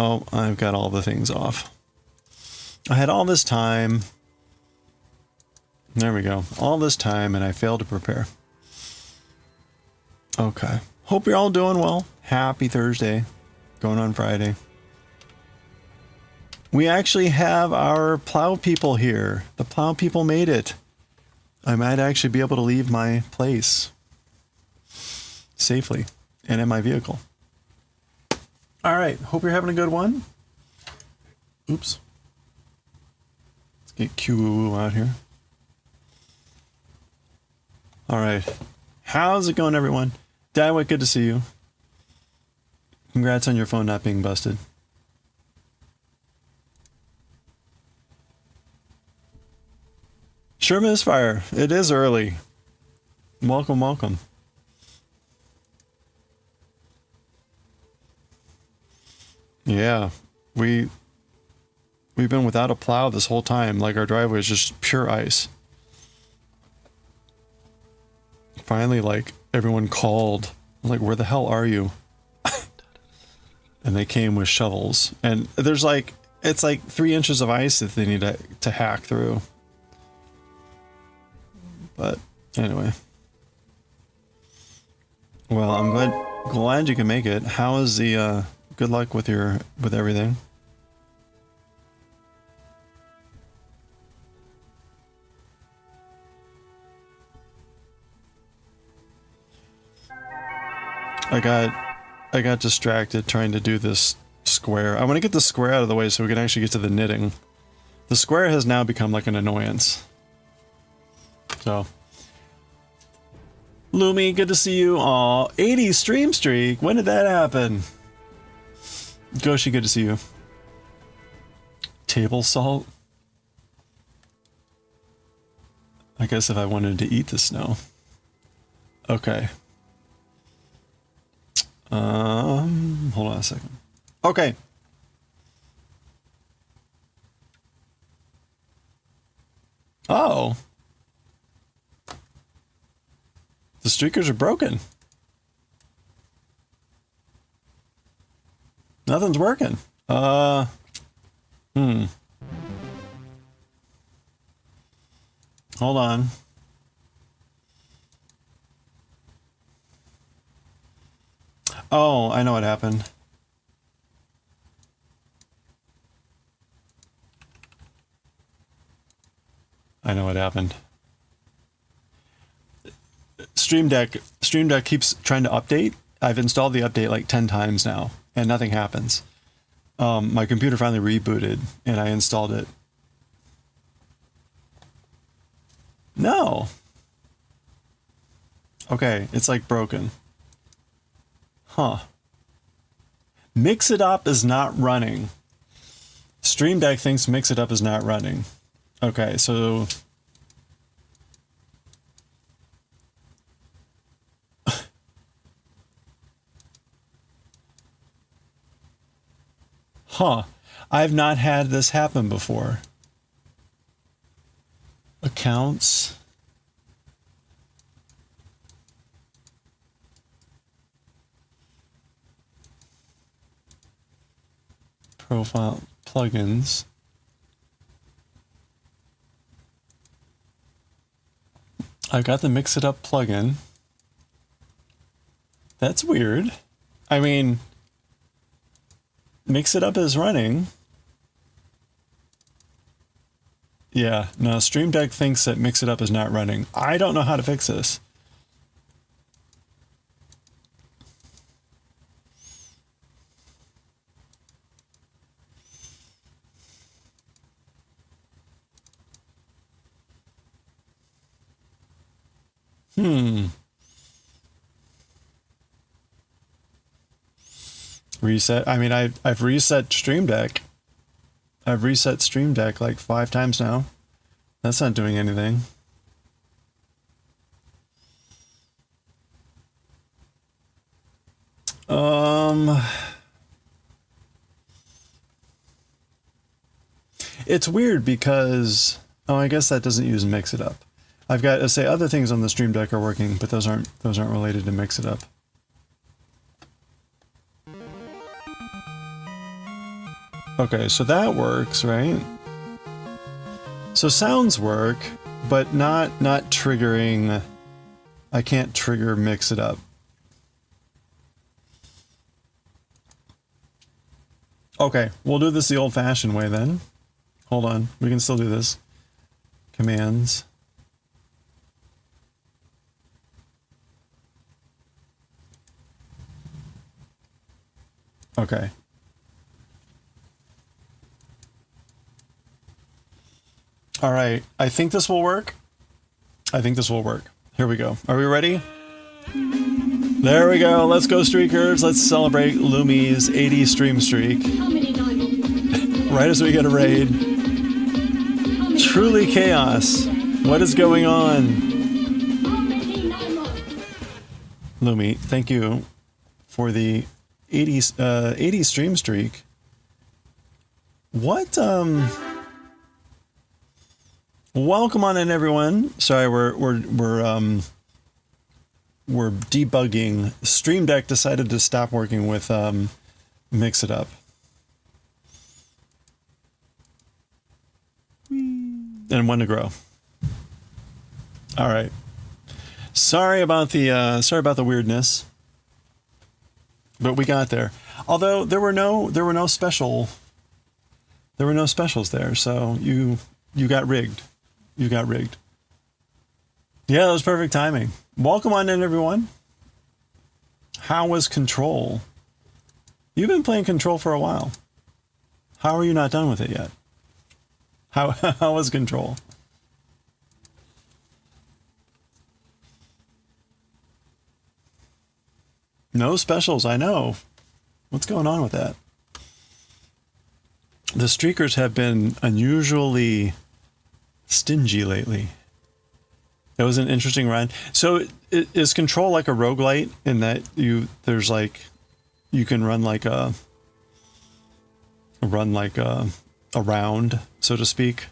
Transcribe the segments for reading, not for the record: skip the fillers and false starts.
Oh, I've got all the things off. I had all this time. There we go. All this time and I failed to prepare. Okay. Hope you're all doing well. Happy Thursday. Going on Friday. We actually have our plow people here. The plow people made it. I might actually be able to leave my place safely and in my vehicle. All right. Hope you're having a good one. Oops. Let's get Q out here. All right. How's it going, everyone? Daioh, good to see you. Congrats on your phone not being busted. Sure, Misfire. It is early. Welcome, welcome. Yeah, we've been without a plow this whole time. Like, our driveway is just pure ice. Finally, like, everyone called. Like, where the hell are you? And they came with shovels. And there's like, it's like 3 inches of ice that they need to hack through. But anyway. Well, I'm glad you can make it. How is the good luck with everything? I got distracted trying to do this square. I want to get the square out of the way so we can actually get to the knitting. The square has now become like an annoyance. So, Lumi, good to see you. Aw, 80 stream streak. When did that happen? Goshi, good to see you. Table salt. I guess if I wanted to eat the snow. Okay. Hold on a second. Okay. Oh. The streakers are broken. Nothing's working. Hold on. Oh, I know what happened. I know what happened. Stream Deck keeps trying to update. I've installed the update like 10 times now, and nothing happens. My computer finally rebooted, and I installed it. No. Okay, it's like broken. Huh. Mix It Up is not running. Stream Deck thinks Mix It Up is not running. Okay, so... Huh. I've not had this happen before. Accounts. Profile plugins. I've got the Mix It Up plugin. That's weird. I mean, Mix It Up is running. Yeah, no, Stream Deck thinks that Mix It Up is not running. I don't know how to fix this. Reset. I mean, I've reset Stream Deck. I've reset Stream Deck like 5 times now. That's not doing anything. It's weird because, oh, I guess that doesn't use Mix It Up. I've got to say other things on the Stream Deck are working, but those aren't related to Mix It Up. Okay, so that works, right? So sounds work, but not triggering. I can't trigger mix it up. Okay, we'll do this the old-fashioned way then. Hold on, we can still do this. Commands. Okay. All right, I think this will work. I think this will work. Here we go. Are we ready? There we go. Let's go, streakers. Let's celebrate Lumi's 80 stream streak. Right as we get a raid. Truly chaos. What is going on? Lumi, thank you for the 80 stream streak. What, welcome on in, everyone. Sorry, we're debugging. Stream Deck decided to stop working with Mix It Up. And one to grow. All right. Sorry about the weirdness, but we got there. Although there were no specials there, so you got rigged. You got rigged. Yeah, that was perfect timing. Welcome on in, everyone. How was Control? You've been playing Control for a while. How are you not done with it yet? How was Control? No specials, I know. What's going on with that? The streakers have been unusually stingy lately. It was an interesting run. So is Control like a roguelite in that you can run like a round, so to speak?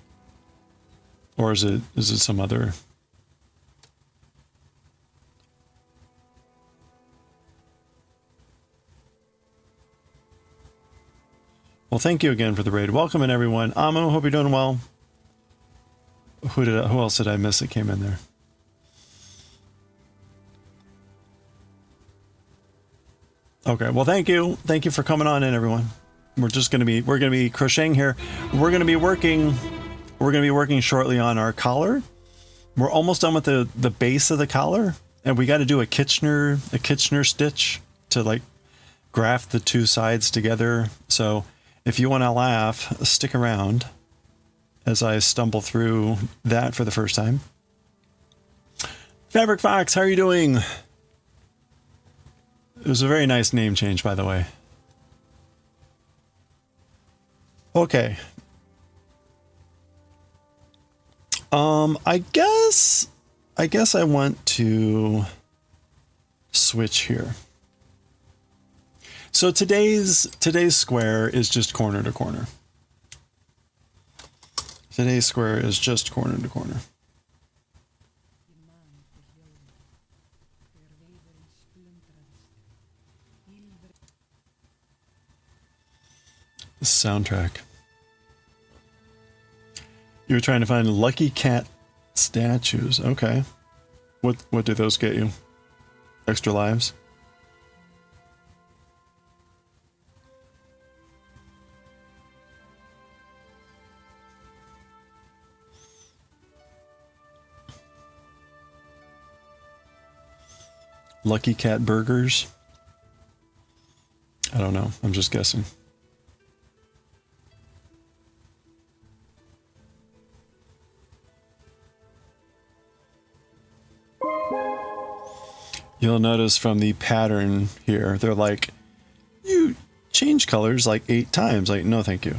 Or is it some other? Well, thank you again for the raid. Welcome in, everyone. Amu, hope you're doing well. Who else did I miss that came in there? Okay, well, thank you. Thank you for coming on in, everyone. We're gonna be crocheting here. We're gonna be working shortly on our collar. We're almost done with the base of the collar, and we got to do a Kitchener stitch to like graft the two sides together. So if you want to laugh, stick around as I stumble through that for the first time. Fabric Fox, how are you doing? It was a very nice name change, by the way. Okay. I guess I want to switch here. So today's square is just corner to corner. Today's square is just corner to corner. The soundtrack. You were trying to find Lucky Cat statues. Okay. What do those get you? Extra lives? Lucky Cat burgers? I don't know. I'm just guessing. You'll notice from the pattern here, they're like, you change colors like 8 times. Like, no, thank you.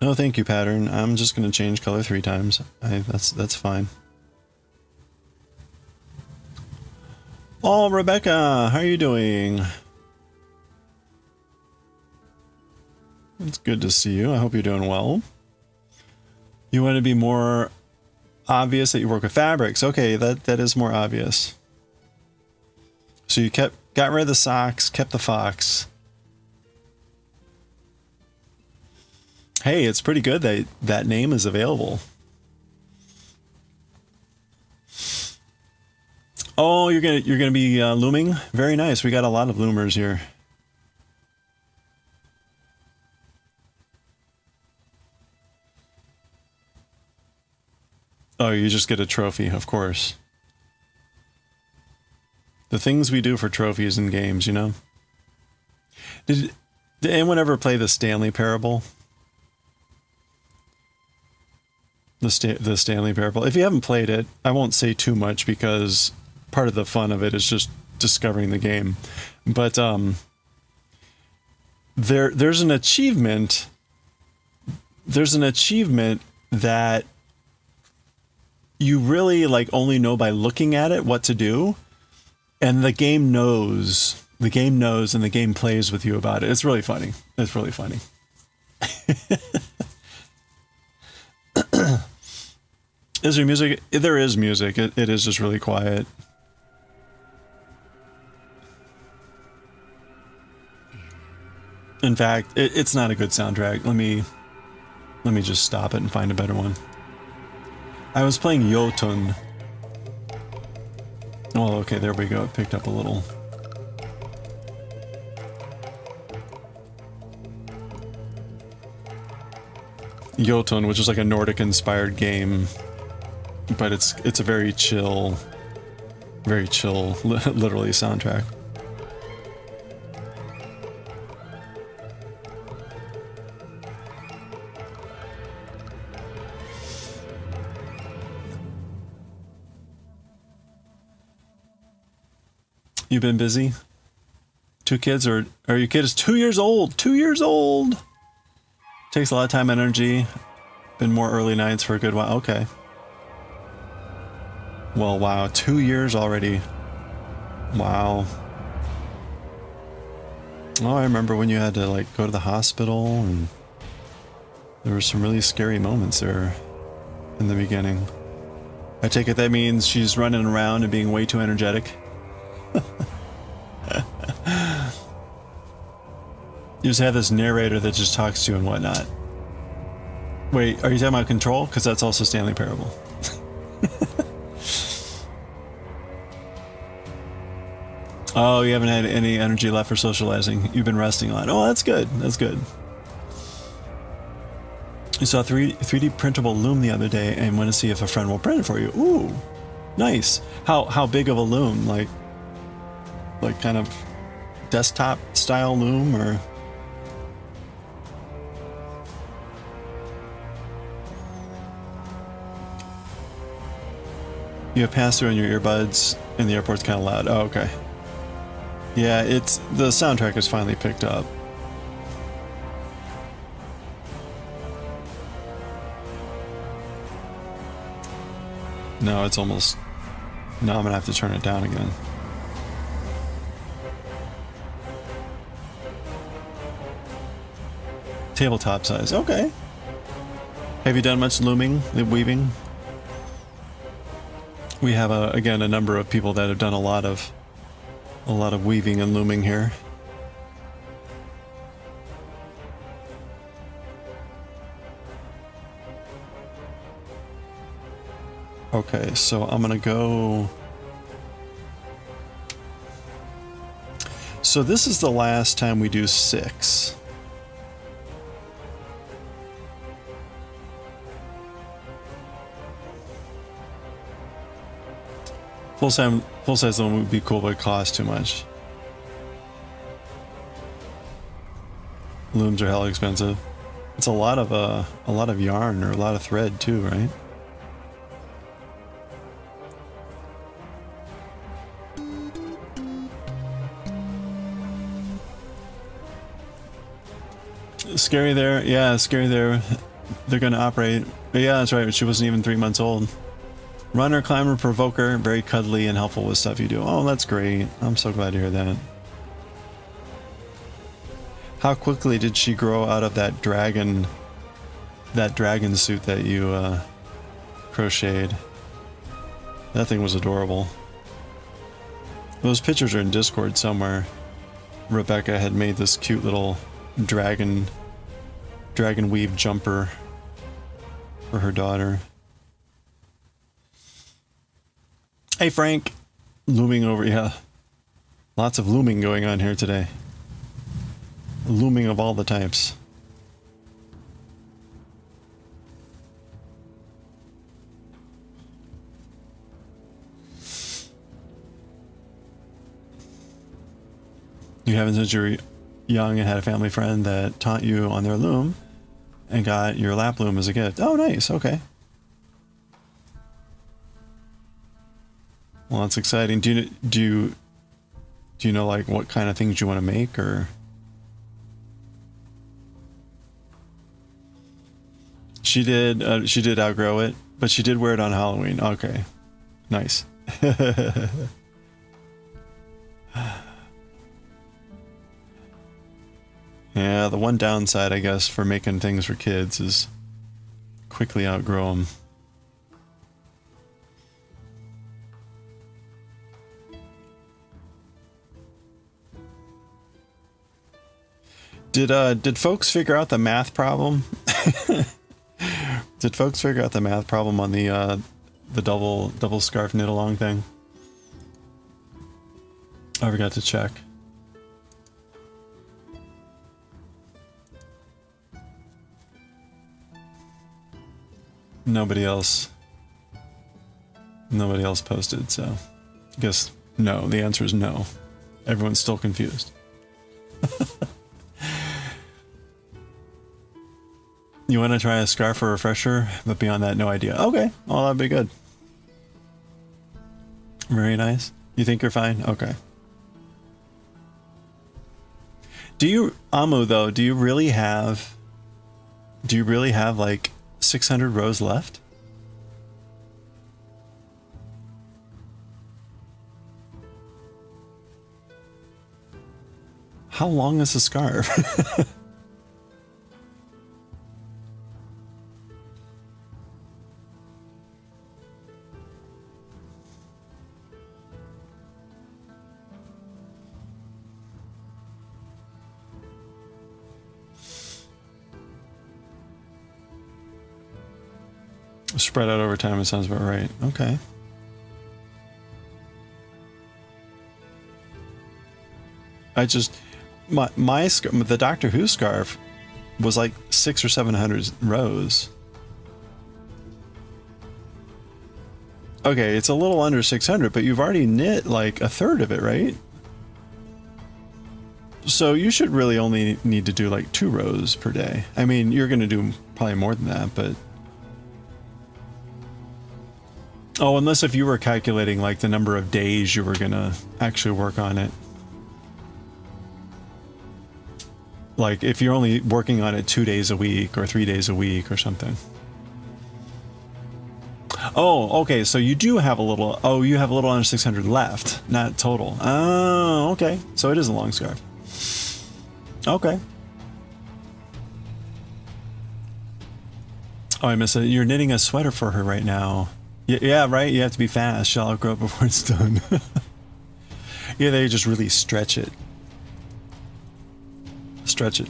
No, thank you, pattern. I'm just going to change color 3 times. That's fine. Oh, Rebecca, how are you doing? It's good to see you. I hope you're doing well. You want to be more obvious that you work with fabrics. Okay, that is more obvious. So you got rid of the socks, kept the fox. Hey, it's pretty good that that name is available. Oh, you're gonna be looming? Very nice. We got a lot of loomers here. Oh, you just get a trophy, of course. The things we do for trophies in games, you know? Did anyone ever play the Stanley Parable? The Stanley Parable. If you haven't played it, I won't say too much because part of the fun of it is just discovering the game. But there's an achievement. There's an achievement that you really like only know by looking at it what to do, and the game knows. The game knows, and the game plays with you about it. It's really funny. It's really funny. Is there music? There is music. It is just really quiet. In fact, it's not a good soundtrack. Let me just stop it and find a better one. I was playing Jotun. Oh, okay, there we go. It picked up a little. Jotun, which is like a Nordic-inspired game, but it's a very chill, literally soundtrack. You been busy? 2 kids, or your kid is 2 years old? 2 years old! Takes a lot of time and energy. Been more early nights for a good while. Okay. Well, wow. 2 years already. Wow. Oh, I remember when you had to, like, go to the hospital, and there were some really scary moments there in the beginning. I take it that means she's running around and being way too energetic. You just have this narrator that just talks to you and whatnot. Wait, are you talking about Control? Because that's also Stanley Parable. Oh, you haven't had any energy left for socializing. You've been resting a lot. Oh, that's good. That's good. You saw a 3D printable loom the other day and went to see if a friend will print it for you. Ooh, nice. How big of a loom? Like kind of desktop style loom, or? You have pass-through in your earbuds, and the airport's kind of loud. Oh, okay. Yeah, the soundtrack is finally picked up. No, it's almost... Now I'm gonna have to turn it down again. Tabletop size. Okay. Have you done much looming, weaving? We have again a number of people that have done a lot of weaving and looming here. Okay, so I'm gonna go. So this is the last time we do 6. Full size loom would be cool, but it costs too much. Looms are hella expensive. It's a lot of yarn, or a lot of thread too, right? Scary there, yeah, scary there. They're gonna operate. But yeah, that's right. She wasn't even 3 months old. Runner, climber, provoker, very cuddly and helpful with stuff you do. Oh, that's great. I'm so glad to hear that. How quickly did she grow out of that dragon suit that you crocheted? That thing was adorable. Those pictures are in Discord somewhere. Rebecca had made this cute little dragon dragon weave jumper for her daughter. Hey Frank, looming over, yeah. Lots of looming going on here today. Looming of all the types. You haven't since you were young and had a family friend that taught you on their loom and got your lap loom as a gift. Oh, nice. Okay. Well, that's exciting. Do you know like what kind of things you want to make, or? She did outgrow it, but she did wear it on Halloween. Okay. Nice. Yeah, the one downside, I guess, for making things for kids is quickly outgrow them. Did folks figure out the math problem? Did folks figure out the math problem on the double scarf knit along thing? I forgot to check. Nobody else posted, so I guess no. The answer is no. Everyone's still confused. You want to try a scarf for a refresher, but beyond that, no idea. Okay, well, that'd be good. Very nice. You think you're fine? Okay. Do you, Amu, though, do you really have like 600 rows left? How long is the scarf? Spread out over time, it sounds about right. Okay. The Doctor Who scarf was like 600 or 700 rows. Okay, it's a little under 600, but you've already knit like a third of it, right? So you should really only need to do like 2 rows per day. I mean, you're going to do probably more than that, but... Oh, unless if you were calculating like the number of days you were gonna actually work on it. Like if you're only working on it 2 days a week or 3 days a week or something. Oh, okay, so you do have a little, oh, you have a little under 600 left, not total. Oh, okay, so it is a long scarf. Okay. Oh, I missed it. You're knitting a sweater for her right now. Yeah, right? You have to be fast. She'll outgrow it before it's done. Yeah, they just really stretch it. Stretch it.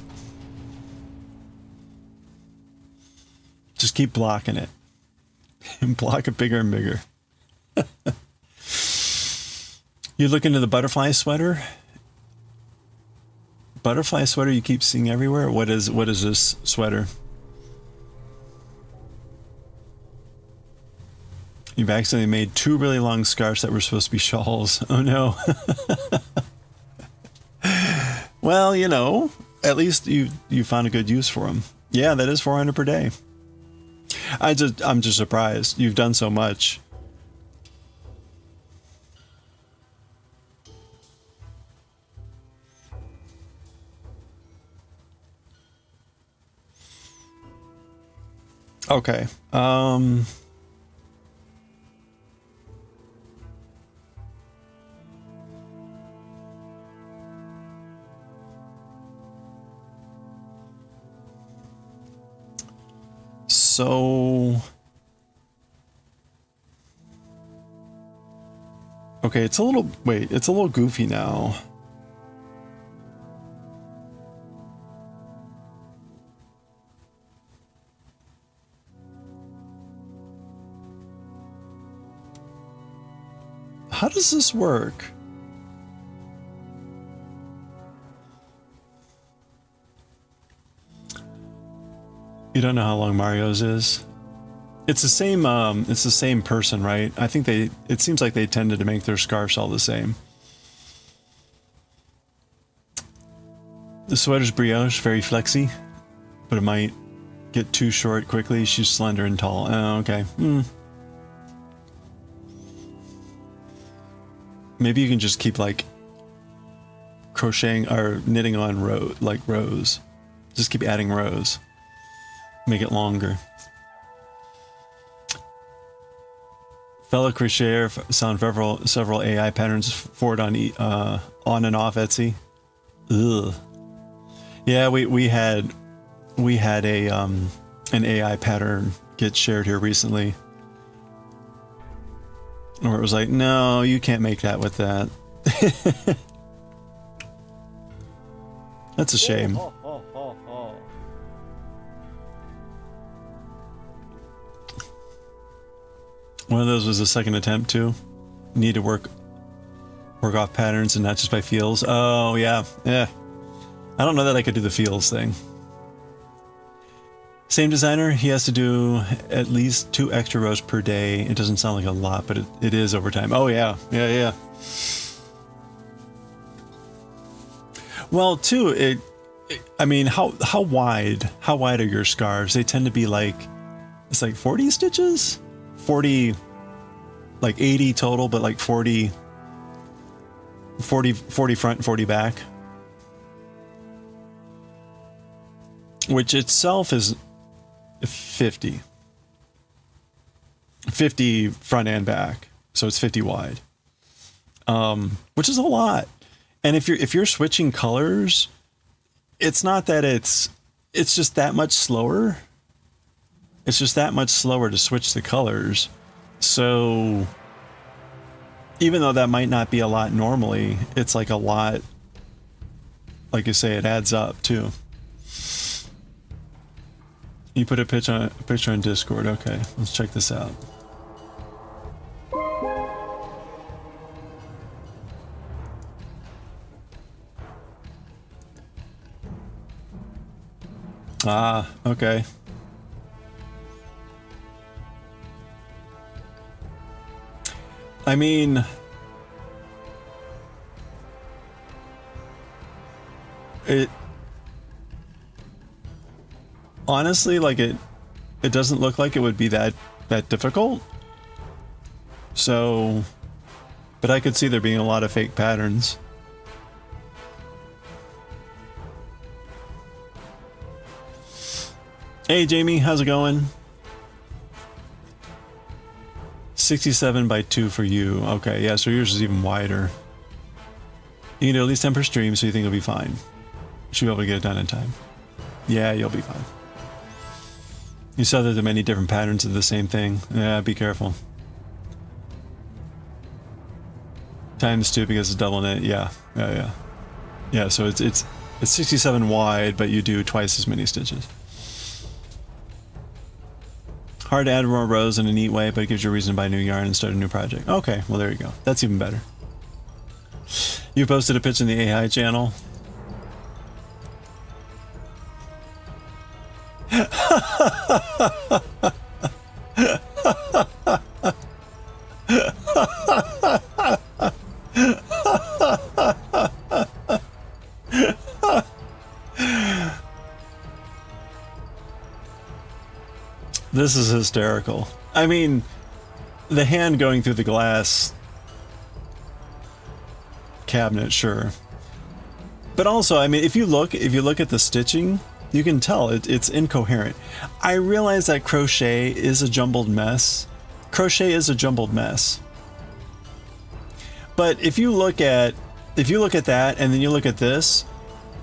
Just keep blocking it. And block it bigger and bigger. You look into the butterfly sweater? Butterfly sweater you keep seeing everywhere? What is this sweater? You've accidentally made 2 really long scarves that were supposed to be shawls. Oh no. Well, you know, at least you found a good use for them. Yeah, that is 400 per day. I'm just surprised. You've done so much. Okay. So, okay, it's a little goofy now. How does this work? You don't know how long Mario's is? It's the same person, right? I think it seems like they tended to make their scarves all the same. The sweater's brioche, very flexy, but it might get too short quickly. She's slender and tall. Oh, okay. Maybe you can just keep like crocheting or knitting on rows. Just keep adding rows. Make it longer. Fellow crocheter found several AI patterns for it on and off Etsy. Ugh. Yeah, we had a an AI pattern get shared here recently, where it was like, no, you can't make that with that. That's a shame. One of those was a second attempt too. Need to work off patterns and not just by feels. Oh yeah. I don't know that I could do the feels thing. Same designer, he has to do at least 2 extra rows per day. It doesn't sound like a lot, but it is over time. Oh yeah. Well, too, I mean, how wide are your scarves? They tend to be like, it's like 40 stitches? 40, like 80 total, but like 40 front and 40 back. Which itself is 50 front and back. So it's 50 wide. Which is a lot. And if you're switching colors, it's not that it's just that much slower. It's just that much slower to switch the colors. So even though that might not be a lot normally, it's like a lot. Like you say, it adds up too. You put a picture on Discord. Okay, let's check this out. Ah, okay. I mean, it honestly, like it doesn't look like it would be that difficult. So, but I could see there being a lot of fake patterns. Hey Jamie, how's it going? 67 by 2 for you. Okay, yeah, so yours is even wider. You can do at least 10 per stream, so you think you'll be fine. Should be able to get it done in time. Yeah, you'll be fine. You saw that there are many different patterns of the same thing. Yeah, be careful. Times 2 because it's double knit. Yeah. Yeah, so it's 67 wide, but you do twice as many stitches. Hard to add more rows in a neat way, but it gives you a reason to buy new yarn and start a new project. Okay, well there you go. That's even better. You posted a pitch in the AI channel. This is hysterical. I mean, the hand going through the glass cabinet, sure. But also, I mean, if you look at the stitching, you can tell it's incoherent. I realize that crochet is a jumbled mess. Crochet is a jumbled mess. But if you look at that and then you look at this,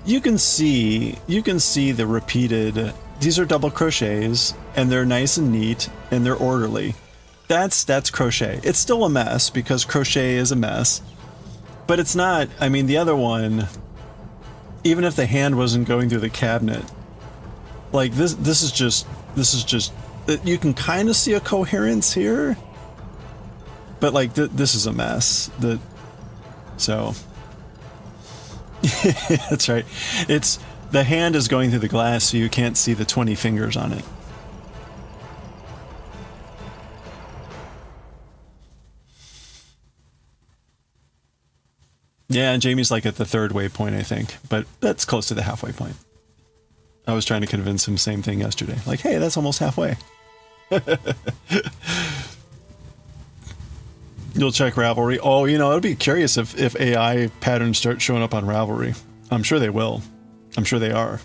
you can see the repeated. These are double crochets and they're nice and neat and they're orderly. That's crochet. It's still a mess because crochet is a mess. But it's not, I mean, the other one, even if the hand wasn't going through the cabinet, like this is just, you can kind of see a coherence here. But like this is a mess. So that's right. It's the hand is going through the glass, so you can't see the 20 fingers on it. Yeah, and Jamie's like at the 3rd waypoint, I think, but that's close to the halfway point. I was trying to convince him same thing yesterday. Like, hey, that's almost halfway. You'll check Ravelry. Oh, you know, I'd be curious if AI patterns start showing up on Ravelry. I'm sure they will. I'm sure they are.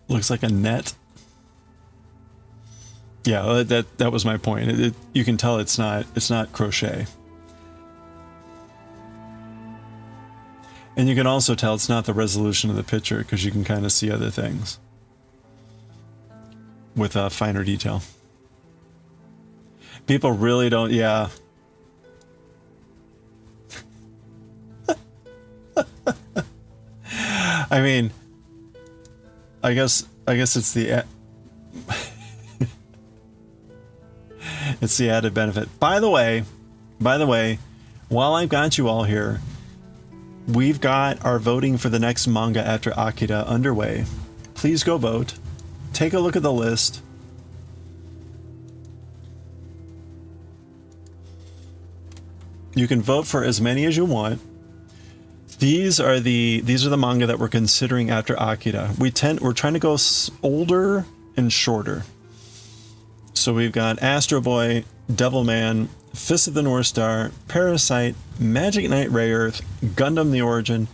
Looks like a net. Yeah, that was my point. You can tell it's not crochet. And you can also tell it's not the resolution of the picture because you can kind of see other things with a finer detail. People really don't, yeah. I mean, I guess it's the it's the added benefit. By the way, while I've got you all here, we've got our voting for the next manga after Akira underway. Please go vote. Take a look at the list. You can vote for as many as you want. These are the manga that we're considering after Akira. We're trying to go older and shorter. So we've got Astro Boy, Devilman, Fist of the North Star, Parasite, Magic Knight Ray Earth, Gundam the Origin,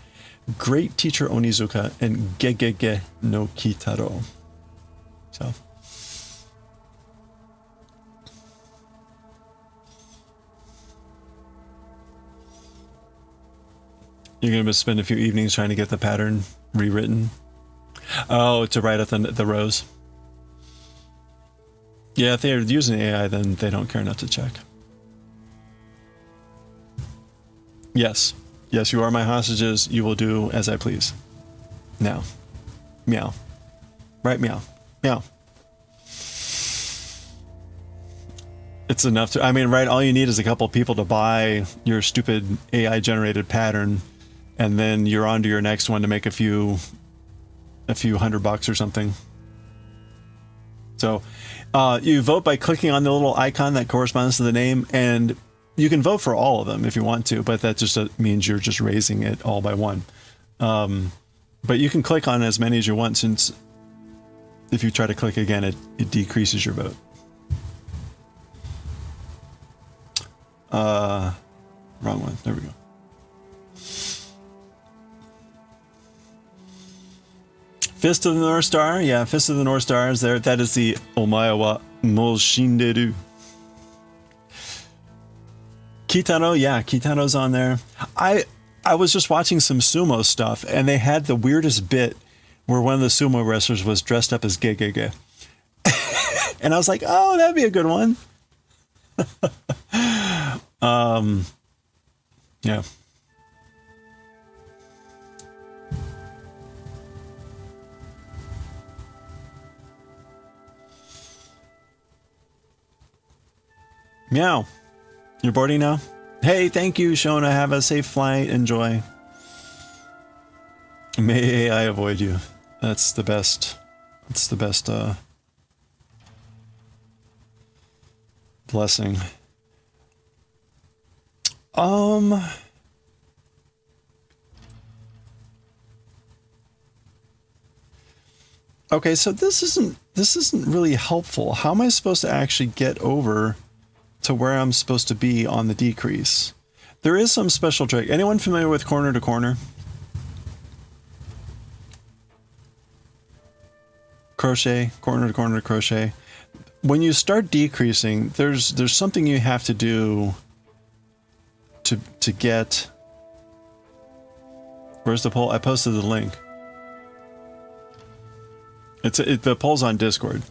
Great Teacher Onizuka, and Gegege no Kitaro. So. You're going to spend a few evenings trying to get the pattern rewritten. Oh, to write up the rows. Yeah, if they're using AI, then they don't care enough to check. Yes. Yes, you are my hostages. You will do as I please. Now. Meow. Right, meow. Meow. It's enough to... I mean, right, all you need is a couple people to buy your stupid AI-generated pattern, and then you're on to your next one to make a few $100 or something. So... you vote by clicking on the little icon that corresponds to the name, and you can vote for all of them if you want to, but that just means you're just raising it all by one. But you can click on as many as you want, since if you try to click again, it decreases your vote. Wrong one. There we go. Fist of the North Star, yeah, Fist of the North Star is there. That is the Omae wa mo shinderu. Kitaro, yeah, Kitaro's on there. I was just watching some sumo stuff, and they had the weirdest bit where one of the sumo wrestlers was dressed up as Gegege. And I was like, oh, that'd be a good one. Yeah. Meow. You're boarding now? Hey, thank you, Shona. Have a safe flight. Enjoy. May AI avoid you. That's the best. That's the best blessing. Okay, so this isn't really helpful. How am I supposed to actually get over to where I'm supposed to be on the decrease? There is some special trick. Anyone familiar with corner to corner? Crochet, corner to corner crochet. When you start decreasing, there's something you have to do to get... Where's the poll? I posted the link. The poll's on Discord.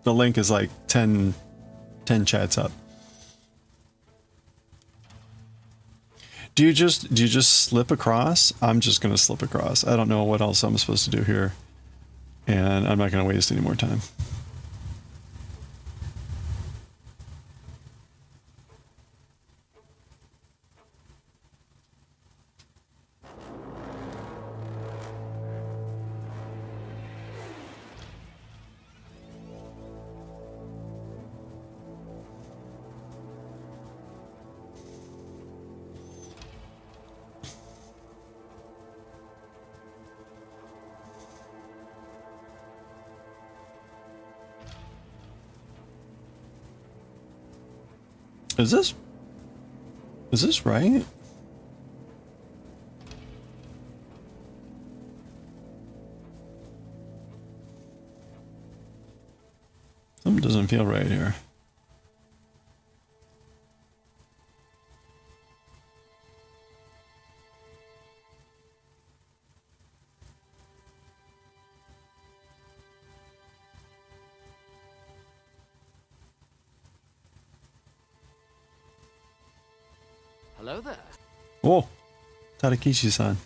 The link is like 10 chats up. Do you just slip across? I'm just gonna slip across. I don't know what else I'm supposed to do here. And I'm not going to waste any more time. Is this right? Something doesn't feel right here. Hello there. Oh, Tadakishi-san.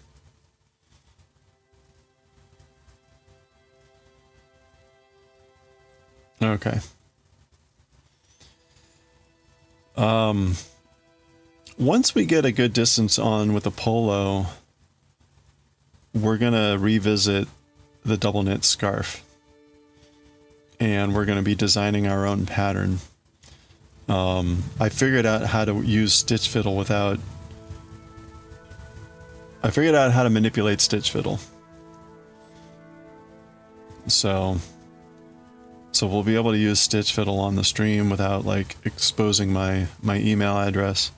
Okay. Once we get a good distance on with the polo, we're gonna revisit the double knit scarf. And we're gonna be designing our own pattern. I figured out how to use stitch fiddle without... I figured out how to manipulate stitch fiddle. So we'll be able to use stitch fiddle on the stream without like exposing my email address.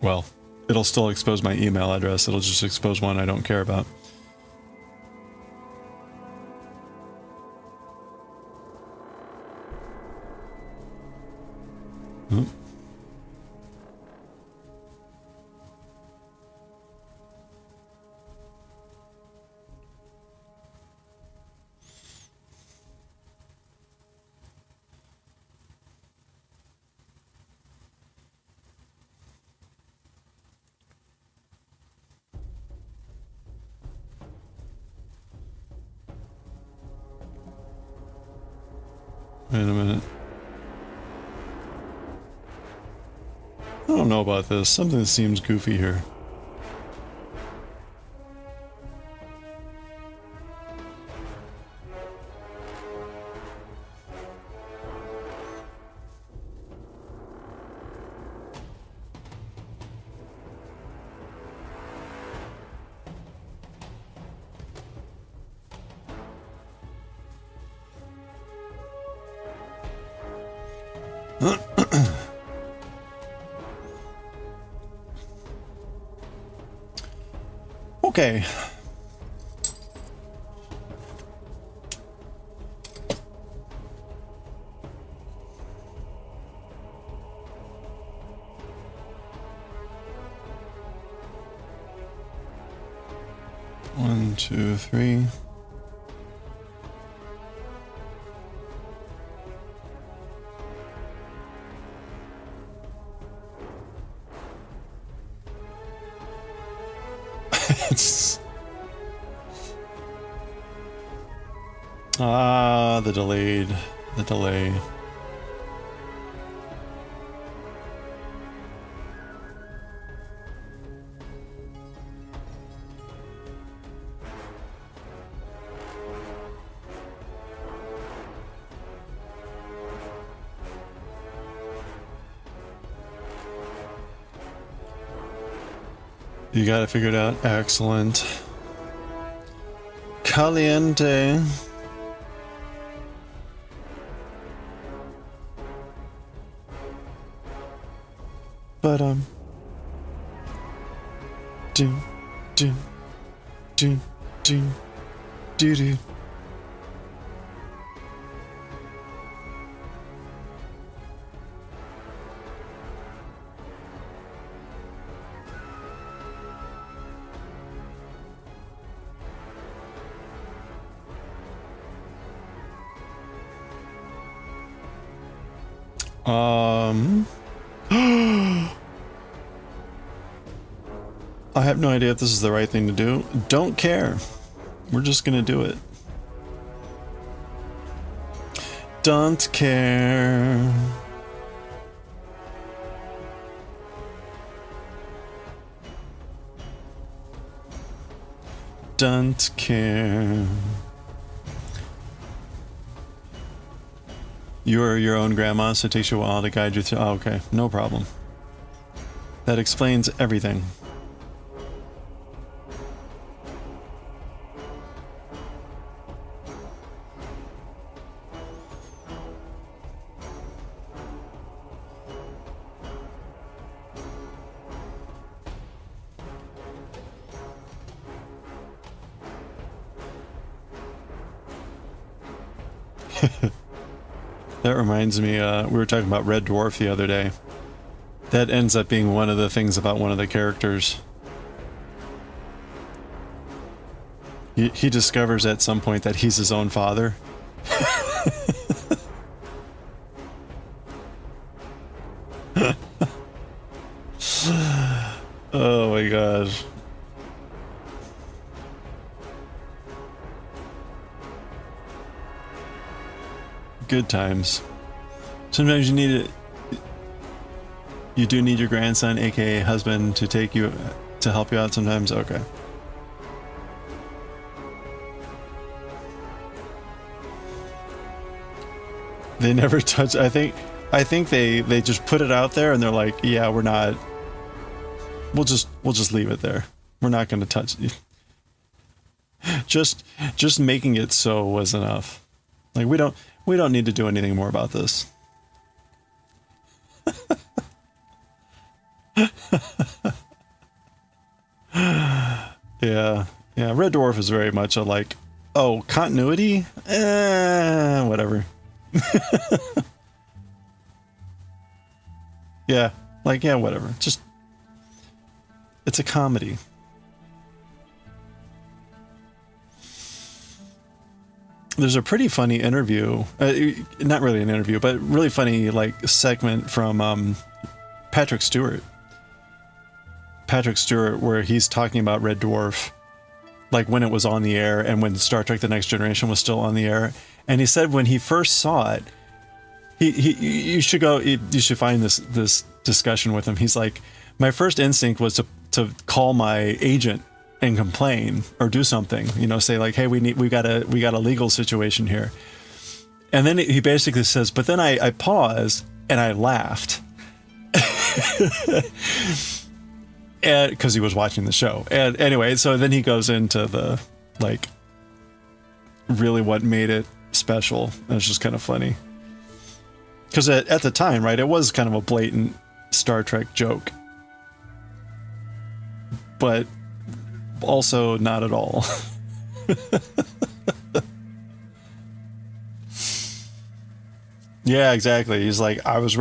Well, it'll still expose my email address. It'll just expose one I don't care about. Hmm. Wait a minute. I don't know about this. Something seems goofy here. Okay. One, two, three. It's... Ah, the delay. You got it figured out. Excellent. Caliente. But do do do do do do. I have no idea if this is the right thing to do. Don't care. We're just gonna do it. Don't care. Don't care. You're your own grandma, so it takes you a while to guide you through. Oh, okay, no problem. That explains everything. That reminds me, we were talking about Red Dwarf the other day. That ends up being one of the things about one of the characters. He discovers at some point that he's his own father. Oh my gosh. Good times. Sometimes you need it. You do need your grandson, aka husband, to take you to help you out sometimes. Okay. They never touch. I think they just put it out there and they're like, yeah, we're not. We'll just leave it there. We're not going to touch it. Just making it so was enough. Like we don't need to do anything more about this. Yeah. Red Dwarf is very much a like, oh, continuity? Whatever. Yeah, like, yeah, whatever. Just, it's a comedy. There's a pretty funny interview, not really an interview, but really funny like segment from Patrick Stewart, where he's talking about Red Dwarf, like when it was on the air and when Star Trek: The Next Generation was still on the air. And he said when he first saw it, you should find this discussion with him. He's like, my first instinct was to call my agent and complain or do something, you know, say like, hey, we got a legal situation here. And then he basically says, but then I paused and I laughed. And because he was watching the show. And anyway, so then he goes into the like really what made it special. And it's just kind of funny. Because at the time, right, it was kind of a blatant Star Trek joke. But also not at all. Yeah, exactly. He's like, I was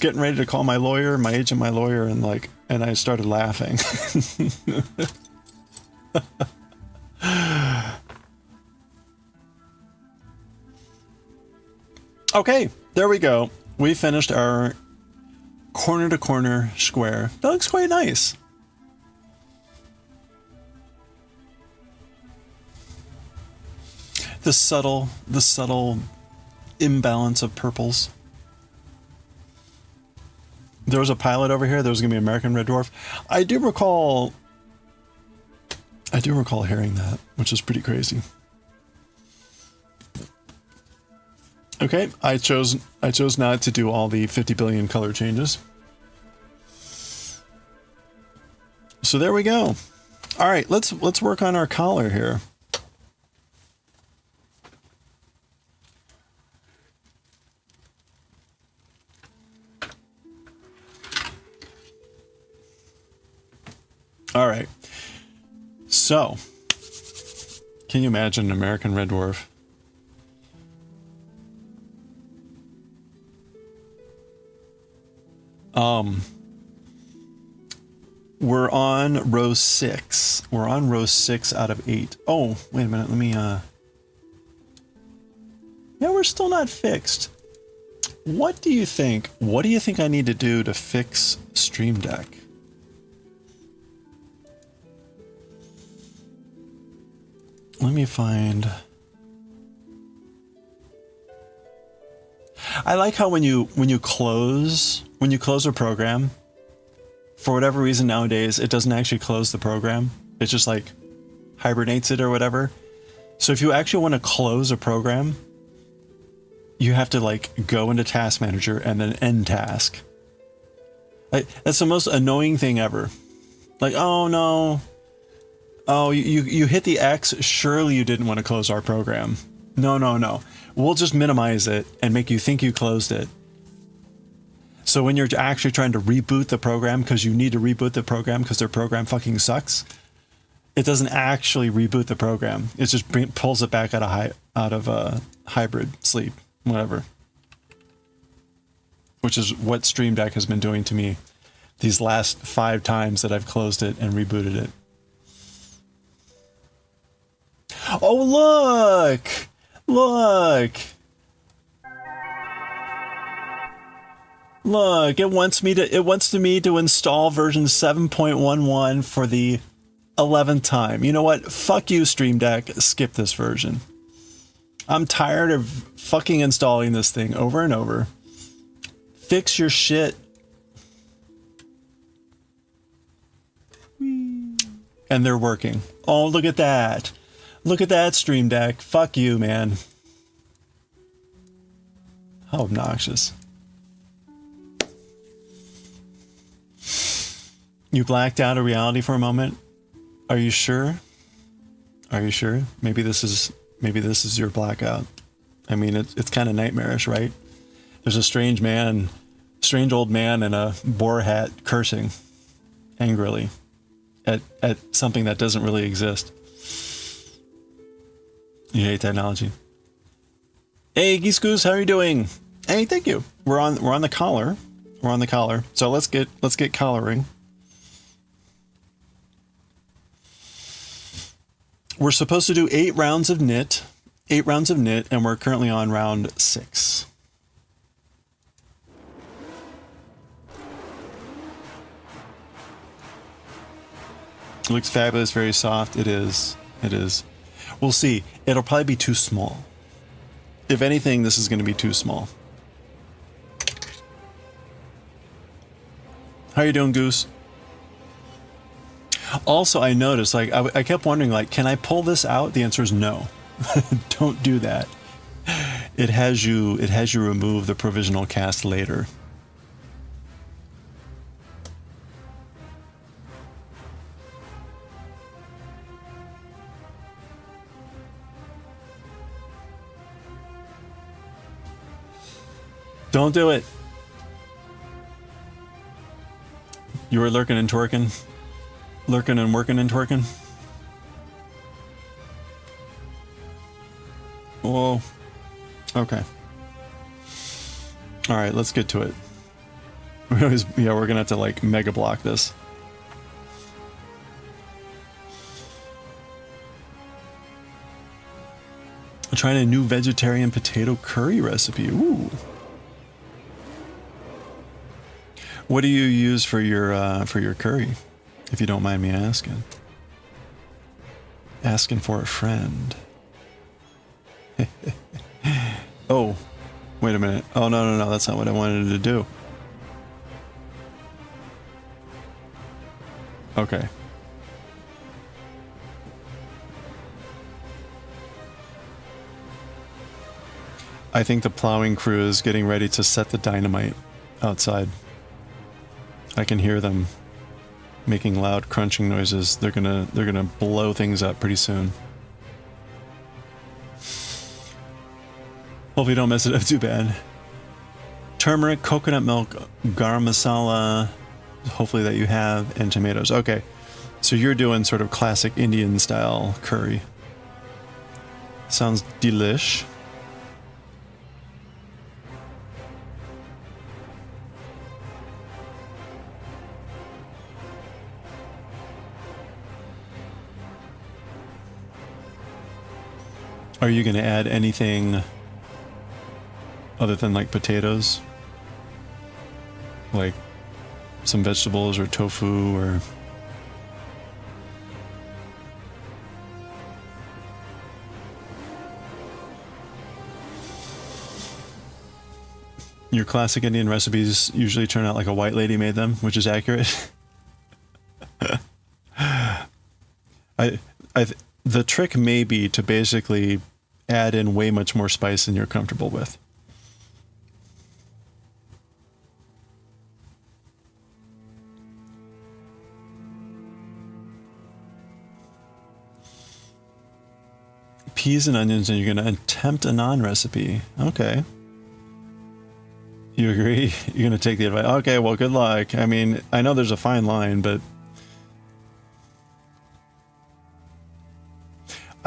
getting ready to call my agent, and I started laughing. Okay, there we go. We finished our corner to corner square. That looks quite nice. The subtle imbalance of purples. There was a pilot over here. There was going to be American Red Dwarf. I do recall hearing that, which is pretty crazy. Okay, I chose not to do all the 50 billion color changes. So there we go. All right, let's work on our collar here. All right. So, can you imagine an American Red Dwarf? We're on row 6. We're on row 6 out of 8. Oh, wait a minute. Let me, yeah, we're still not fixed. What do you think? What do you think I need to do to fix Stream Deck? Let me find. I like how when you close a program, for whatever reason nowadays, it doesn't actually close the program. It just like hibernates it or whatever. So if you actually want to close a program, you have to like go into Task Manager and then end task. Like, that's the most annoying thing ever. Like, oh no. Oh, you hit the X. Surely you didn't want to close our program. No, no, no. We'll just minimize it and make you think you closed it. So when you're actually trying to reboot the program because you need to reboot the program because their program fucking sucks, it doesn't actually reboot the program. It just pulls it back out of a hybrid sleep, whatever. Which is what Stream Deck has been doing to me these last 5 times that I've closed it and rebooted it. Oh, look! Look! Look, it wants me to install version 7.11 for the 11th time. You know what? Fuck you, Stream Deck. Skip this version. I'm tired of fucking installing this thing over and over. Fix your shit. And they're working. Oh, look at that. Look at that, Stream Deck. Fuck you, man. How obnoxious. You blacked out of reality for a moment. Are you sure? Are you sure? Maybe this is your blackout. I mean, it's kind of nightmarish, right? There's a strange old man in a boar hat cursing angrily at something that doesn't really exist. You hate technology. Hey, Geese Goose, how are you doing? Hey, thank you. We're on the collar. We're on the collar. So let's get collaring. We're supposed to do 8 rounds of knit. 8 rounds of knit, and we're currently on round 6. It looks fabulous, very soft. It is. It is. We'll see. It'll probably be too small. If anything, this is going to be too small. How you doing, Goose? Also, I noticed, like, I kept wondering, like, can I pull this out? The answer is no. Don't do that. It has you remove the provisional cast later. Don't do it. You were lurking and twerking. Lurking and working and twerking. Whoa. Okay. All right, let's get to it. We're gonna have to like mega block this. I'm trying a new vegetarian potato curry recipe. Ooh. What do you use for your curry, if you don't mind me asking? Asking for a friend. Oh, wait a minute. Oh, no, that's not what I wanted to do. Okay. I think the plowing crew is getting ready to set the dynamite outside. I can hear them making loud crunching noises. They're gonna blow things up pretty soon. Hopefully you don't mess it up too bad. Turmeric, coconut milk, garam masala, hopefully that you have, and tomatoes. Okay, so you're doing sort of classic Indian style curry. Sounds delish. Are you going to add anything other than like potatoes, like some vegetables or tofu or your classic Indian recipes usually turn out like a white lady made them, which is accurate. The trick may be to basically add in way much more spice than you're comfortable with. Peas and onions, and you're going to attempt a naan recipe. Okay. You agree? You're going to take the advice. Okay, well, good luck. I mean, I know there's a fine line, but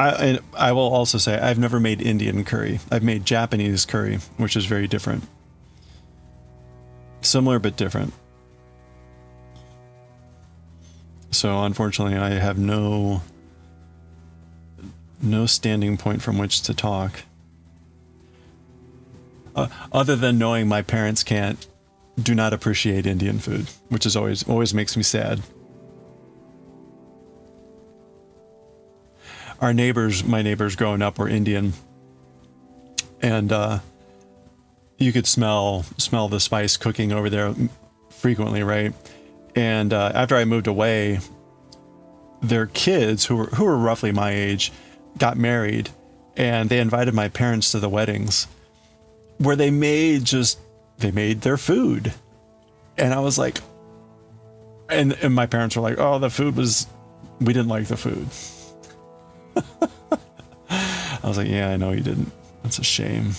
I will also say I've never made Indian curry. I've made Japanese curry, which is very different. Similar but different. So unfortunately, I have no standing point from which to talk. Other than knowing my parents do not appreciate Indian food, which is always makes me sad. My neighbors growing up were Indian, and you could smell the spice cooking over there frequently, right? And after I moved away, their kids, who were roughly my age, got married, and they invited my parents to the weddings, where they made their food, and I was like, and my parents were like, oh, we didn't like the food. I was like, yeah, I know you didn't. That's a shame.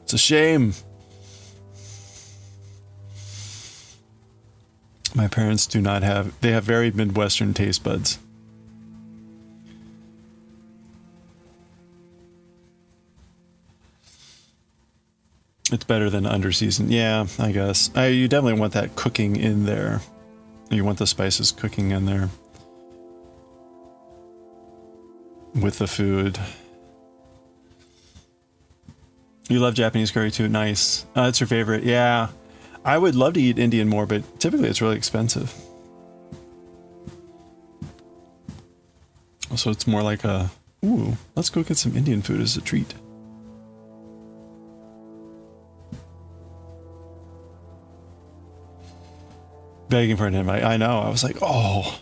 It's a shame. My parents they have very Midwestern taste buds. It's better than underseasoned. Yeah, I guess. You definitely want that cooking in there. You want the spices cooking in there with the food. You love Japanese curry too? Nice. It's your favorite. Yeah. I would love to eat Indian more, but typically it's really expensive. So it's more like ooh, let's go get some Indian food as a treat. Begging for an invite. I know. I was like, oh,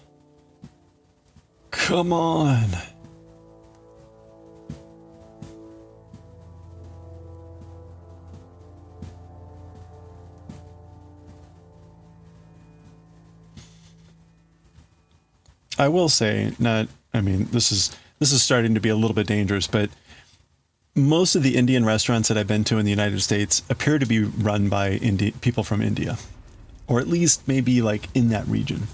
come on. I will say, this is starting to be a little bit dangerous, but most of the Indian restaurants that I've been to in the United States appear to be run by people from India, or at least maybe like in that region.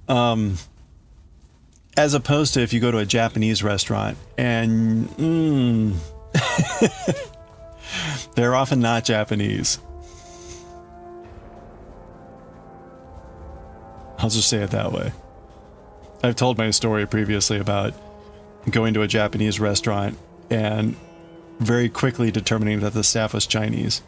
As opposed to if you go to a Japanese restaurant and they're often not Japanese. I'll just say it that way. I've told my story previously about going to a Japanese restaurant and very quickly determining that the staff was Chinese.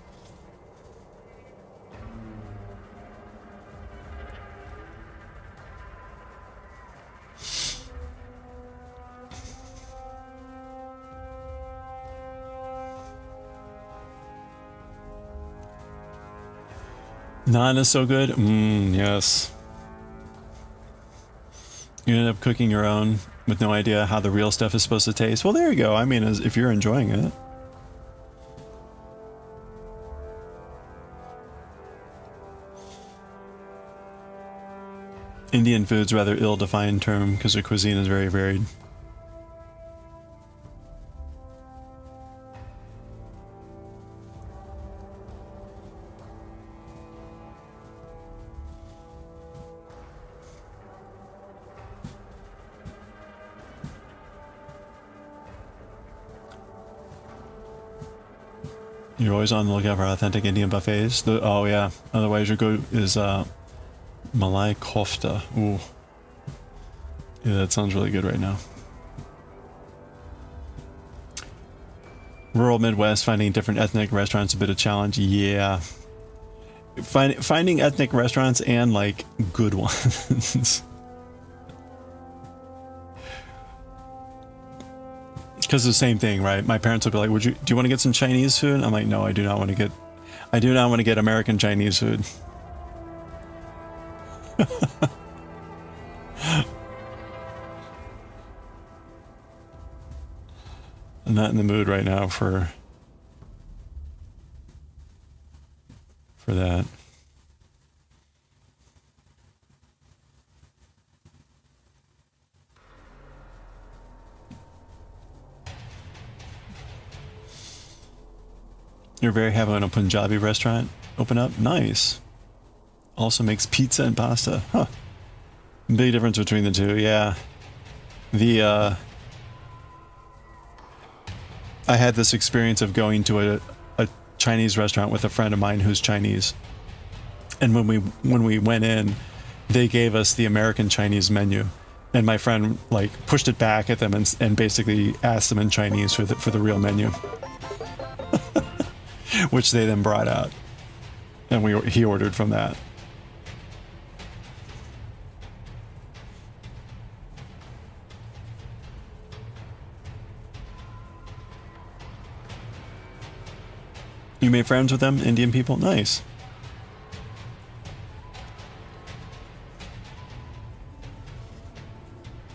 Naan is so good. Yes. You end up cooking your own with no idea how the real stuff is supposed to taste. Well, there you go. I mean, if you're enjoying it. Indian food's a rather ill-defined term because their cuisine is very varied. You're always on the lookout for authentic Indian buffets. Oh yeah. Otherwise your go is Malai kofta. Ooh. Yeah, that sounds really good right now. rural Midwest, finding different ethnic restaurants a bit of challenge. Yeah. Finding ethnic restaurants and like good ones. Because the same thing, right? My parents would be like, do you want to get some Chinese food? I'm like, no, I do not want to get American Chinese food. I'm not in the mood right now for that. You're very happy when a Punjabi restaurant open up? Nice. Also makes pizza and pasta. Huh. Big difference between the two, yeah. I had this experience of going to a Chinese restaurant with a friend of mine who's Chinese. And when we went in, they gave us the American Chinese menu. And my friend like pushed it back at them and basically asked them in Chinese for the real menu. Which they then brought out. And he ordered from that. You made friends with them, Indian people? Nice.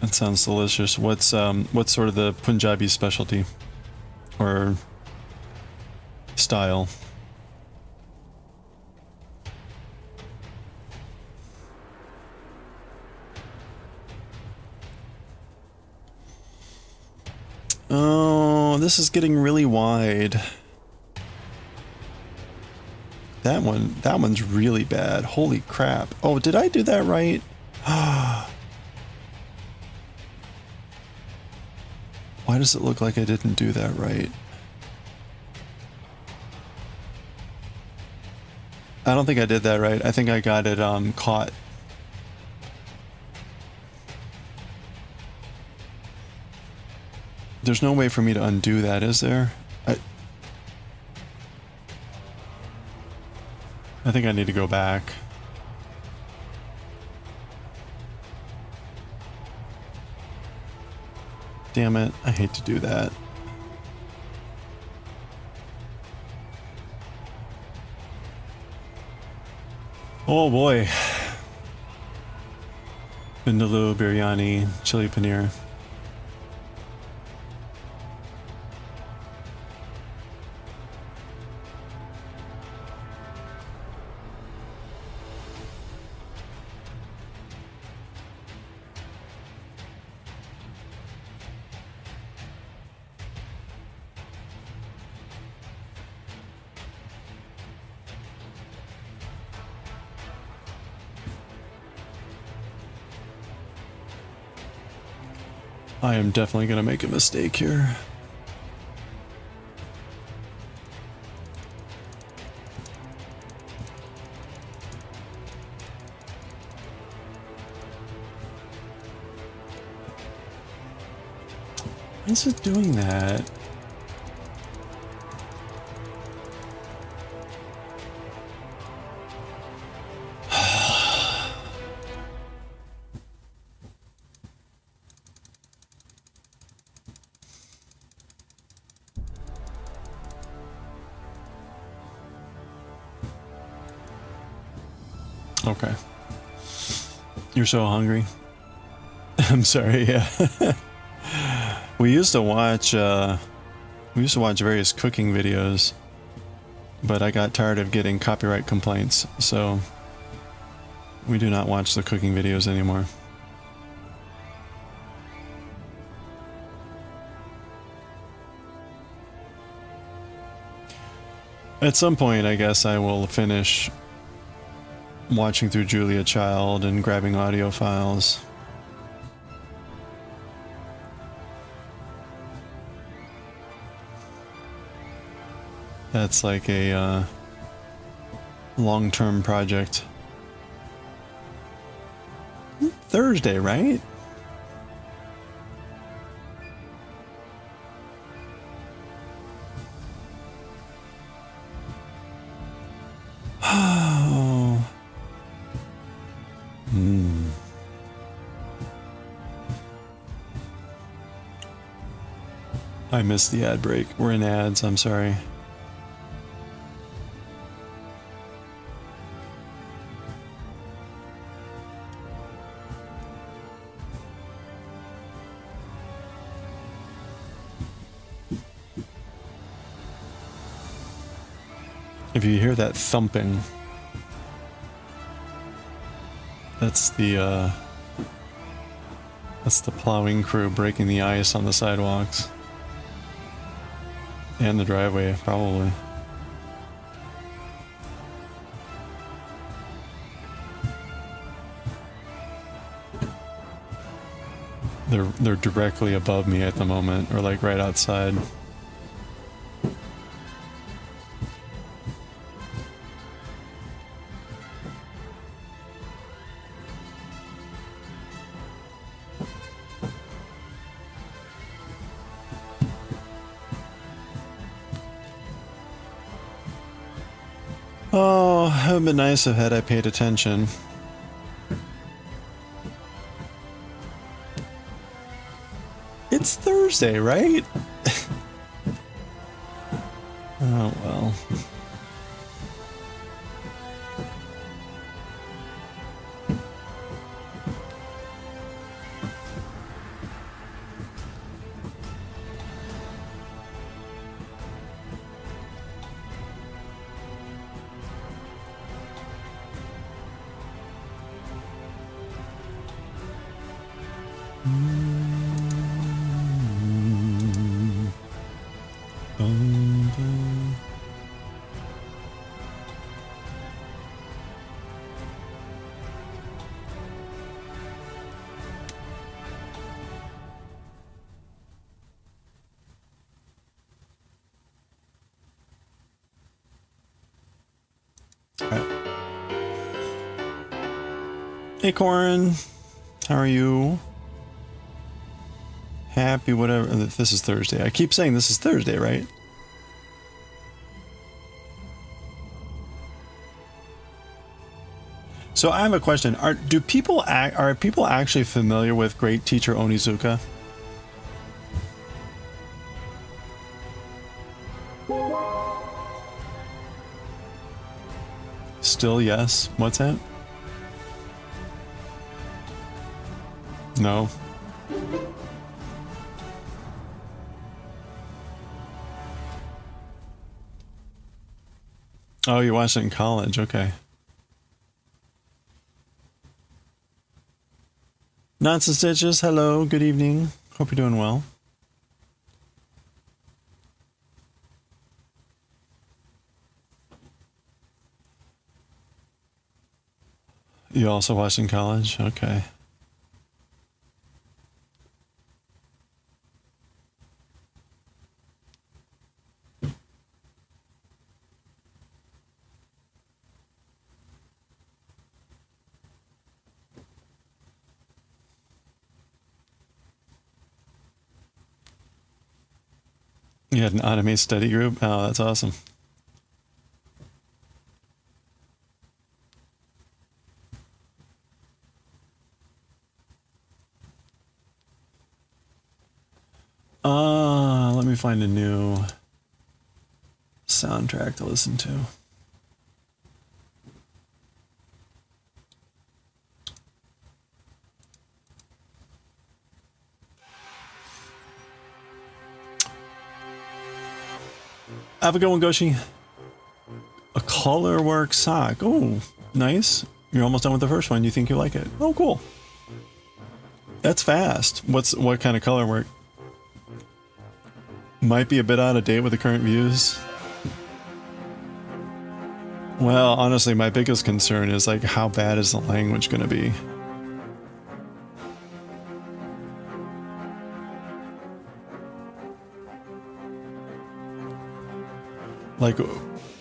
That sounds delicious. What's sort of the Punjabi specialty? Or style? Oh, this is getting really wide. That one's really bad. Holy crap. Oh, did I do that right? Why does it look like I didn't do that right? I don't think I did that right. I think I got it caught. There's no way for me to undo that, is there? I think I need to go back. Damn it, I hate to do that. Oh boy. Vindaloo, biryani, chili paneer. I am definitely going to make a mistake here. Why is it doing that? Okay. You're so hungry. I'm sorry, yeah. We used to watch various cooking videos, but I got tired of getting copyright complaints, so we do not watch the cooking videos anymore. At some point, I guess I will finish watching through Julia Child and grabbing audio files. That's like a long-term project. Thursday, right? Oh. I missed the ad break. We're in ads, I'm sorry. If you hear that thumping, that's the plowing crew breaking the ice on the sidewalks. And the driveway, probably. They're directly above me at the moment, or like right outside. Oh, it would have been nice if had I paid attention. It's Thursday, right? Oh, well. Hey, Corin. How are you? Happy whatever. This is Thursday. I keep saying this is Thursday, right? So I have a question. Are people actually familiar with great teacher Onizuka? Still yes. What's that? No. Oh, you watched it in college. Okay. Nonsense Stitches, hello, good evening. Hope you're doing well. You also watched in college? Okay. You had an anime study group? Oh, that's awesome. Let me find a new soundtrack to listen to. Have a good one, Goshi. A colorwork sock. Oh, nice. You're almost done with the first one. You think you like it? Oh, cool. That's fast. What kind of colorwork? Might be a bit out of date with the current views. Well, honestly, my biggest concern is like, how bad is the language going to be? Like,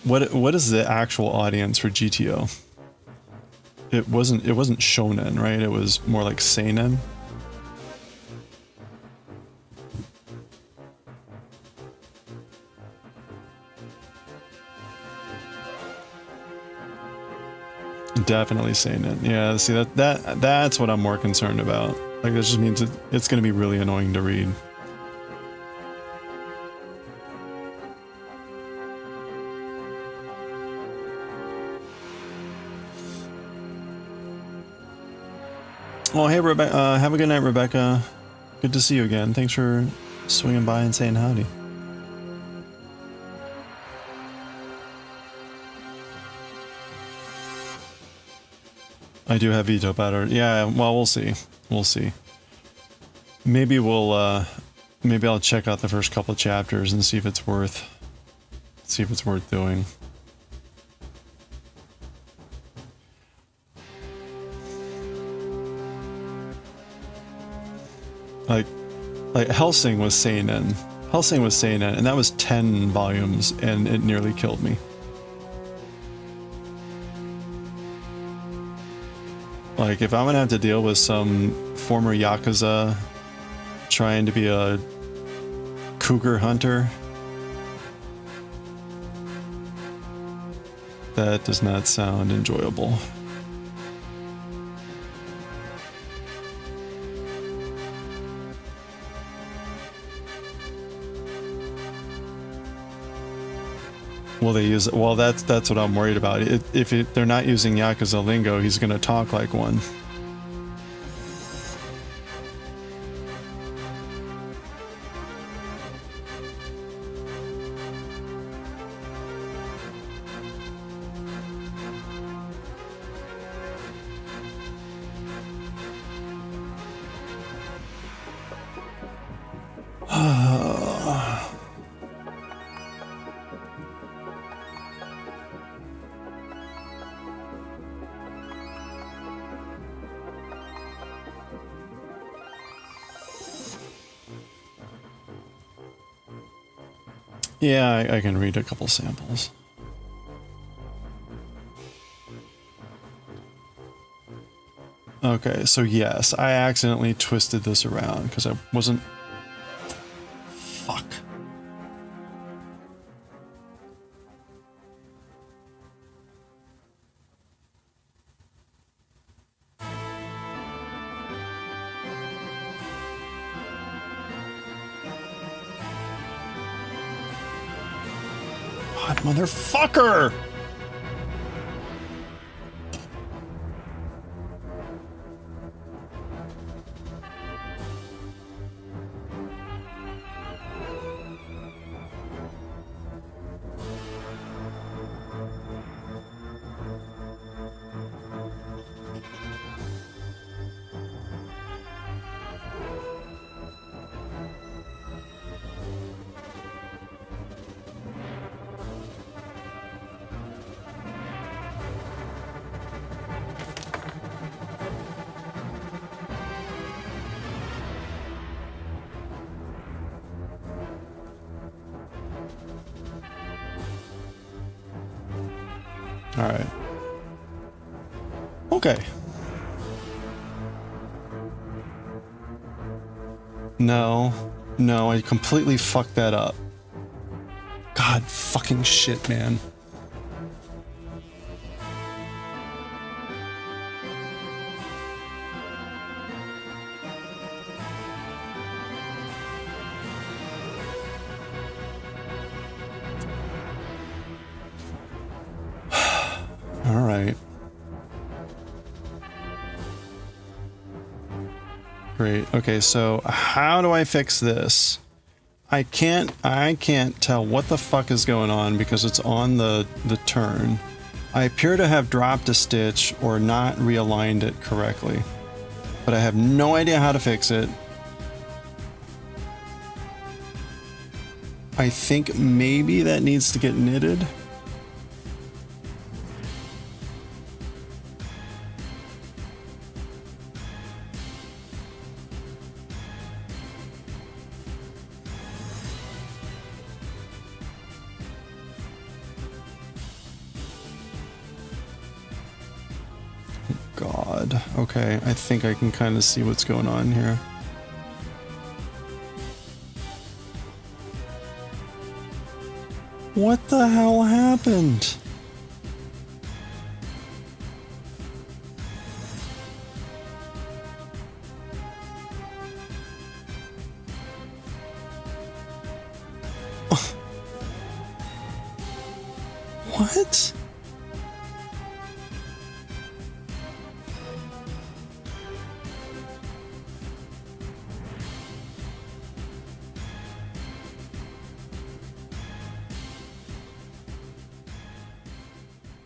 what is the actual audience for GTO? It wasn't shonen, right? It was more like seinen. Definitely seinen. Yeah, see that's what I'm more concerned about. Like that just means it's going to be really annoying to read. Well, hey, Rebecca. Have a good night, Rebecca. Good to see you again. Thanks for swinging by and saying howdy. I do have veto power. Yeah, well, we'll see. We'll see. Maybe maybe I'll check out the first couple of chapters and see if it's worth doing. Like Hellsing was seinen. Hellsing was seinen, and that was 10 volumes, and it nearly killed me. Like, if I'm gonna have to deal with some former Yakuza trying to be a cougar hunter, that does not sound enjoyable. Well, that's what I'm worried about. If they're not using Yakuza lingo, he's gonna talk like one. Yeah, I can read a couple samples. Okay, so yes, I accidentally twisted this around because I wasn't... Fuck. God, motherfucker! All right. Okay. No, I completely fucked that up. God fucking shit, man. All right. Great. Okay, so how do I fix this? I can't tell what the fuck is going on because it's on the turn. I appear to have dropped a stitch or not realigned it correctly, but I have no idea how to fix it. I think maybe that needs to get knitted. God. Okay, I think I can kind of see what's going on here. What the hell happened? What?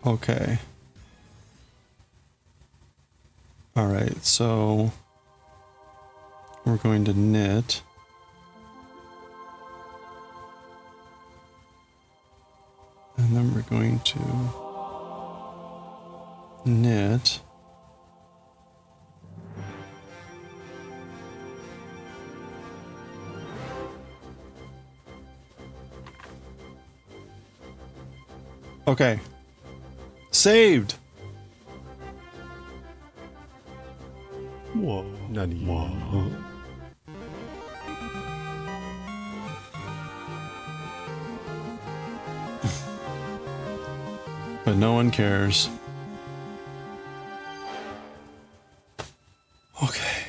Okay. All right, so we're going to knit. And then we're going to knit. Okay. Saved. Whoa. Nani? Whoa. But no one cares. Okay.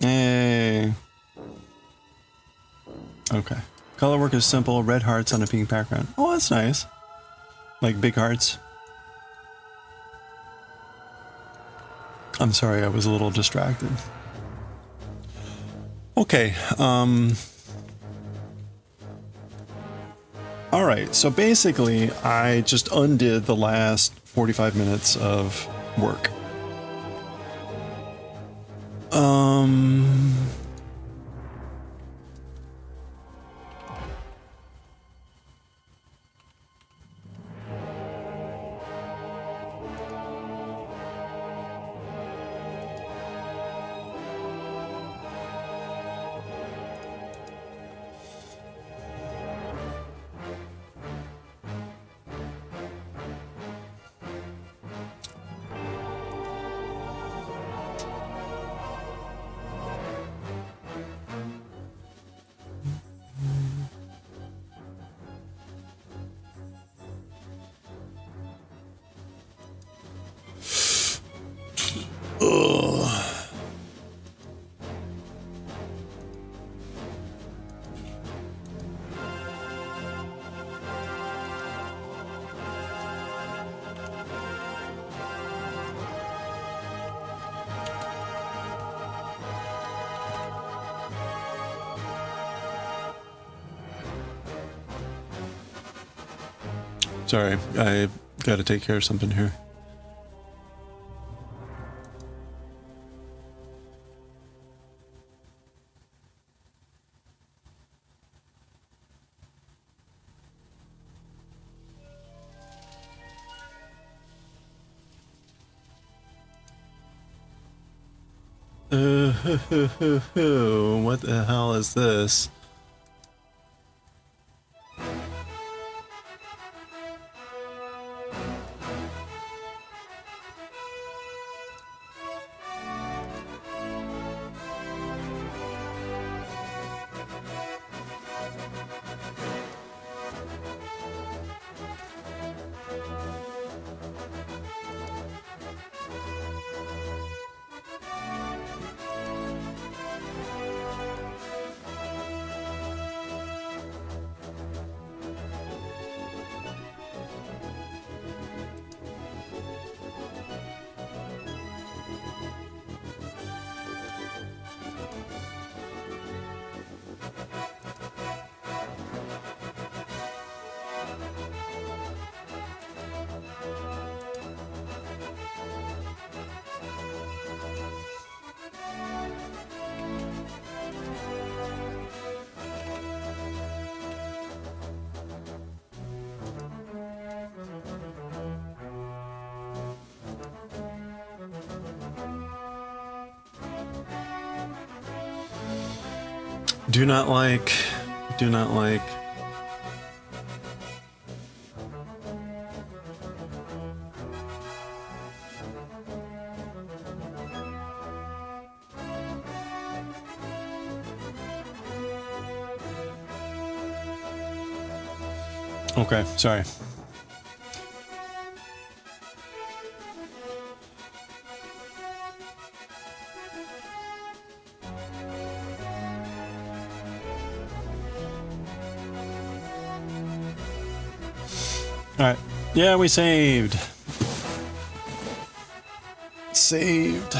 Hey. Okay. Color work is simple. Red hearts on a pink background. Oh, that's nice. Like big hearts. I'm sorry, I was a little distracted. Okay. All right, so basically, I just undid the last 45 minutes of work. Sorry, I gotta take care of something here. What the hell is this? Do not like. Okay, sorry. Alright. Yeah, we saved. Saved.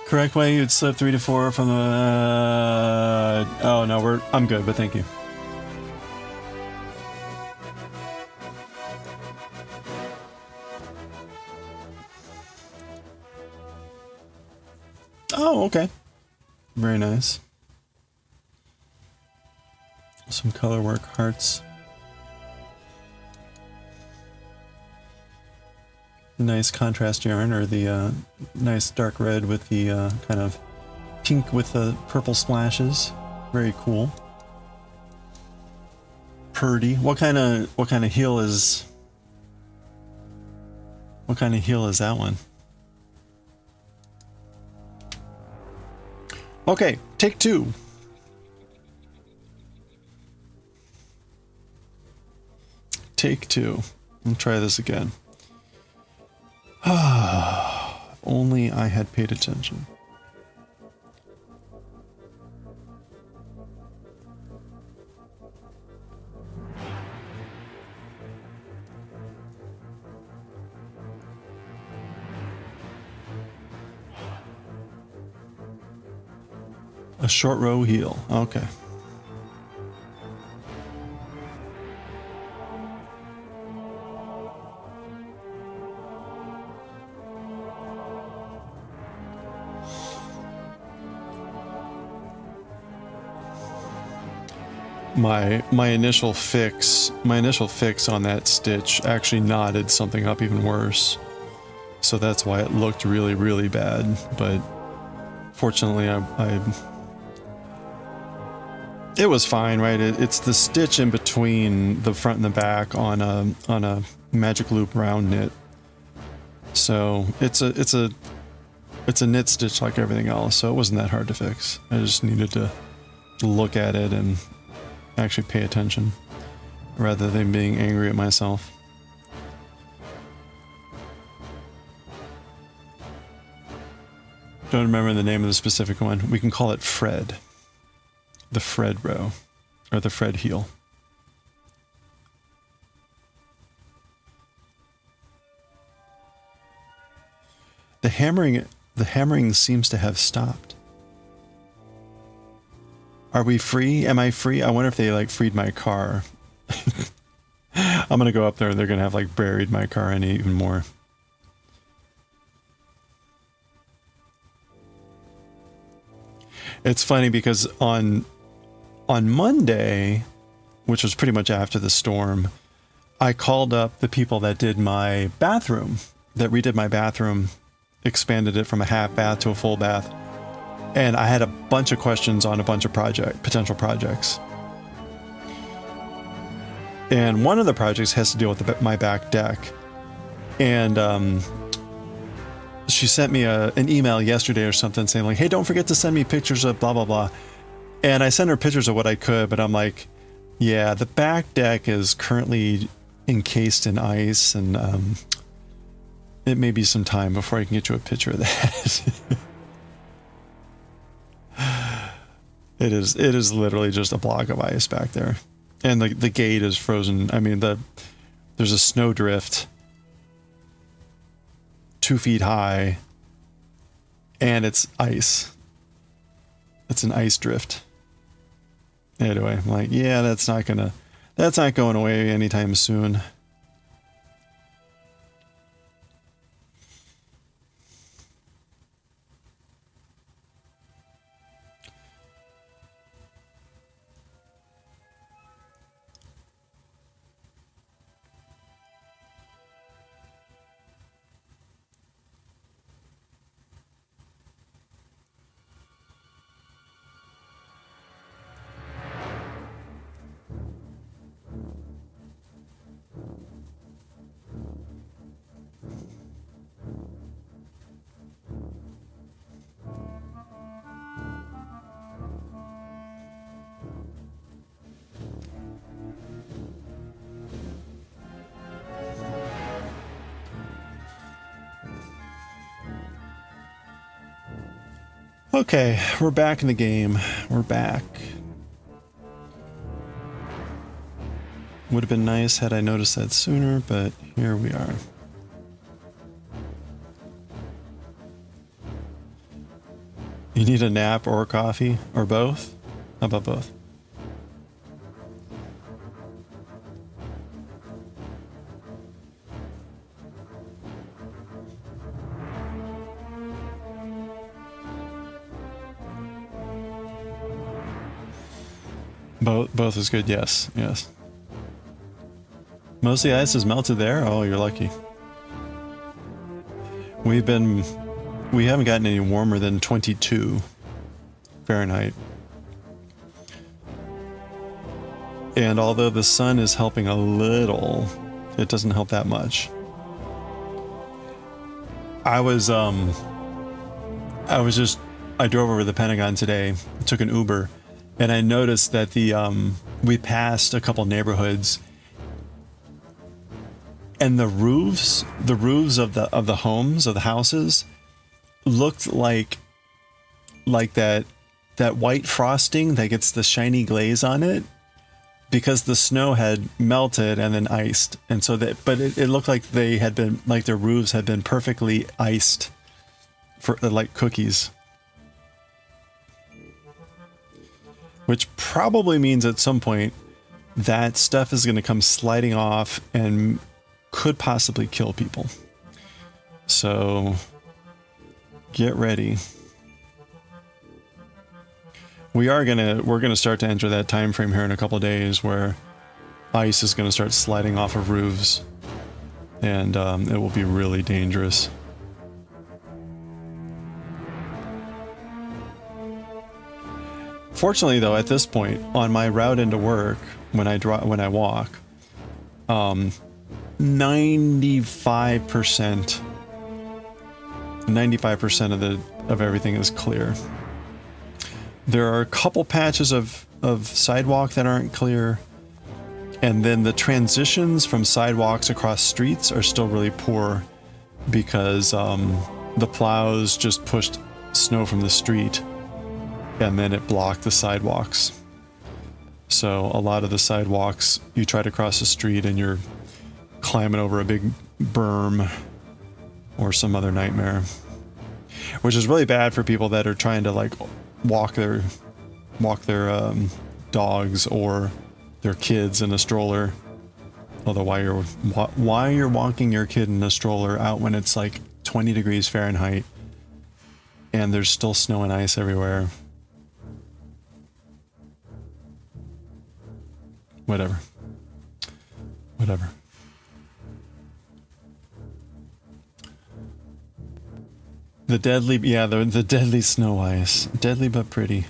Correct way, you'd slip 3 to 4 from the... oh no, I'm good, but thank you. Oh, okay. Very nice. Some color work, hearts. Nice contrast yarn, or the nice dark red with the kind of pink with the purple splashes. Very cool. Purdy. What kind of heel is? What kind of heel is that one? Okay, take 2. Take 2. I'll try this again. If only I had paid attention. A short row heel. Okay. My initial fix on that stitch actually knotted something up even worse. So that's why it looked really, really bad. But fortunately, it was fine, right? It's the stitch in between the front and the back on a magic loop round knit. So it's a knit stitch like everything else. So it wasn't that hard to fix. I just needed to look at it and actually pay attention rather than being angry at myself. Don't remember the name of the specific one. We can call it Fred. The Fred row, or the Fred heel. The hammering seems to have stopped. Are we free? Am I free? I wonder if they like freed my car. I'm gonna go up there and they're gonna have like buried my car in even more. It's funny because on Monday, which was pretty much after the storm, I called up the people that did my bathroom, that redid my bathroom, expanded it from a half bath to a full bath. And I had a bunch of questions on a bunch of potential projects. And one of the projects has to deal with my back deck. And she sent me an email yesterday or something saying like, hey, don't forget to send me pictures of blah, blah, blah. And I sent her pictures of what I could, but I'm like, yeah, the back deck is currently encased in ice, and it may be some time before I can get you a picture of that. It is literally just a block of ice back there. And the gate is frozen. I mean, there's a snowdrift 2 feet high, and it's ice. It's an ice drift. Anyway, I'm like, yeah, that's not going away anytime soon. Okay, we're back in the game. We're back. Would have been nice had I noticed that sooner, but here we are. You need a nap or coffee or both? How about both? Both is good, yes, yes. Most of the ice is melted there? Oh, you're lucky. We haven't gotten any warmer than 22 Fahrenheit. And although the sun is helping a little, it doesn't help that much. I drove over the Pentagon today, took an Uber, and I noticed that we passed a couple neighborhoods, and the roofs of the homes, of the houses, looked like that white frosting that gets the shiny glaze on it, because the snow had melted and then iced, and so but it looked like they had been, like their roofs had been perfectly iced for like cookies. Which probably means at some point that stuff is going to come sliding off and could possibly kill people. So get ready. We're gonna start to enter that time frame here in a couple of days where ice is going to start sliding off of roofs, and it will be really dangerous. Fortunately, though, at this point on my route into work, when I walk, 95% of everything is clear. There are a couple patches of sidewalk that aren't clear, and then the transitions from sidewalks across streets are still really poor because the plows just pushed snow from the street, and then it blocked the sidewalks. So a lot of the sidewalks, you try to cross the street and you're climbing over a big berm or some other nightmare, which is really bad for people that are trying to like walk their dogs or their kids in a stroller. Although why you're walking your kid in a stroller out when it's like 20 degrees Fahrenheit and there's still snow and ice everywhere. Whatever. The deadly snow ice. Deadly but pretty.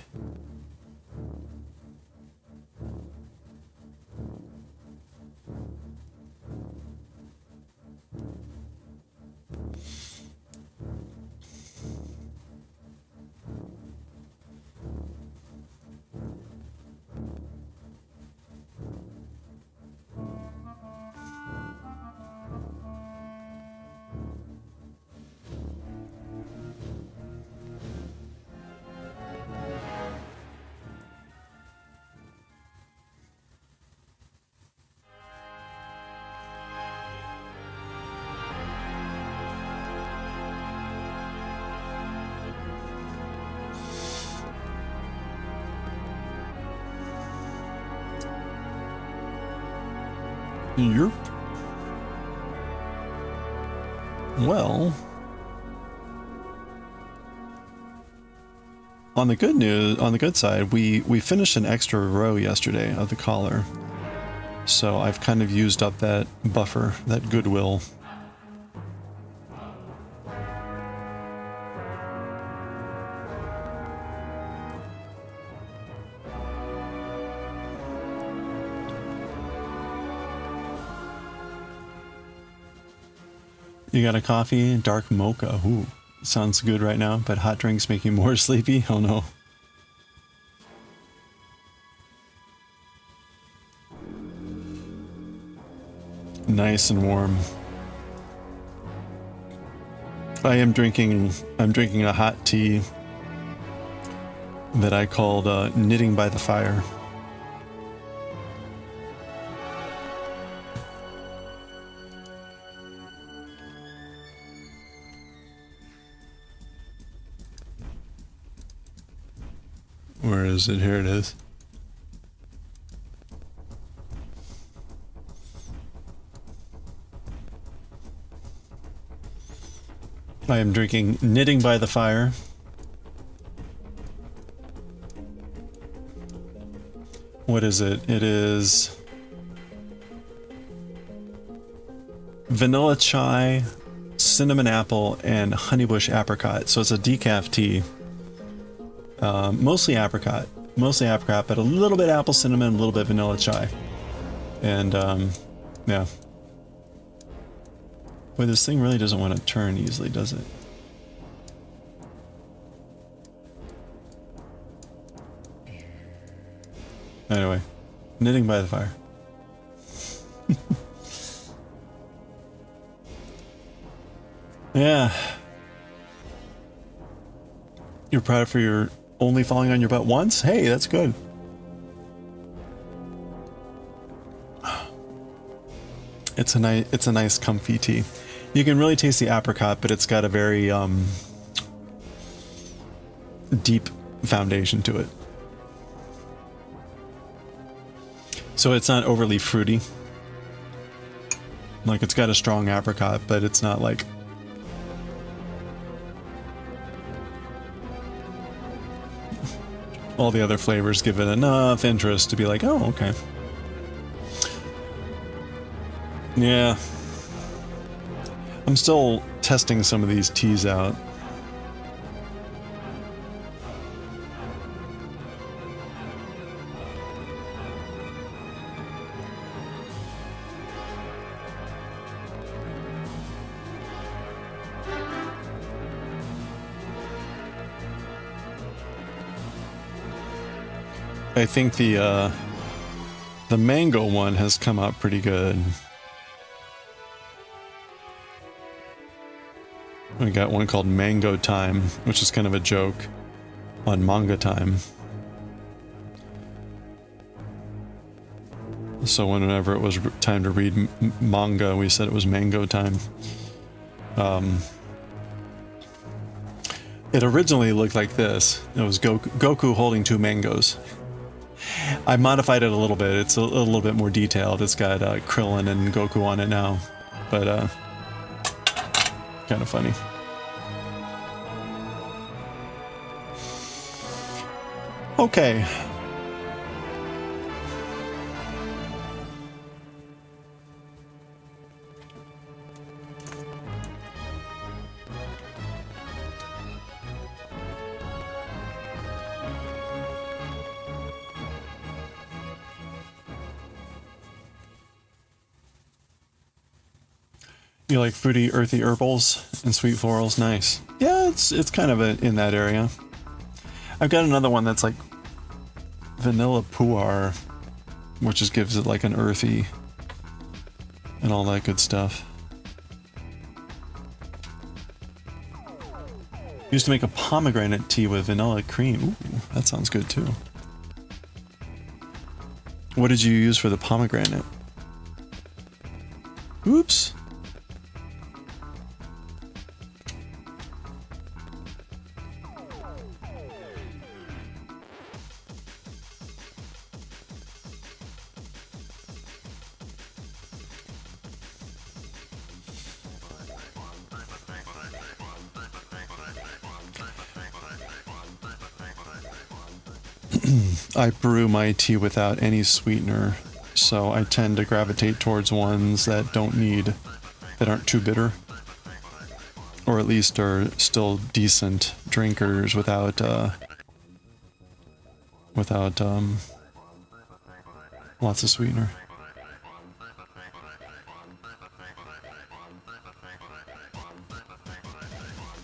Yep. Well, on the good side, we finished an extra row yesterday of the collar. So I've kind of used up that buffer, that goodwill. You got a coffee? Dark mocha. Ooh, sounds good right now, but hot drinks make you more sleepy? Oh no. Nice and warm. I'm drinking a hot tea that I called knitting by the fire. Where is it? Here it is. I am drinking Knitting by the Fire. What is it? It is vanilla chai, cinnamon apple, and honeybush apricot. So it's a decaf tea. Mostly apricot, but a little bit apple cinnamon, a little bit vanilla chai. And yeah. Boy, this thing really doesn't want to turn easily, does it? Anyway, Knitting by the Fire. Yeah. You're proud for your only falling on your butt once? Hey, that's good. It's a nice comfy tea. You can really taste the apricot, but it's got a very deep foundation to it. So it's not overly fruity. Like, it's got a strong apricot, but it's not like all the other flavors give it enough interest to be like, oh, okay. Yeah. I'm still testing some of these teas out. I think the mango one has come out pretty good. We got one called Mango Time, which is kind of a joke on Manga Time. So whenever it was time to read manga, we said it was Mango Time. It originally looked like this. It was Goku holding two mangoes. I modified it a little bit. It's a little bit more detailed. It's got Krillin and Goku on it now, but kind of funny. Okay. You like fruity, earthy herbals and sweet florals? Nice. Yeah, it's kind of in that area. I've got another one that's like vanilla pu'er, which just gives it like an earthy and all that good stuff. Used to make a pomegranate tea with vanilla cream. Ooh, that sounds good too. What did you use for the pomegranate? Oops. I brew my tea without any sweetener, so I tend to gravitate towards ones that aren't too bitter, or at least are still decent drinkers without lots of sweetener.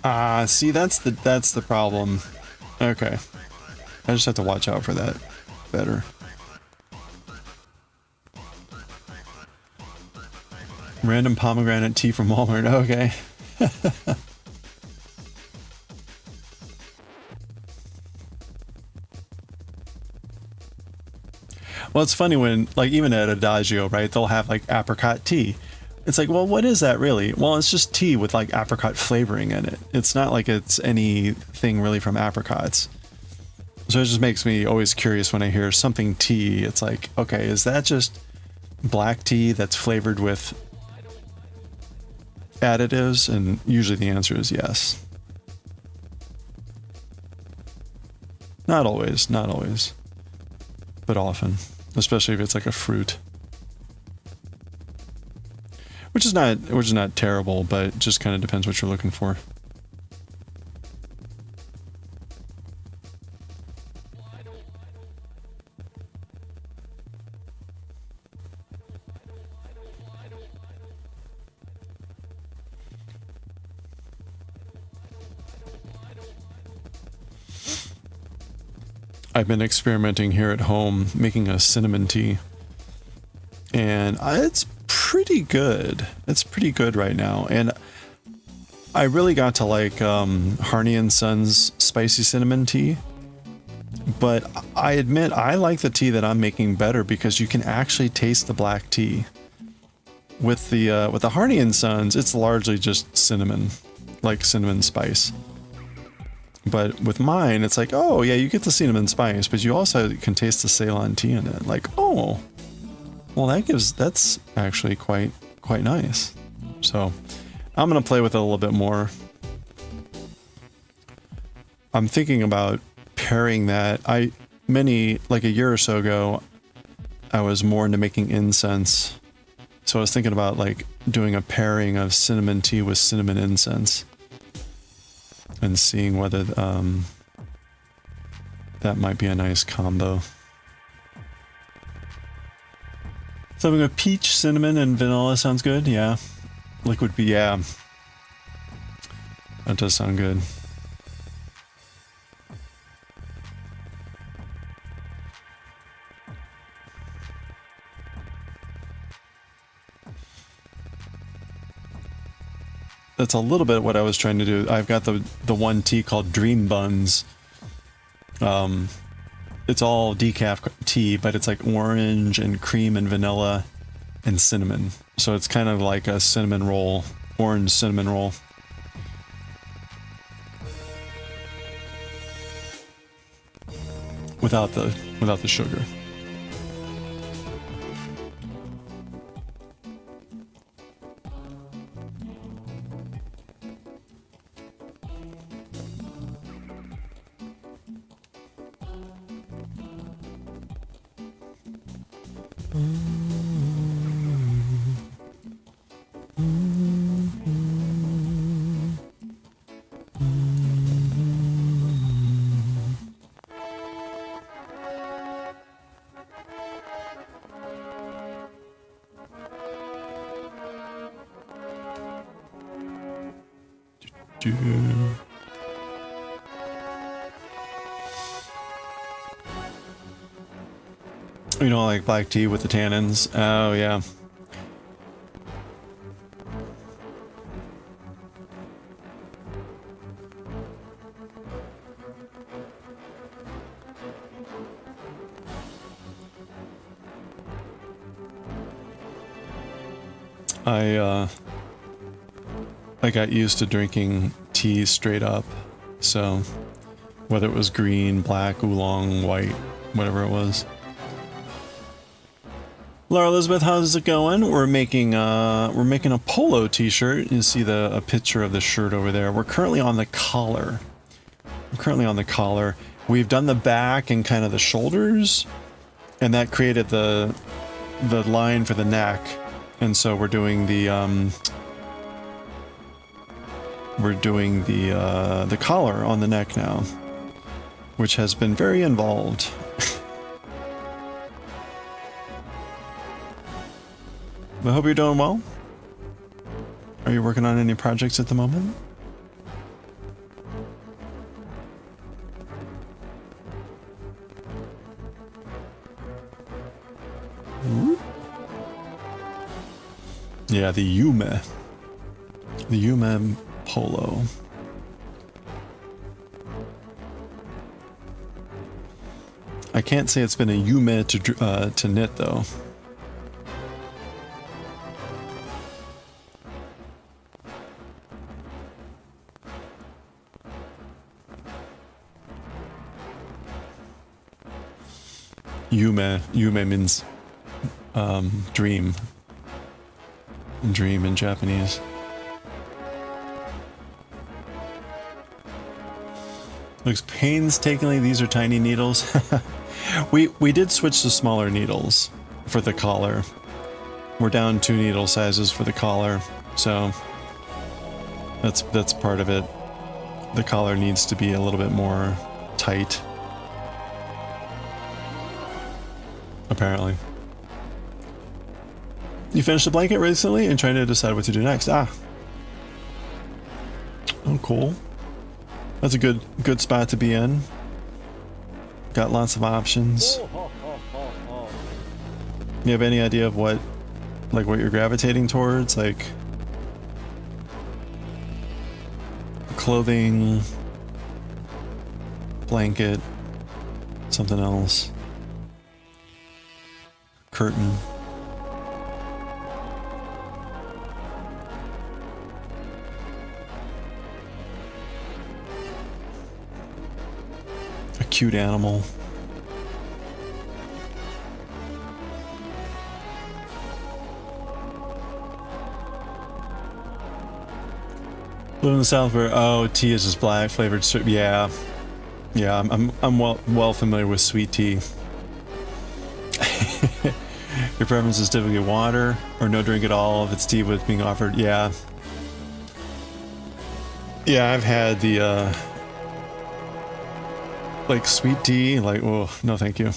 Ah, see, that's the problem. Okay. I just have to watch out for that better. Random pomegranate tea from Walmart. Okay. Well, it's funny when, like, even at Adagio, right, they'll have like apricot tea. It's like, well, what is that really? Well, it's just tea with like apricot flavoring in it. It's not like it's anything really from apricots. So So it just makes me always curious when I hear something tea. It's like, okay, is that just black tea that's flavored with additives? And usually the answer is yes. Not always, not always, but often, especially if it's like a fruit. Which is not terrible, but it just kind of depends what you're looking for. I've been experimenting here at home making a cinnamon tea, and it's pretty good. It's pretty good right now, and I really got to like Harney and Sons spicy cinnamon tea, but I admit I like the tea that I'm making better because you can actually taste the black tea. With the Harney and Sons, it's largely just cinnamon, like cinnamon spice. But with mine, it's like, oh yeah, you get the cinnamon spice, but you also can taste the Ceylon tea in it. Like, oh, well that's actually quite nice. So I'm gonna play with it a little bit more. I'm thinking about pairing that. Like a year or so ago, I was more into making incense. So I was thinking about like doing a pairing of cinnamon tea with cinnamon incense. And seeing whether that might be a nice combo. Something with peach, cinnamon, and vanilla sounds good. Yeah, liquid be yeah. That does sound good. That's a little bit what I was trying to do. I've got the one tea called Dream Buns. It's all decaf tea, but it's like orange and cream and vanilla and cinnamon. So it's kind of like a cinnamon roll, orange cinnamon roll. Without the sugar. You know, like black tea with the tannins. Oh, yeah. I got used to drinking tea straight up, so whether it was green, black, oolong, white, whatever it was. Laura Elizabeth, how's it going? We're making a polo t-shirt. You see a picture of the shirt over there. We're currently on the collar. We've done the back and kind of the shoulders, and that created the line for the neck. And so we're doing the collar on the neck now, which has been very involved. I hope you're doing well. Are you working on any projects at the moment? Yeah, the YUME Polo. I can't say it's been a YUME to knit though. Yume. Yume means dream. Dream in Japanese. Looks painstakingly, these are tiny needles. we did switch to smaller needles for the collar. We're down 2 needle sizes for the collar, so that's part of it. The collar needs to be a little bit more tight, apparently. You finished the blanket recently and trying to decide what to do next. Ah. Oh, cool. That's a good spot to be in. Got lots of options. You have any idea of what you're gravitating towards? Like clothing, blanket, something else, curtain. A cute animal. Live in the South where tea is just black flavored. Yeah, I'm well familiar with sweet tea. Your preference is typically water or no drink at all if it's tea with being offered. Yeah, I've had the like sweet tea. Like, oh no, thank you.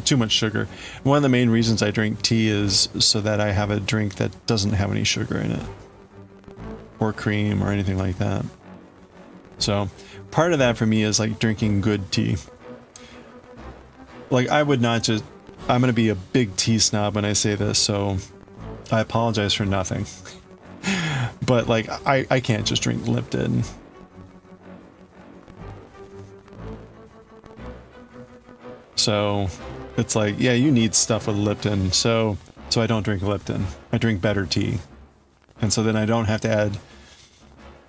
Too much sugar. One of the main reasons I drink tea is so that I have a drink that doesn't have any sugar in it. Or cream or anything like that. So part of that for me is like drinking good tea. Like I would not just, I'm gonna be a big tea snob when I say this, so I apologize for nothing. But like I can't just drink Lipton. So it's like, yeah, you need stuff with Lipton, so I don't drink Lipton. I drink better tea. And so then I don't have to add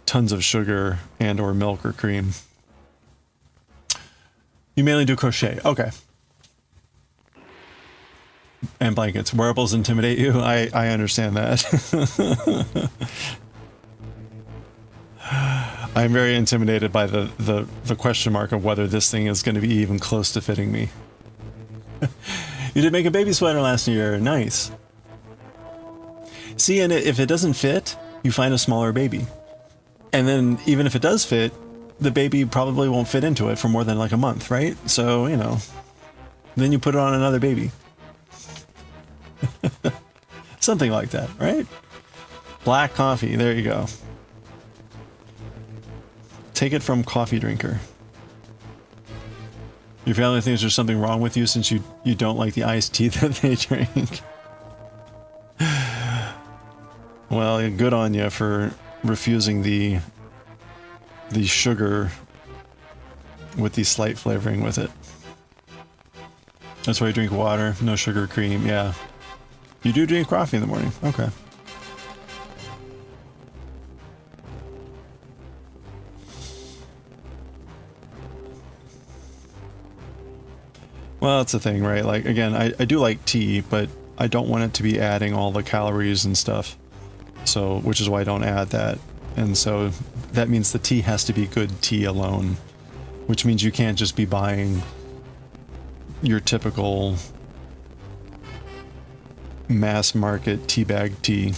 tons of sugar and or milk or cream. You mainly do crochet. Okay. And blankets. Wearables intimidate you? I understand that. I'm very intimidated by the question mark of whether this thing is going to be even close to fitting me. You did make a baby sweater last year. Nice. See, and if it doesn't fit, you find a smaller baby. And then even if it does fit, the baby probably won't fit into it for more than like a month, right? So, you know, then you put it on another baby. Something like that, right? Black coffee, there you go. Take it from coffee drinker. Your family thinks there's something wrong with you since you don't like the iced tea that they drink. Well, good on you for refusing the sugar with the slight flavoring with it. That's why you drink water, no sugar, cream. Yeah. You do drink coffee in the morning. Okay. Well, that's the thing, right? Like, again, I do like tea, but I don't want it to be adding all the calories and stuff. So, which is why I don't add that. And so that means the tea has to be good tea alone, which means you can't just be buying your typical mass market tea bag tea.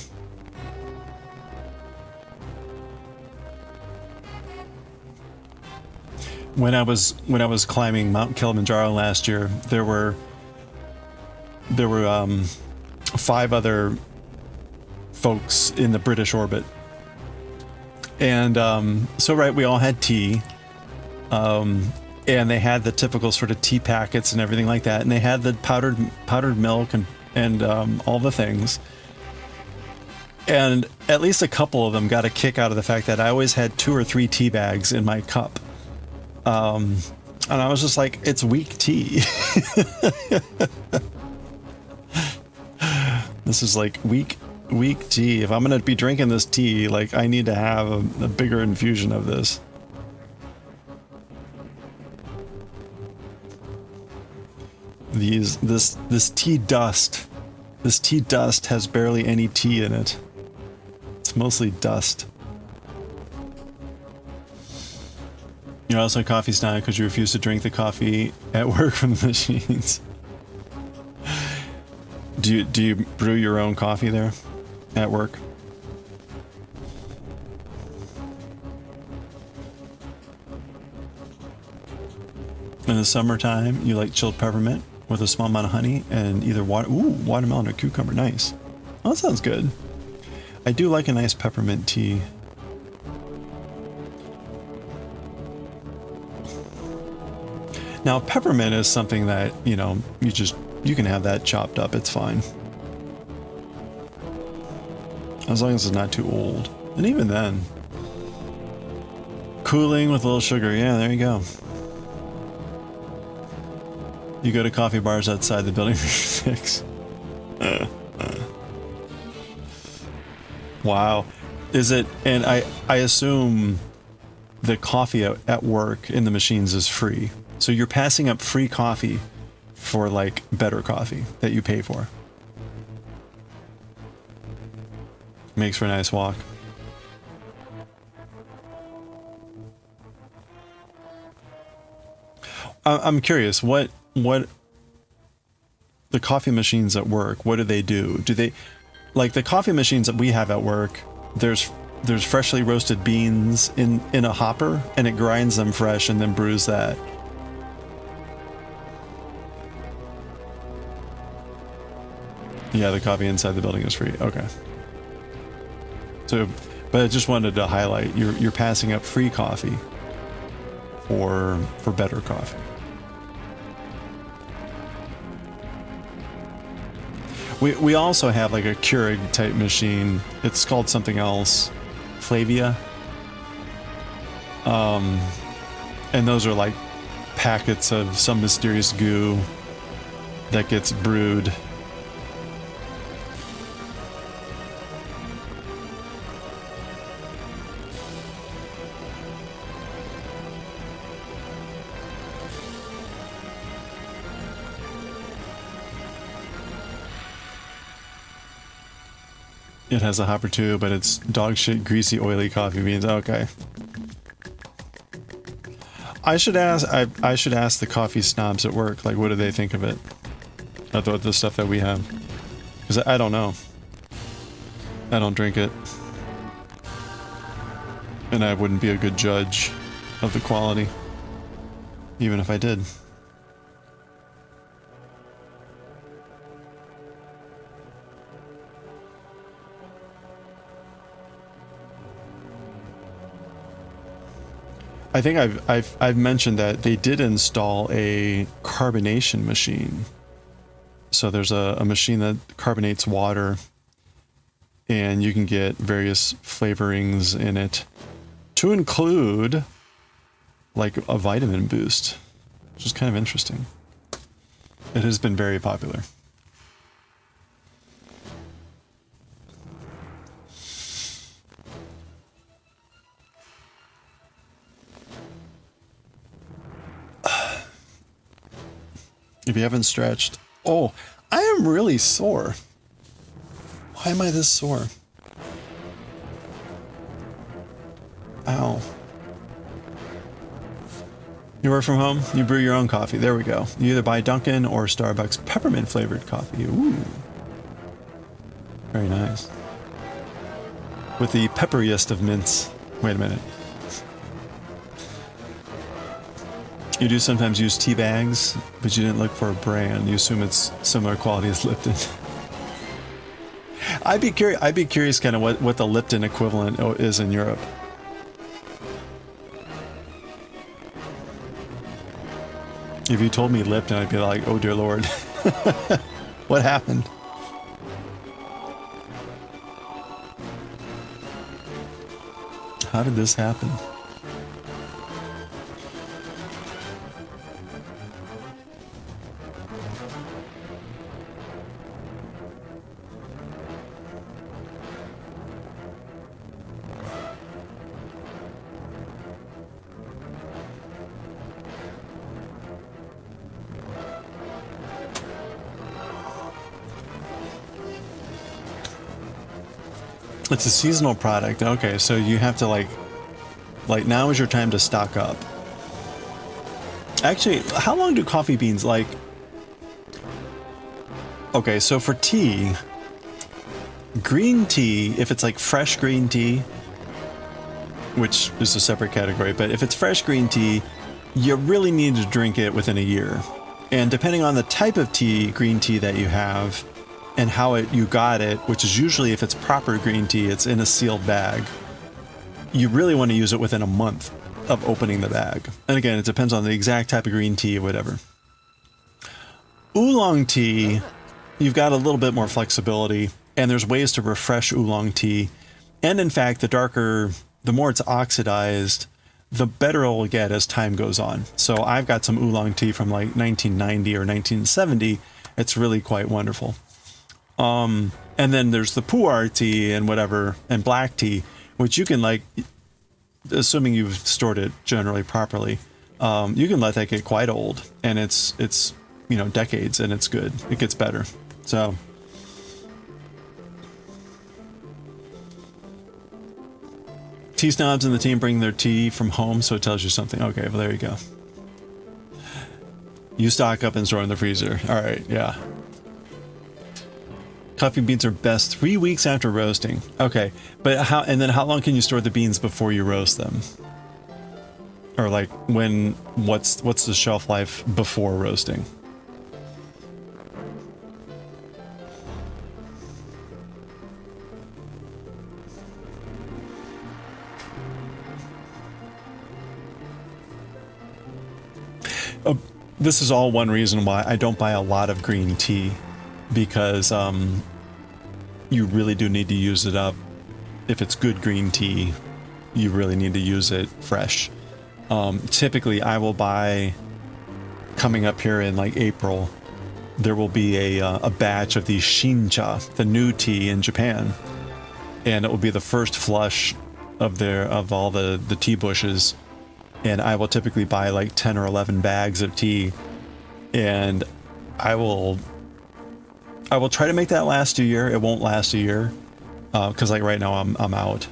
When I was climbing Mount Kilimanjaro last year, there were 5 other folks in the British orbit, and so right, we all had tea, and they had the typical sort of tea packets and everything like that, and they had the powdered milk and all the things. And at least a couple of them got a kick out of the fact that I always had 2 or 3 tea bags in my cup. And I was just like, it's weak tea. This is like weak tea. If I'm going to be drinking this tea, like I need to have a bigger infusion of this. The teas. This tea dust. This tea dust has barely any tea in it. It's mostly dust. You're also a coffee snob because you refuse to drink the coffee at work from the machines. Do you brew your own coffee there at work? In the summertime, you like chilled peppermint with a small amount of honey and either watermelon or cucumber. Nice. Oh, that sounds good. I do like a nice peppermint tea. Now, peppermint is something that, you know, you can have that chopped up. It's fine. As long as it's not too old. And even then, cooling with a little sugar. Yeah, there you go. You go to coffee bars outside the building for your fix. Wow. Is it, and I assume the coffee at work in the machines is free. So you're passing up free coffee for like better coffee that you pay for. Makes for a nice walk. I'm curious, what the coffee machines at work, what do? Do they, like the coffee machines that we have at work, there's freshly roasted beans in a hopper and it grinds them fresh and then brews that. Yeah, the coffee inside the building is free. Okay. So, but I just wanted to highlight you're passing up free coffee for better coffee. We also have like a Keurig type machine. It's called something else, Flavia. And those are like packets of some mysterious goo that gets brewed. It has a hopper too, but it's dog shit, greasy, oily coffee beans. Okay. I should ask the coffee snobs at work, like, what do they think of it? Of the stuff that we have. Because I don't know. I don't drink it. And I wouldn't be a good judge of the quality. Even if I did. I think I've mentioned that they did install a carbonation machine. So there's a machine that carbonates water, and you can get various flavorings in it, to include like a vitamin boost, which is kind of interesting. It has been very popular. If you haven't stretched... Oh, I am really sore. Why am I this sore? Ow. You work from home? You brew your own coffee. There we go. You either buy Dunkin' or Starbucks peppermint flavored coffee. Ooh. Very nice. With the pepperiest of mints. Wait a minute. You do sometimes use tea bags, but you didn't look for a brand. You assume it's similar quality as Lipton. I'd be curious kind of what the Lipton equivalent is in Europe. If you told me Lipton, I'd be like, oh dear Lord. What happened? How did this happen? It's a seasonal product. Okay, so you have to like now is your time to stock up. Actually, how long do coffee beans like? Okay, so for tea, green tea, if it's like fresh green tea, which is a separate category, but if it's fresh green tea, you really need to drink it within a year. And depending on the type of tea, green tea that you have, and how you got it, which is usually if it's proper green tea, it's in a sealed bag. You really want to use it within a month of opening the bag. And again, it depends on the exact type of green tea or whatever. Oolong tea, you've got a little bit more flexibility, and there's ways to refresh oolong tea. And in fact, the more it's oxidized, the better it'll get as time goes on. So I've got some oolong tea from like 1990 or 1970. It's really quite wonderful. And then there's the pu'er tea and whatever, and black tea, which you can like, assuming you've stored it generally properly, you can let that get quite old, and it's you know, decades, and it's good. It gets better. So tea snobs in the team bring their tea from home, so it tells you something. Okay, well there you go. You stock up and store in the freezer. All right, yeah. Coffee beans are best 3 weeks after roasting. Okay, but how long can you store the beans before you roast them? Or like what's the shelf life before roasting? This is all one reason why I don't buy a lot of green tea, because you really do need to use it up. If it's good green tea, you really need to use it fresh. Typically, I will buy, coming up here in like April, there will be a batch of the Shincha, the new tea in Japan, and it will be the first flush of all the tea bushes. And I will typically buy like 10 or 11 bags of tea, and I will try to make that last a year. It won't last a year, because like right now I'm out,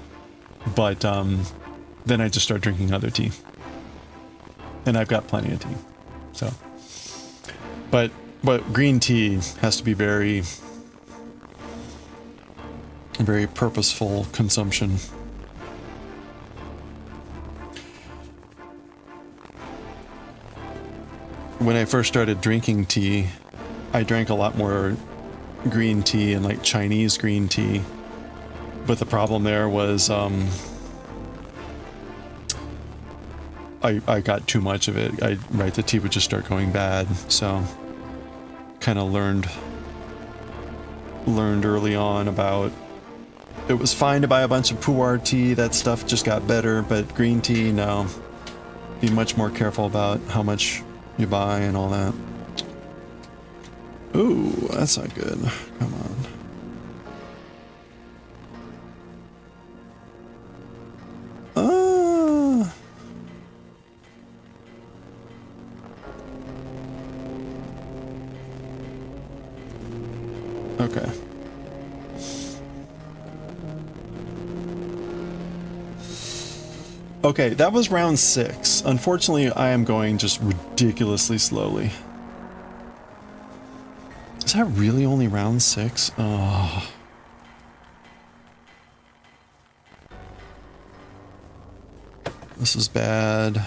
but then I just start drinking other tea, and I've got plenty of tea. So, but green tea has to be very, very purposeful consumption. When I first started drinking tea, I drank a lot more green tea and like Chinese green tea. But the problem there was I got too much of it. The tea would just start going bad. So kind of learned early on about it was fine to buy a bunch of pu'er tea. That stuff just got better, but green tea, no. Be much more careful about how much you buy and all that. Ooh, that's not good. Come on. Okay. Okay, that was round 6. Unfortunately, I am going just ridiculously slowly. Is that really only round 6? Oh. This is bad.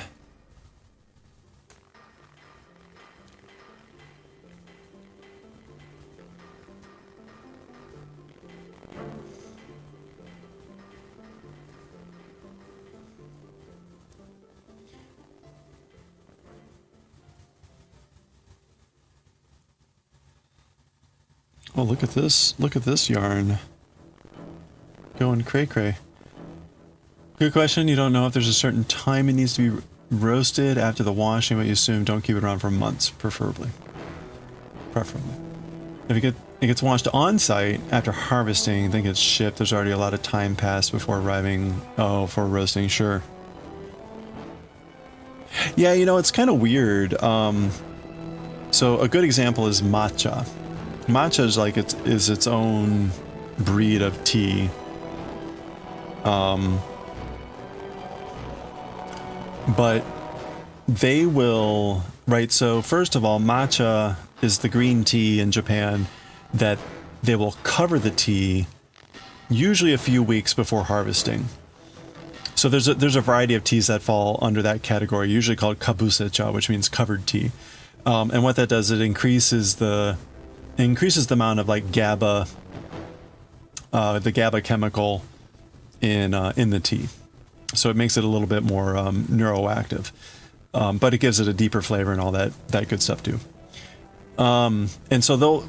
Oh, look at this. Look at this yarn. Going cray-cray. Good question. You don't know if there's a certain time it needs to be roasted after the washing, but you assume don't keep it around for months, preferably. If it gets washed on site after harvesting, then gets shipped, there's already a lot of time passed before arriving. Oh, for roasting, sure. Yeah, you know, it's kind of weird. So a good example is matcha. Matcha is like its own breed of tea, But they will, right, so first of all, matcha is the green tea in Japan that they will cover the tea usually a few weeks before harvesting. So there's a variety of teas that fall under that category, usually called kabusecha, which means covered tea. And what that does, it increases the amount of like GABA, the GABA chemical in the tea. So it makes it a little bit more neuroactive, but it gives it a deeper flavor and all that good stuff too. And so they'll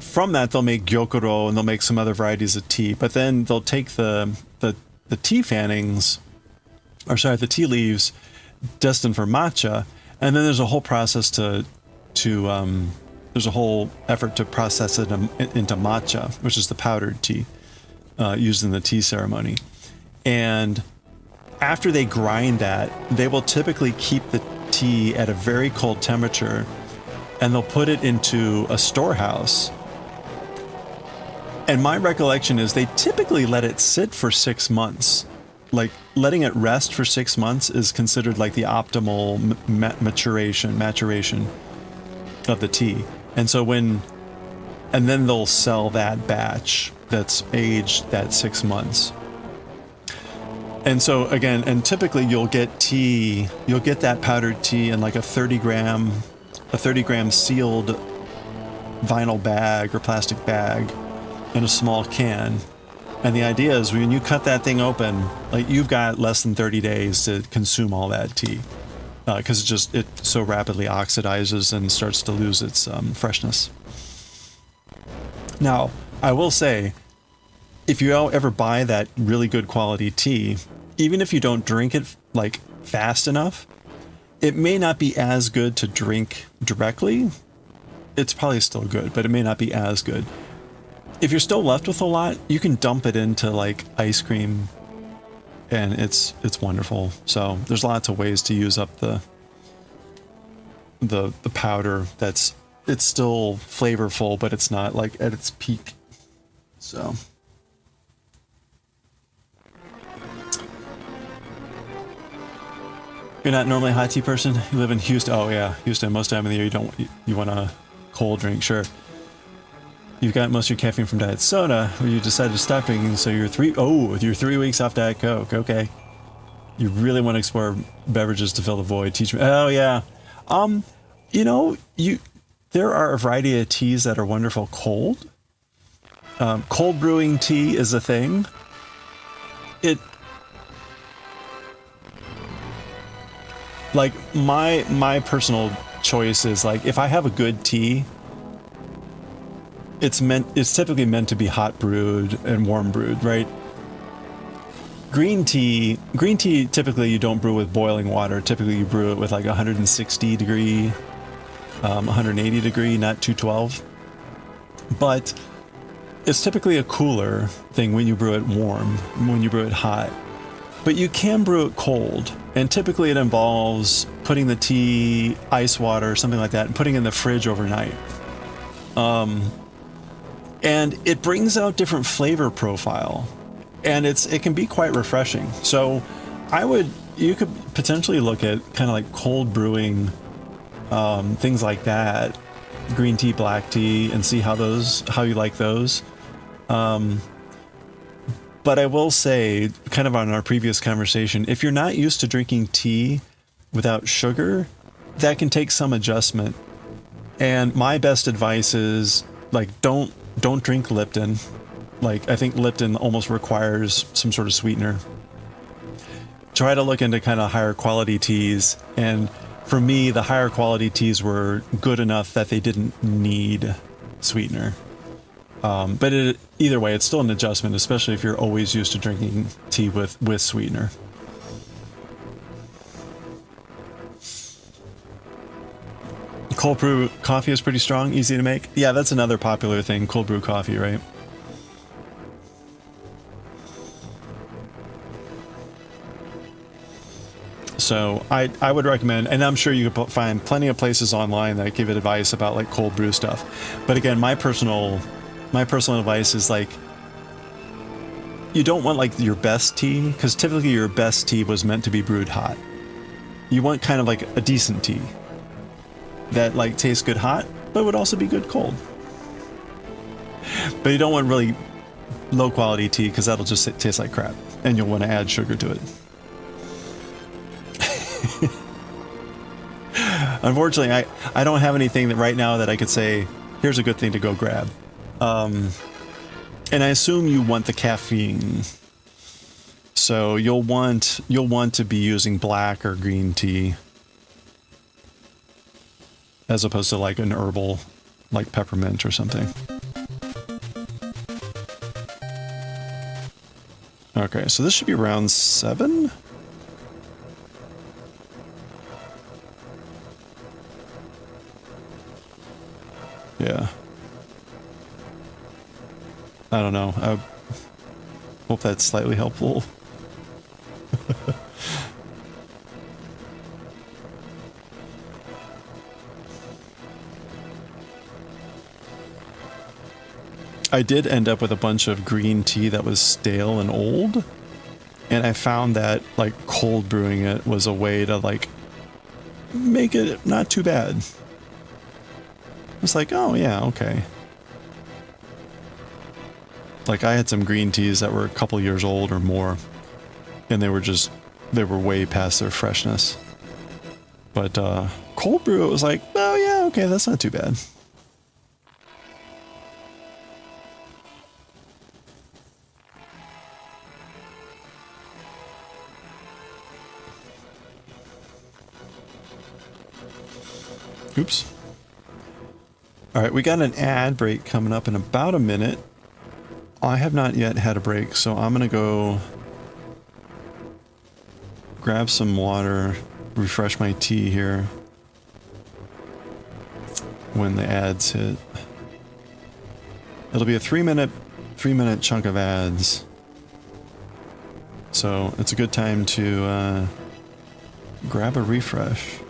make gyokuro and they'll make some other varieties of tea, but then they'll take the tea fannings, or sorry, the tea leaves destined for matcha, and then there's a whole process there's a whole effort to process it into matcha, which is the powdered tea used in the tea ceremony. And after they grind that, they will typically keep the tea at a very cold temperature, and they'll put it into a storehouse. And my recollection is they typically let it sit for 6 months. Like, letting it rest for 6 months is considered like the optimal maturation of the tea. And so and then they'll sell that batch that's aged that 6 months. And so again, and typically you'll get that powdered tea in like a 30 gram sealed vinyl bag or plastic bag in a small can. And the idea is when you cut that thing open, like, you've got less than 30 days to consume all that tea, because it so rapidly oxidizes and starts to lose its freshness. Now, I will say, if you ever buy that really good quality tea, even if you don't drink it like fast enough, it may not be as good to drink directly. It's probably still good, but it may not be as good. If you're still left with a lot, you can dump it into like ice cream, and it's wonderful. So there's lots of ways to use up the powder. It's still flavorful, but it's not like at its peak. So you're not normally a hot tea person? You live in Houston? Oh yeah, Houston. Most time of the year you want a cold drink, sure. You've got most of your caffeine from diet soda, where you decided to stop drinking, so you're 3 weeks off Diet Coke. Okay. You really want to explore beverages to fill the void. Teach me. Oh yeah. There are a variety of teas that are wonderful cold. Cold brewing tea is a thing. Like, my personal choice is, like, if I have a good tea, it's typically meant to be hot brewed and warm brewed, right? Green tea typically you don't brew with boiling water. Typically you brew it with like 160 degree, 180 degree, not 212. But it's typically a cooler thing when you brew it warm, when you brew it hot. But you can brew it cold, and typically it involves putting the tea, ice water, something like that, and putting it in the fridge overnight. And it brings out different flavor profile, and it can be quite refreshing. So you could potentially look at kind of like cold brewing, things like that, green tea, black tea, and see how you like those. But I will say, kind of on our previous conversation, if you're not used to drinking tea without sugar, that can take some adjustment. And my best advice is, like, don't drink Lipton. Like, I think Lipton almost requires some sort of sweetener. Try to look into kind of higher quality teas. And for me, the higher quality teas were good enough that they didn't need sweetener. But either way, it's still an adjustment, especially if you're always used to drinking tea with sweetener. Cold brew coffee is pretty strong, easy to make. Yeah, that's another popular thing, cold brew coffee, right? So I would recommend, and I'm sure you could find plenty of places online that give advice about like cold brew stuff. But again, my personal advice is, like, you don't want like your best tea, because typically your best tea was meant to be brewed hot. You want kind of like a decent tea that like tastes good hot, but would also be good cold. But you don't want really low quality tea, because that'll just taste like crap, and you'll want to add sugar to it. Unfortunately, I don't have anything that right now that I could say, here's a good thing to go grab. And I assume you want the caffeine. So you'll want to be using black or green tea, as opposed to like an herbal, like peppermint or something. Okay, so this should be round 7. Yeah. I don't know. I hope that's slightly helpful. I did end up with a bunch of green tea that was stale and old, and I found that like cold brewing it was a way to like make it not too bad. It's like, oh yeah, okay. Like I had some green teas that were a couple years old or more, and they were way past their freshness. But cold brew, it was like, oh yeah, okay, that's not too bad. Oops. All right, we got an ad break coming up in about a minute. I have not yet had a break, so I'm gonna go grab some water, refresh my tea here when the ads hit. It'll be a 3-minute chunk of ads, so it's a good time to grab a refresh.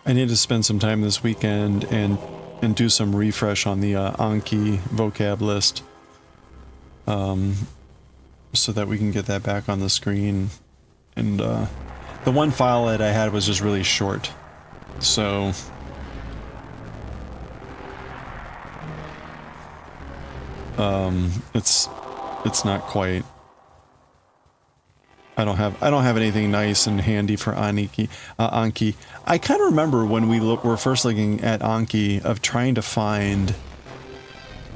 I need to spend some time this weekend and do some refresh on the Anki vocab list, so that we can get that back on the screen. And the one file that I had was just really short, so it's not quite. I don't have anything nice and handy for Anki. I kind of remember when we were first looking at Anki of trying to find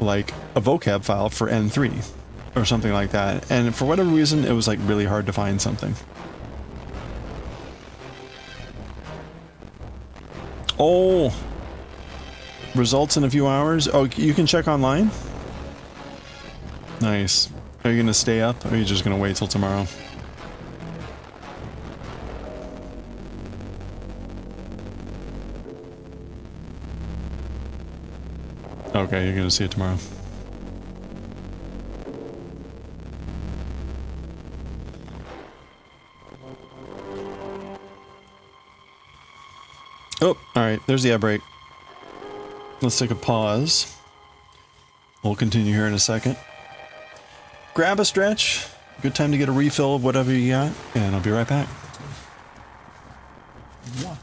like a vocab file for N3 or something like that, and for whatever reason it was like really hard to find something. Oh, results in a few hours. Oh, you can check online? Nice. Are you gonna stay up, or are you just gonna wait till tomorrow? Okay, you're gonna see it tomorrow. Oh, alright, there's the ad break. Let's take a pause. We'll continue here in a second. Grab a stretch. Good time to get a refill of whatever you got, and I'll be right back. What?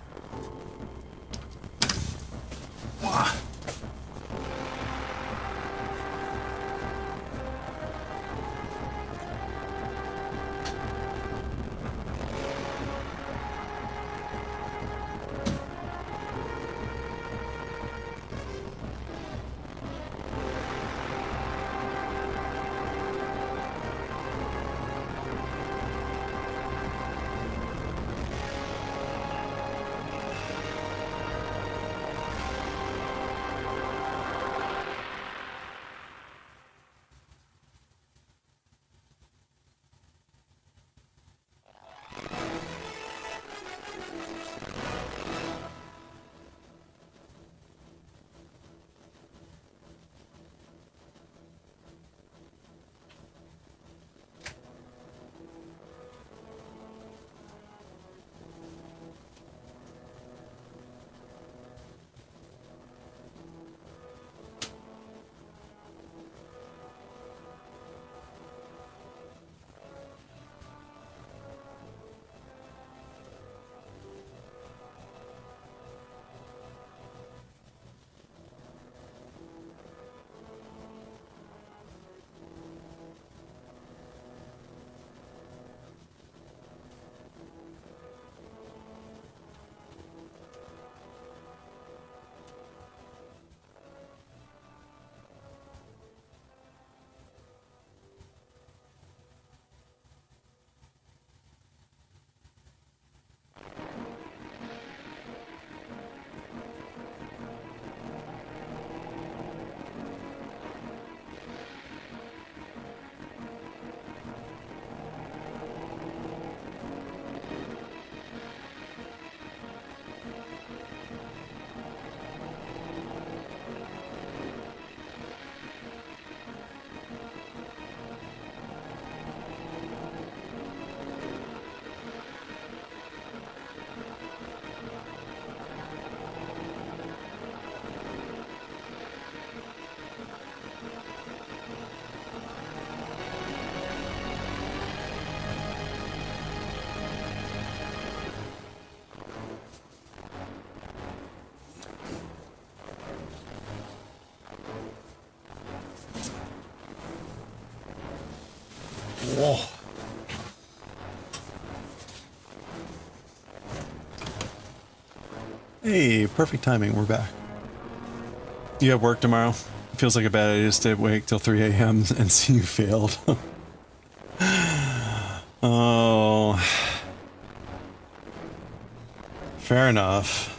Hey, perfect timing. We're back. You have work tomorrow? It feels like a bad idea to stay awake till 3 a.m. and see you failed. Oh. Fair enough.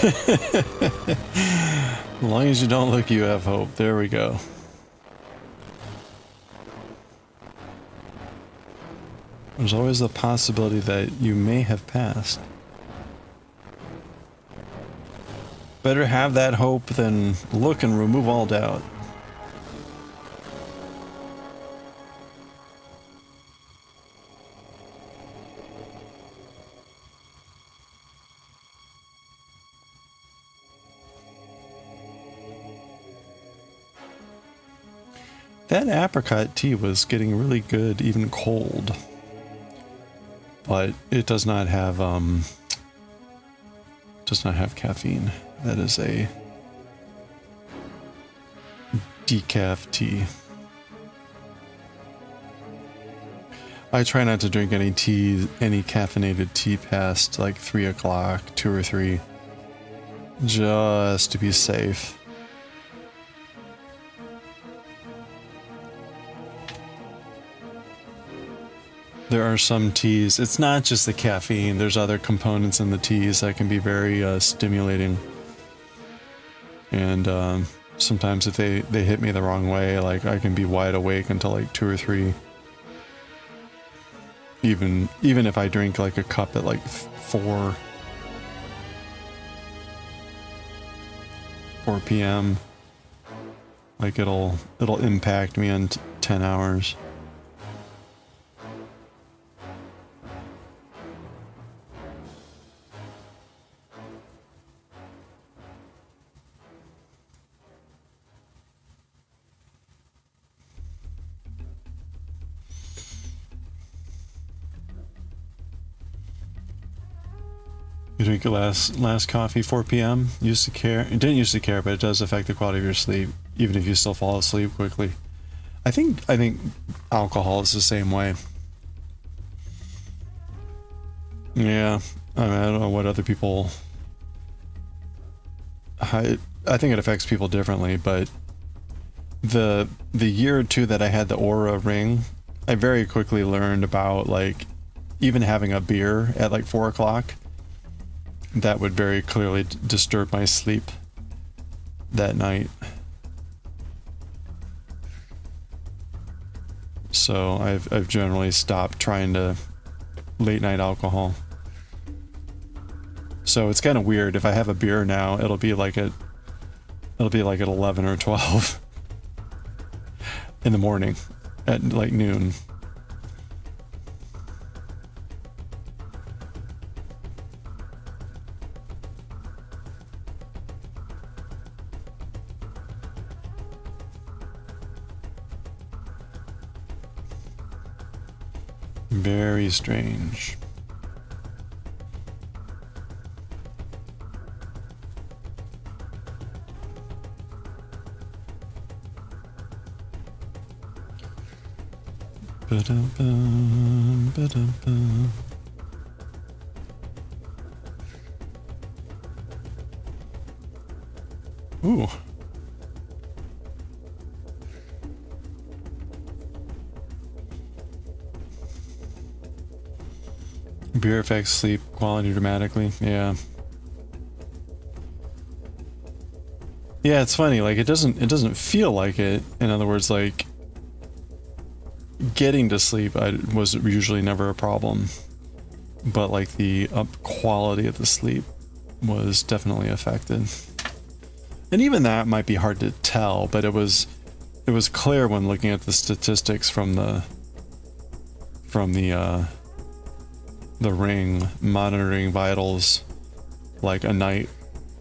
As long as you don't look, you have hope. There we go. There's always the possibility that you may have passed. Better have that hope than look and remove all doubt. That apricot tea was getting really good, even cold. But it does not have caffeine. That is a decaf tea. I try not to drink any tea, any caffeinated tea past like 3 o'clock, 2 or 3, just to be safe. There are some teas, it's not just the caffeine, there's other components in the teas that can be very stimulating. And sometimes if they hit me the wrong way, like I can be wide awake until like 2 or 3. Even if I drink like a cup at like 4 p.m. like it'll impact me in 10 hours. You drink your last coffee 4 p.m. Used to care. It didn't used to care, but it does affect the quality of your sleep, even if you still fall asleep quickly. I think alcohol is the same way. Yeah, I mean, I don't know what other people. I think it affects people differently, but the year or two that I had the Aura ring, I very quickly learned about like even having a beer at like 4 o'clock. That would very clearly disturb my sleep that night. So I've generally stopped trying to late night alcohol. So it's kind of weird. If I have a beer now, it'll be like at 11 or 12 in the morning at like noon. Very strange. Ba-dum-bum, ba-dum-bum. Ooh. Beer affects sleep quality dramatically. Yeah. Yeah, it's funny. Like it doesn't feel like it. In other words, like getting to sleep was usually never a problem, but like the quality of the sleep was definitely affected. And even that might be hard to tell, but it was clear when looking at the statistics from the ring monitoring vitals, like a night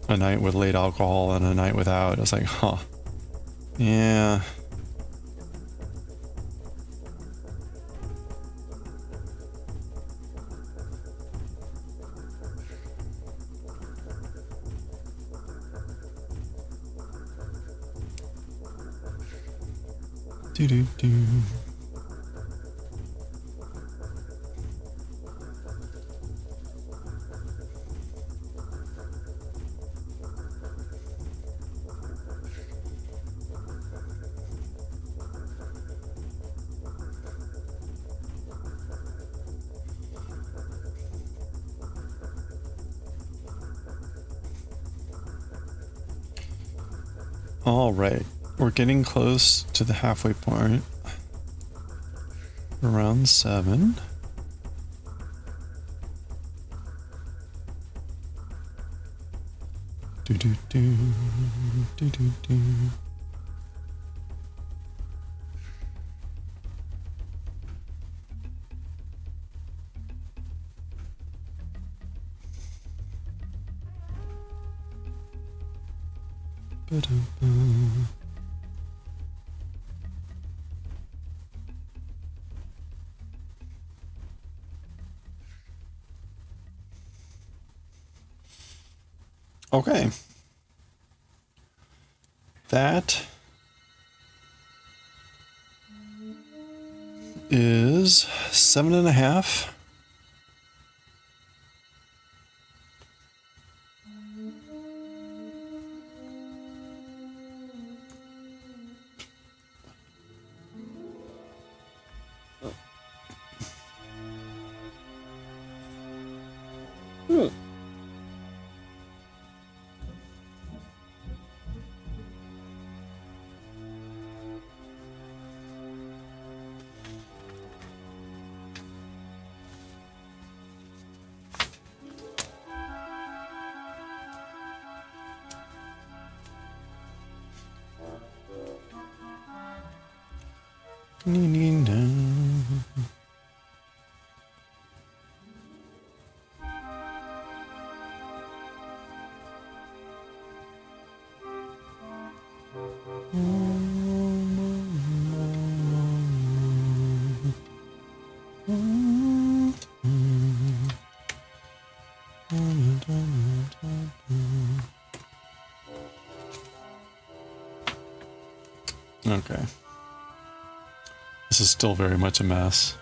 with late alcohol and a night without. I was like, huh, yeah. Do do do. All right, we're getting close to the halfway point. Around 7. Do do do do do do. Ba-da-ba. Okay. That is 7.5. Okay. This is still very much a mess.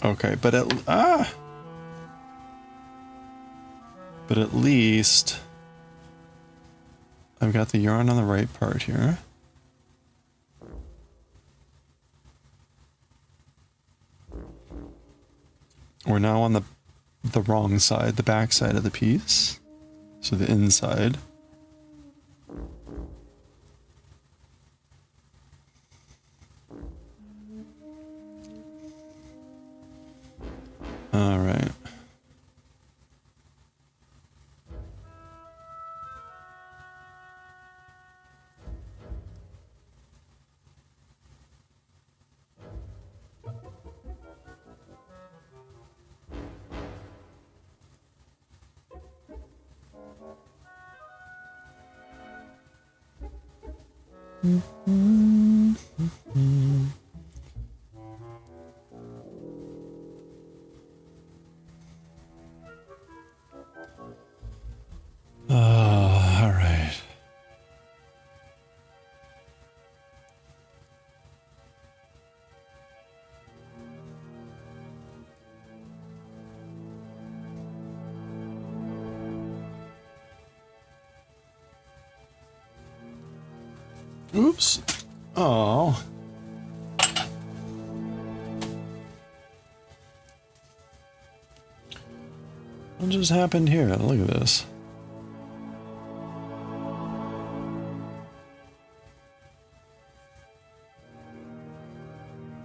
Okay, but at least I've got the yarn on the right part here. We're now on the wrong side, the back side of the piece. So the inside. All right. All right. Oops. Oh. What just happened here? Look at this.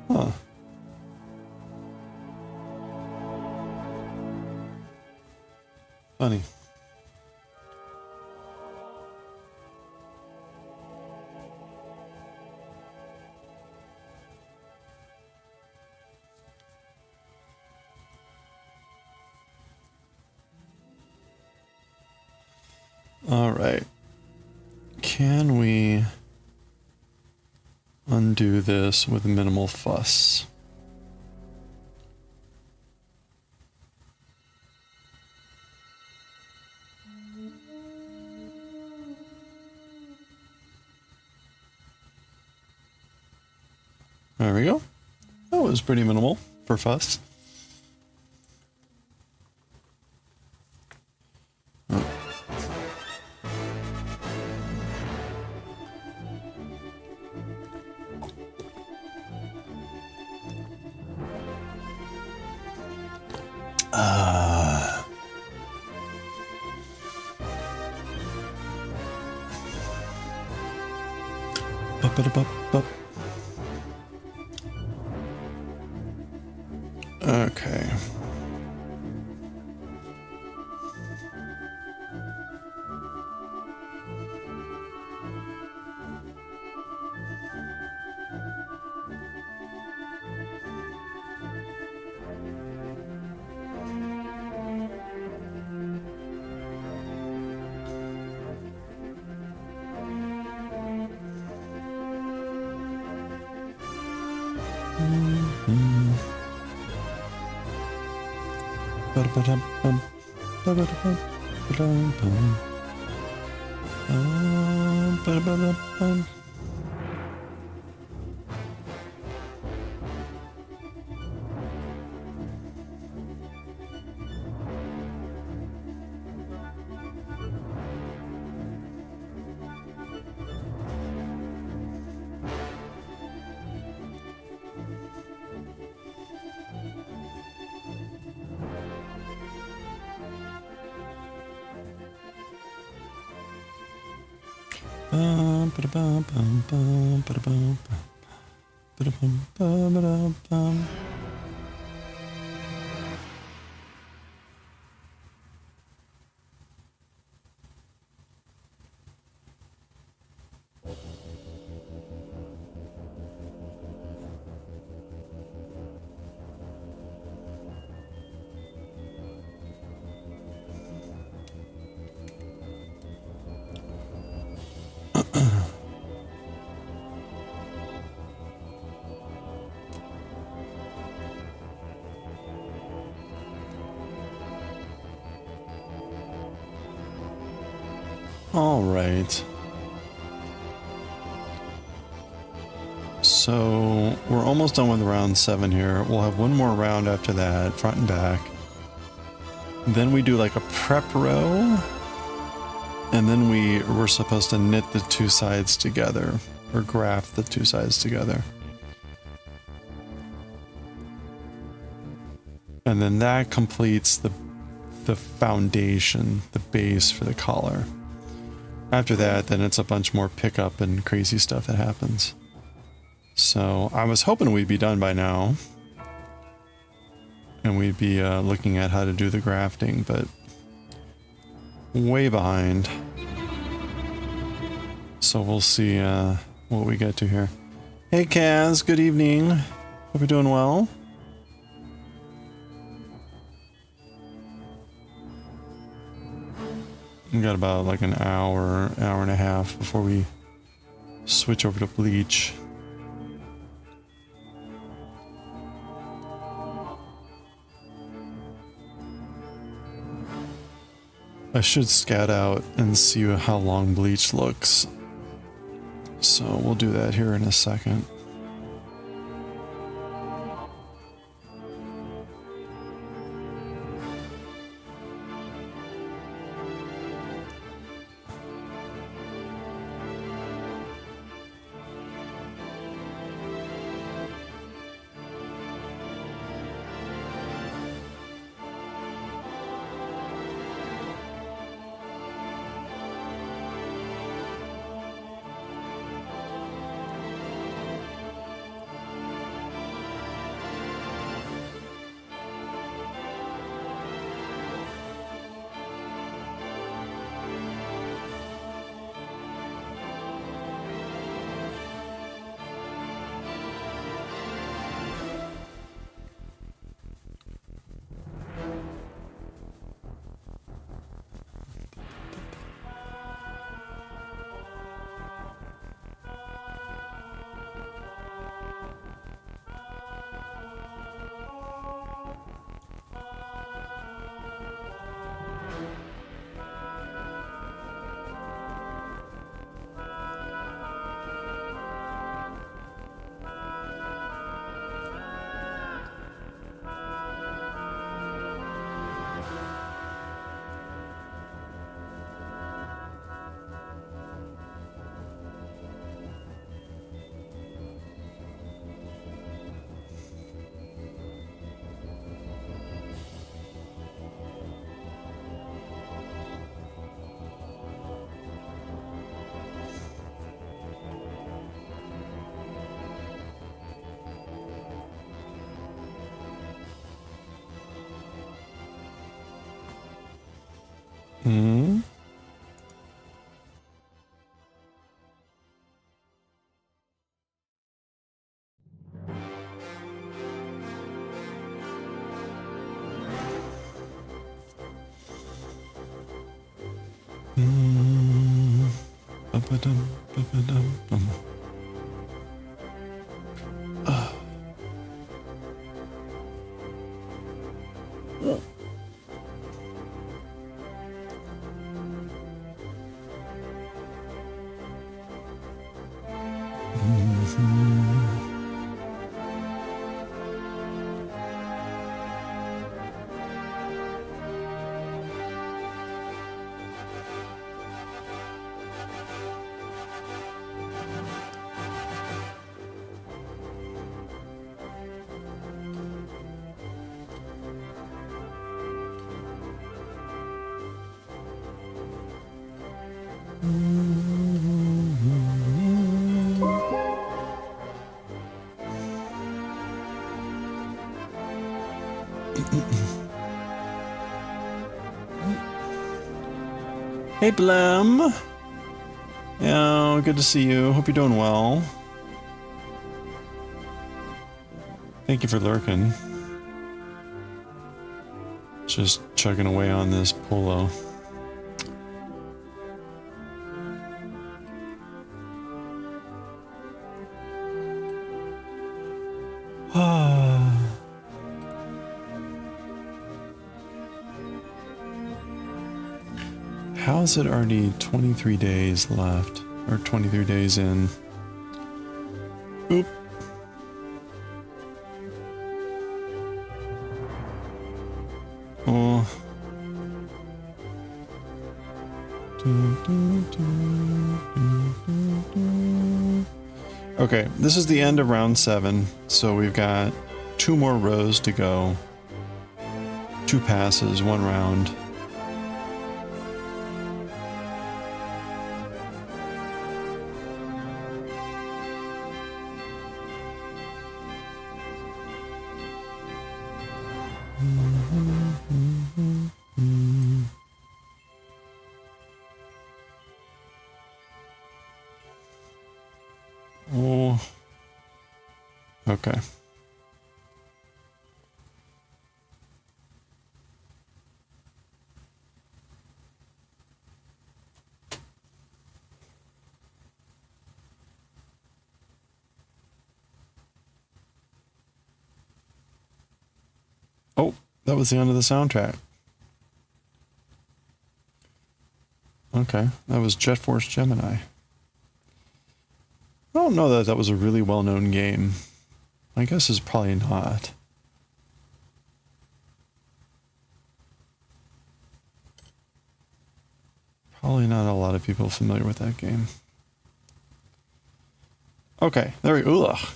Huh. Funny. All right. Can we undo this with minimal fuss? There we go. That was pretty minimal for fuss. Okay. All right. So we're almost done with round 7 here. We'll have one more round after that, front and back. Then we do like a prep row. And then we're supposed to knit the two sides together, or graft the two sides together. And then that completes the foundation, the base for the collar. After that, then it's a bunch more pickup and crazy stuff that happens. So I was hoping we'd be done by now. And we'd be looking at how to do the grafting, but way behind. So we'll see what we get to here. Hey Kaz, good evening. Hope you're doing well. We got about like an hour and a half before we switch over to bleach. I should scout out and see how long bleach looks. So we'll do that here in a second. Hey, Blem. Yeah, good to see you. Hope you're doing well. Thank you for lurking. Just chugging away on this polo. How is it already 23 days left? Or 23 days in? Oop. Oh. Okay, this is the end of round 7, so we've got 2 more rows to go. 2 passes, 1 round. Oh. Okay. Oh, that was the end of the soundtrack. Okay, that was Jet Force Gemini. I don't know that that was a really well-known game. I guess it's probably not. Probably not a lot of people familiar with that game. Okay, there we go. Ugh.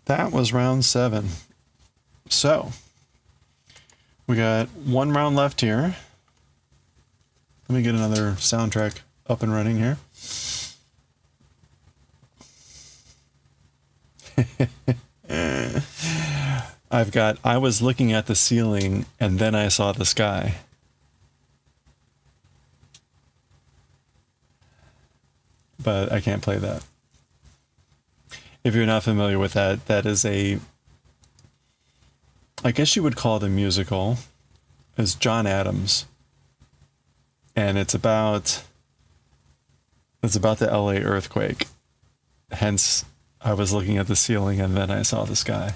That was round 7. So, we got 1 round left here. Let me get another soundtrack up and running here. I've got, I was looking at the ceiling and then I saw the sky. But I can't play that. If you're not familiar with that, that is a, I guess you would call it a musical. It's John Adams. And it's about the LA earthquake. Hence, I was looking at the ceiling and then I saw the sky.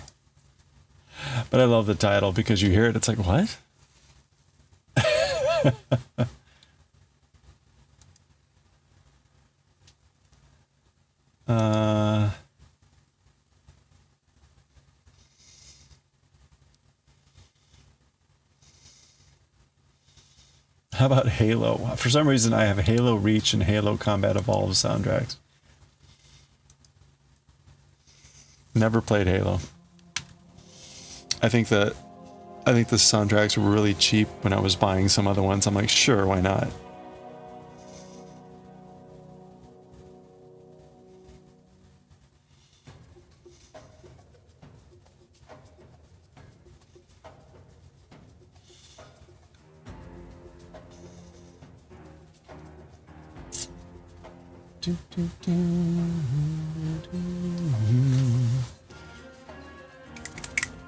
But I love the title because you hear it, it's like, what? How about Halo? For some reason, I have Halo Reach and Halo Combat Evolved soundtracks. Never played Halo. I think the soundtracks were really cheap when I was buying some other ones. I'm like, sure, why not?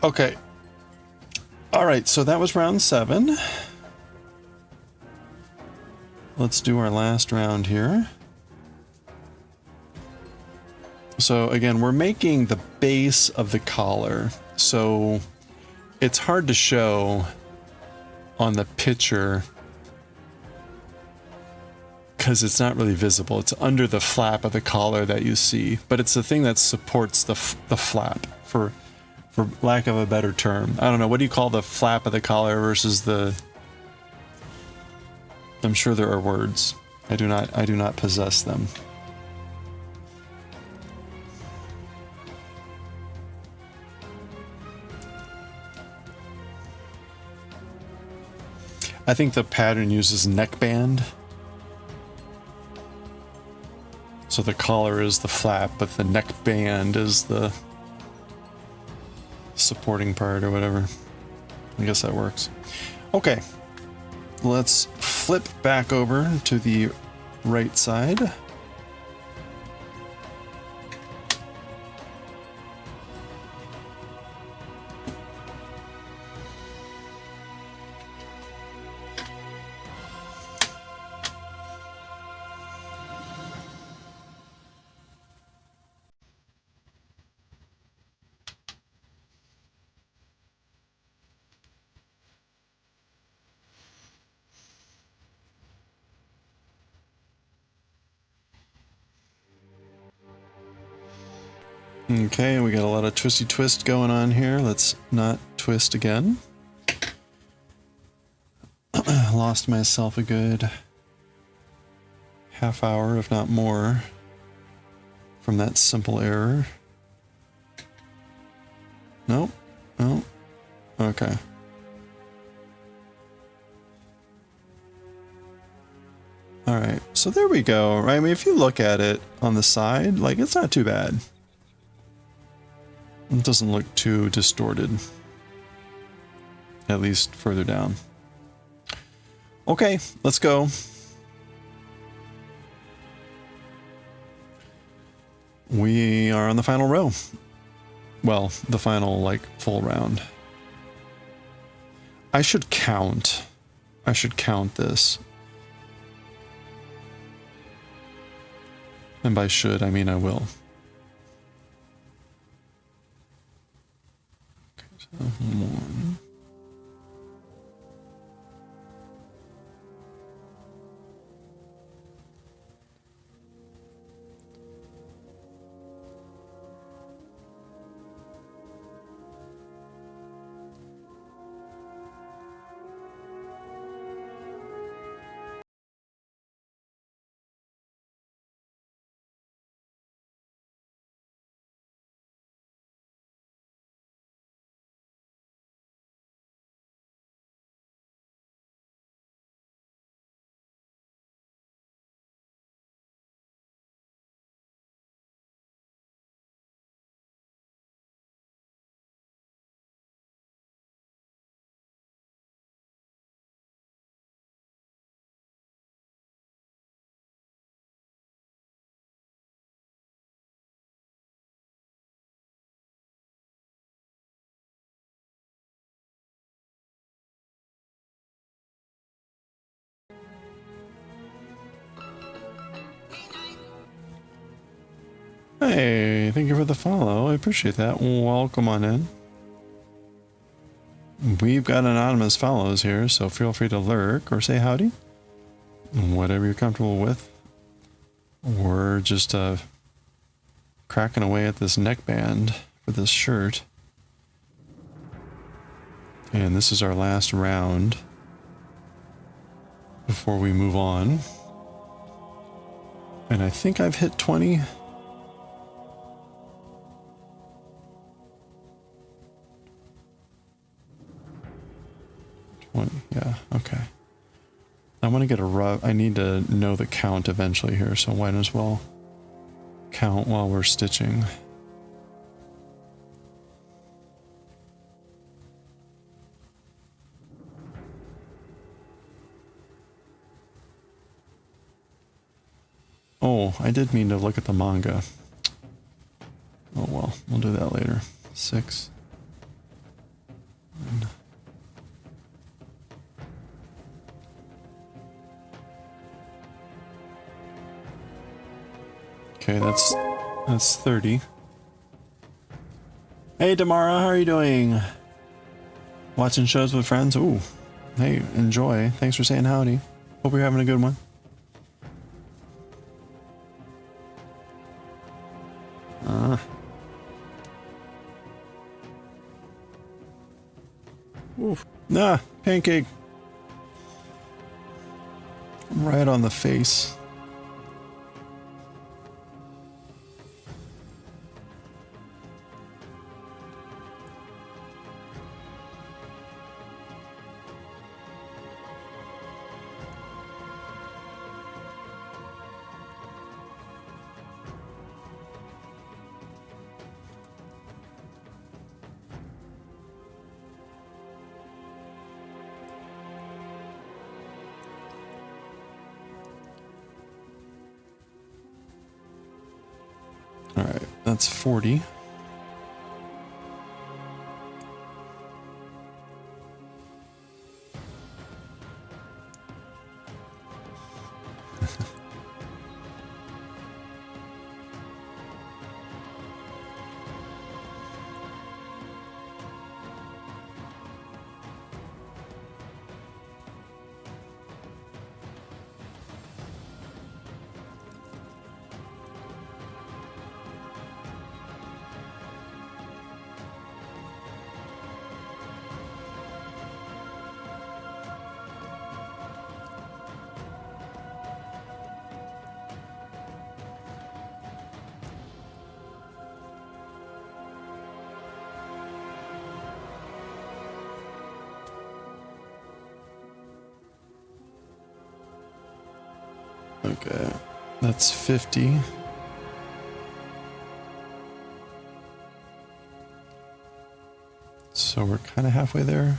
Okay. All right, so that was round 7. let's do our last round here. So again, we're making the base of the collar, so it's hard to show on the picture because it's not really visible. It's under the flap of the collar that you see, but it's the thing that supports the flap, for lack of a better term. I don't know, what do you call the flap of the collar versus the... I'm sure there are words. I do not possess them. I think the pattern uses neckband. So the collar is the flap, but the neckband is the supporting part or whatever. I guess that works. Okay. Let's flip back over to the right side. Okay, we got a lot of twisty twist going on here. Let's not twist again. Lost myself a good half hour, if not more, from that simple error. Nope. No. Okay. Alright, so there we go. Right? I mean, if you look at it on the side, like, it's not too bad. It doesn't look too distorted. At least further down. Okay, let's go. We are on the final row. Well, the final, like, full round. I should count. I should count this. And by should, I mean I will. One. Hey, thank you for the follow. I appreciate that. Welcome on in. We've got anonymous follows here, so feel free to lurk or say howdy. Whatever you're comfortable with. We're just cracking away at this neckband for this shirt. And this is our last round before we move on. And I think I've hit 20. 20, yeah, okay. I want to get a rough... I need to know the count eventually here, so might as well count while we're stitching. Oh, I did mean to look at the manga. Oh well, we'll do that later. 6. And 8. Okay, that's 30. Hey Damara, how are you doing? Watching shows with friends? Ooh. Hey, enjoy. Thanks for saying howdy. Hope you're having a good one. Oof. Nah, pancake. Right on the face. All right, that's 40. Okay, that's 50. So we're kind of halfway there.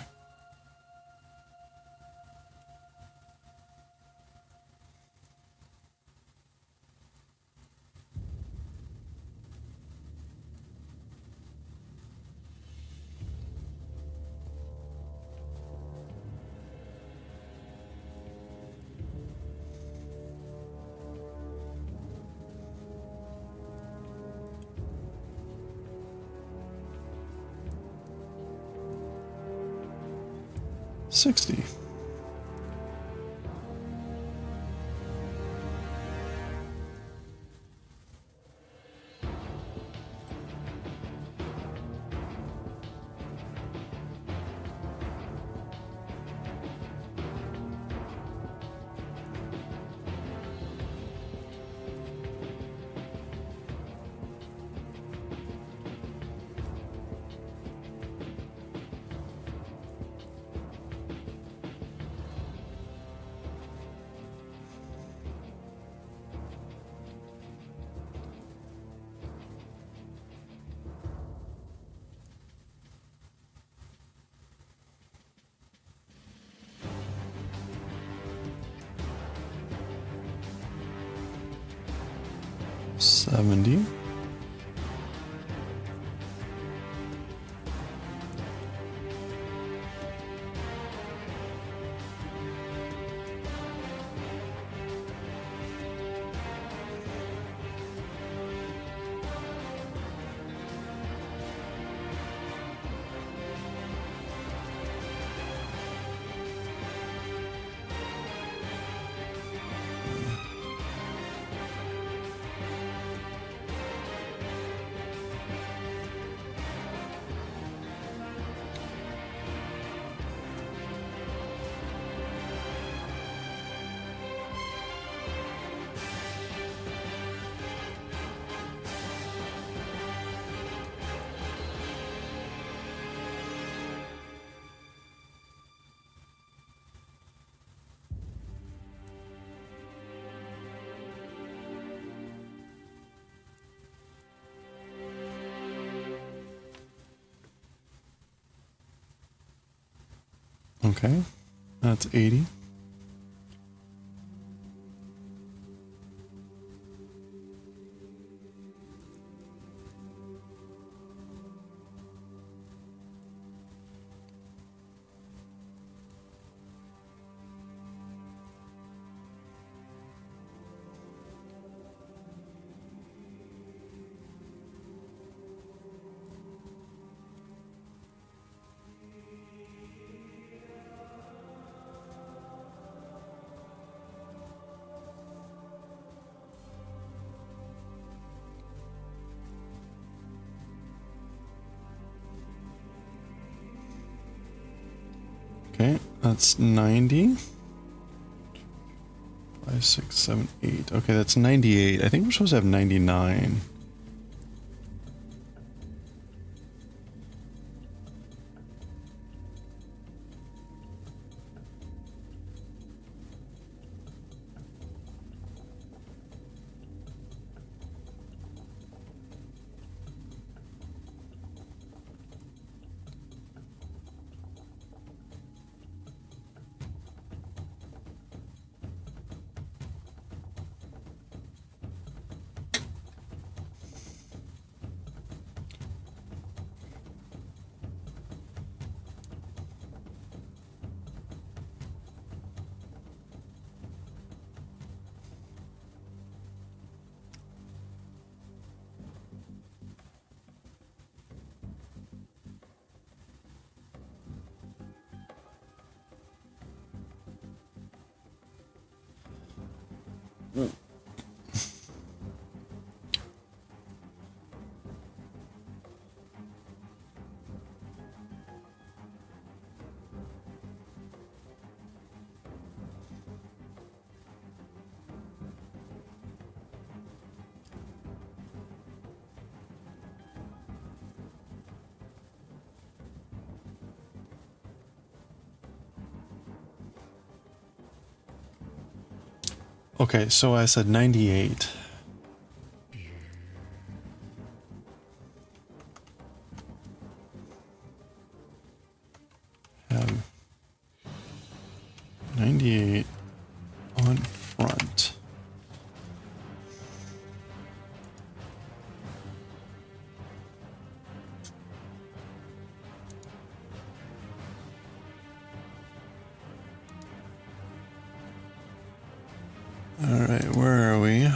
$60. $70. Okay, that's 80. That's 90. 5, 6, 7, 8. Okay, that's 98. I think we're supposed to have 99. Okay, so I said 98. Have 98 on front. All right, where are we?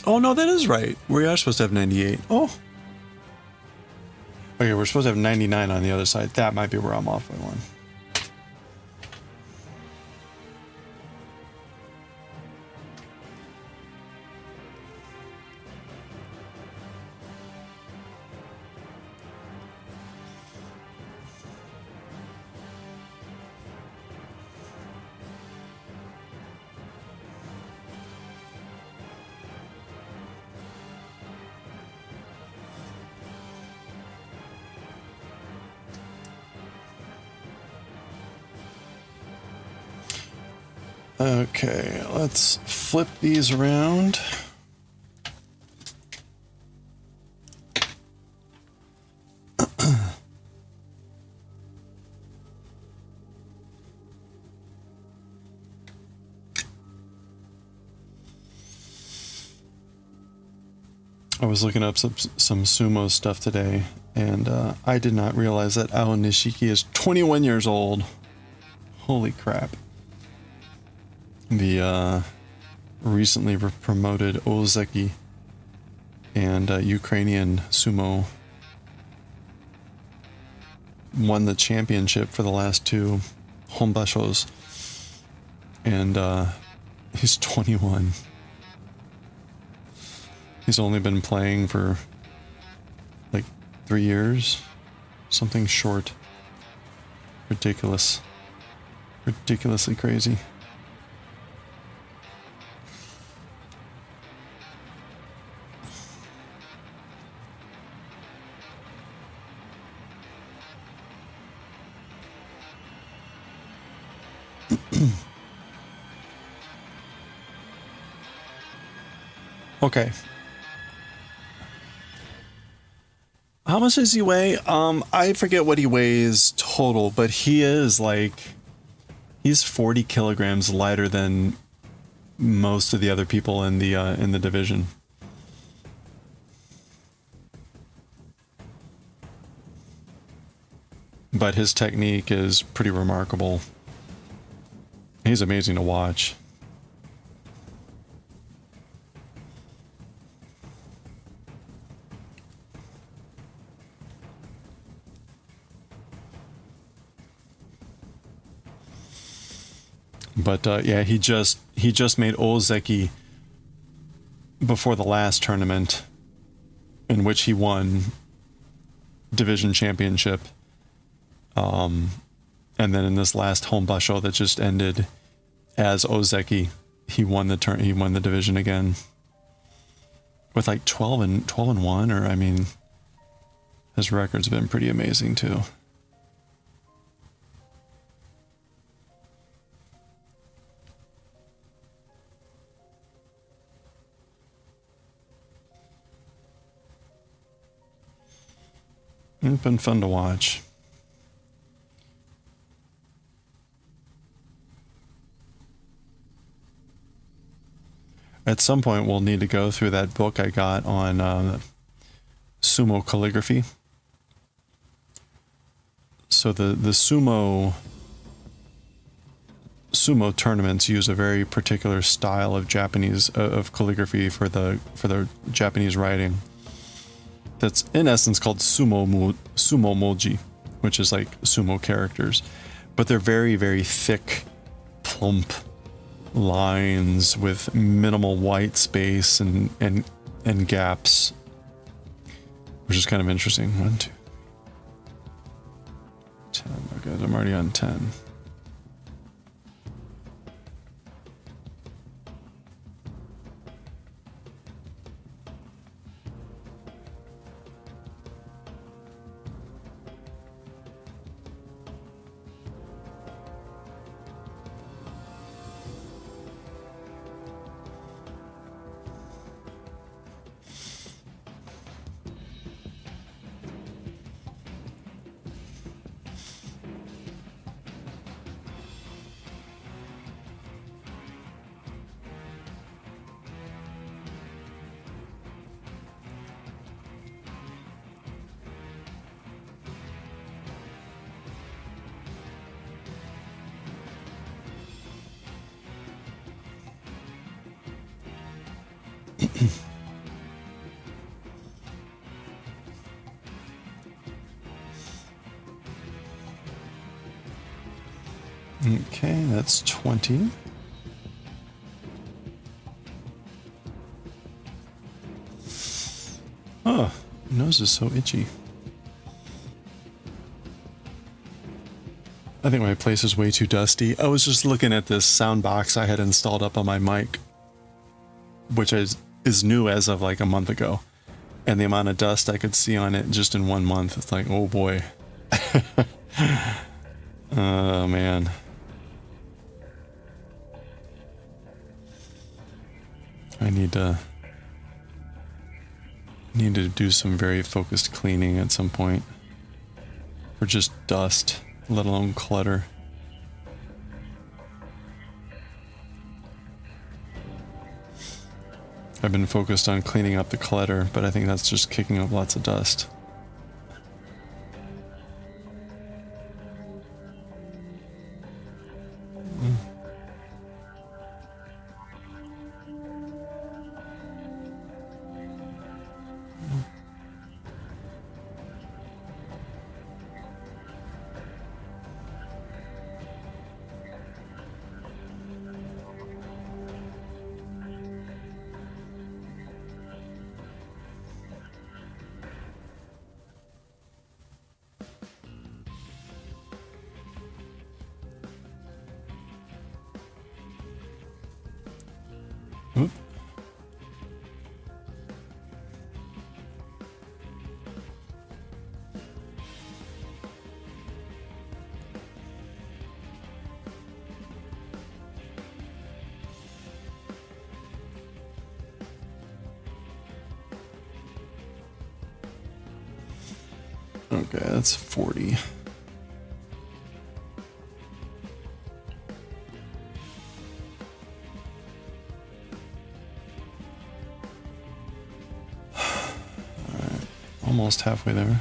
Oh, no, that is right. We are supposed to have 98. Oh. Okay, we're supposed to have 99 on the other side. That might be where I'm off by one. Okay, let's flip these around. I was looking up some sumo stuff today, and I did not realize that Ao Nishiki is 21 years old. Holy crap. The recently promoted Ozeki and Ukrainian sumo won the championship for the last two Honbashos, and he's 21. He's only been playing for like 3 years, something short. Ridiculous. Ridiculously crazy. Okay. How much does he weigh? I forget what he weighs total, but he is like, he's 40 kilograms lighter than most of the other people in the division. But his technique is pretty remarkable. He's amazing to watch. But yeah, he just made Ozeki before the last tournament, in which he won division championship. And then in this last home basho that just ended as Ozeki, he won the division again with like 12 and 1, or I mean, his record's been pretty amazing too. It's been fun to watch. At some point, we'll need to go through that book I got on sumo calligraphy. So the sumo tournaments use a very particular style of Japanese of calligraphy for the Japanese writing. That's in essence called sumo moji, which is like sumo characters, but they're very, very thick, plump lines with minimal white space and gaps, which is kind of interesting. 1, 2, 10. Okay, I'm already on 10. Okay, that's 20. Oh, nose is so itchy. I think my place is way too dusty. I was just looking at this sound box I had installed up on my mic, which is new as of like a month ago. And the amount of dust I could see on it just in 1 month, it's like, oh boy. Oh man. I need to do some very focused cleaning at some point. For just dust, let alone clutter. I've been focused on cleaning up the clutter, but I think that's just kicking up lots of dust. Oop. Okay, that's 40. Almost halfway there.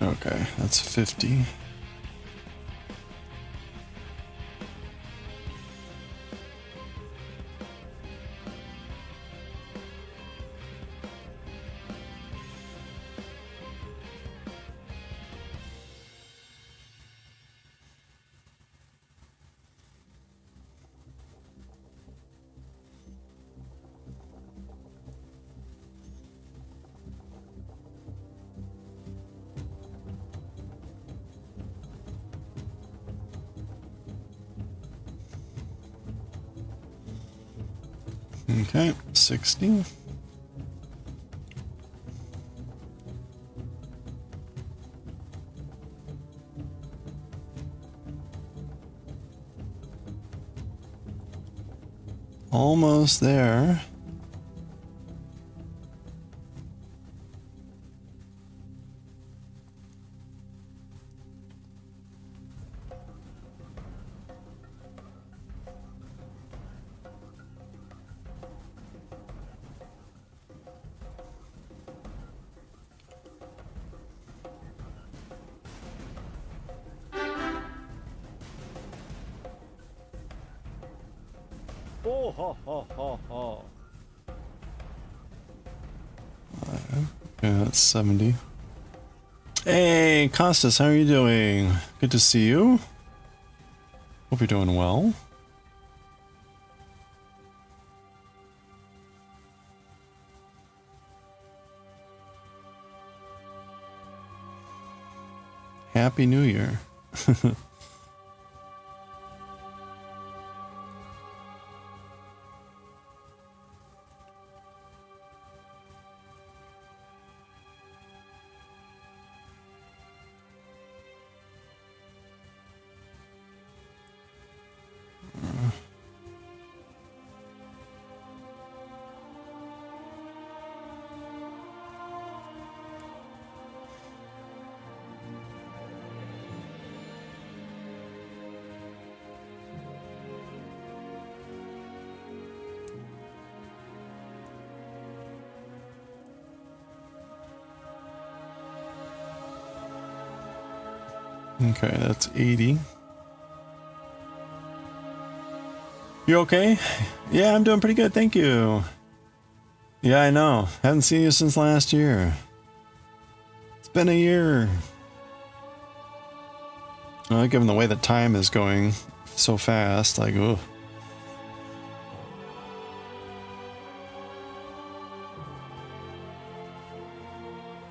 Okay, that's 50. Okay, 60. Almost there. Oh, ho, ho, ho, ho. Yeah, that's 70. Hey, Costas, how are you doing? Good to see you. Hope you're doing well. Happy New Year. Okay, that's 80. You okay? Yeah, I'm doing pretty good, thank you. Yeah, I know. Haven't seen you since last year. It's been a year. Well, given the way that time is going so fast, like, ugh.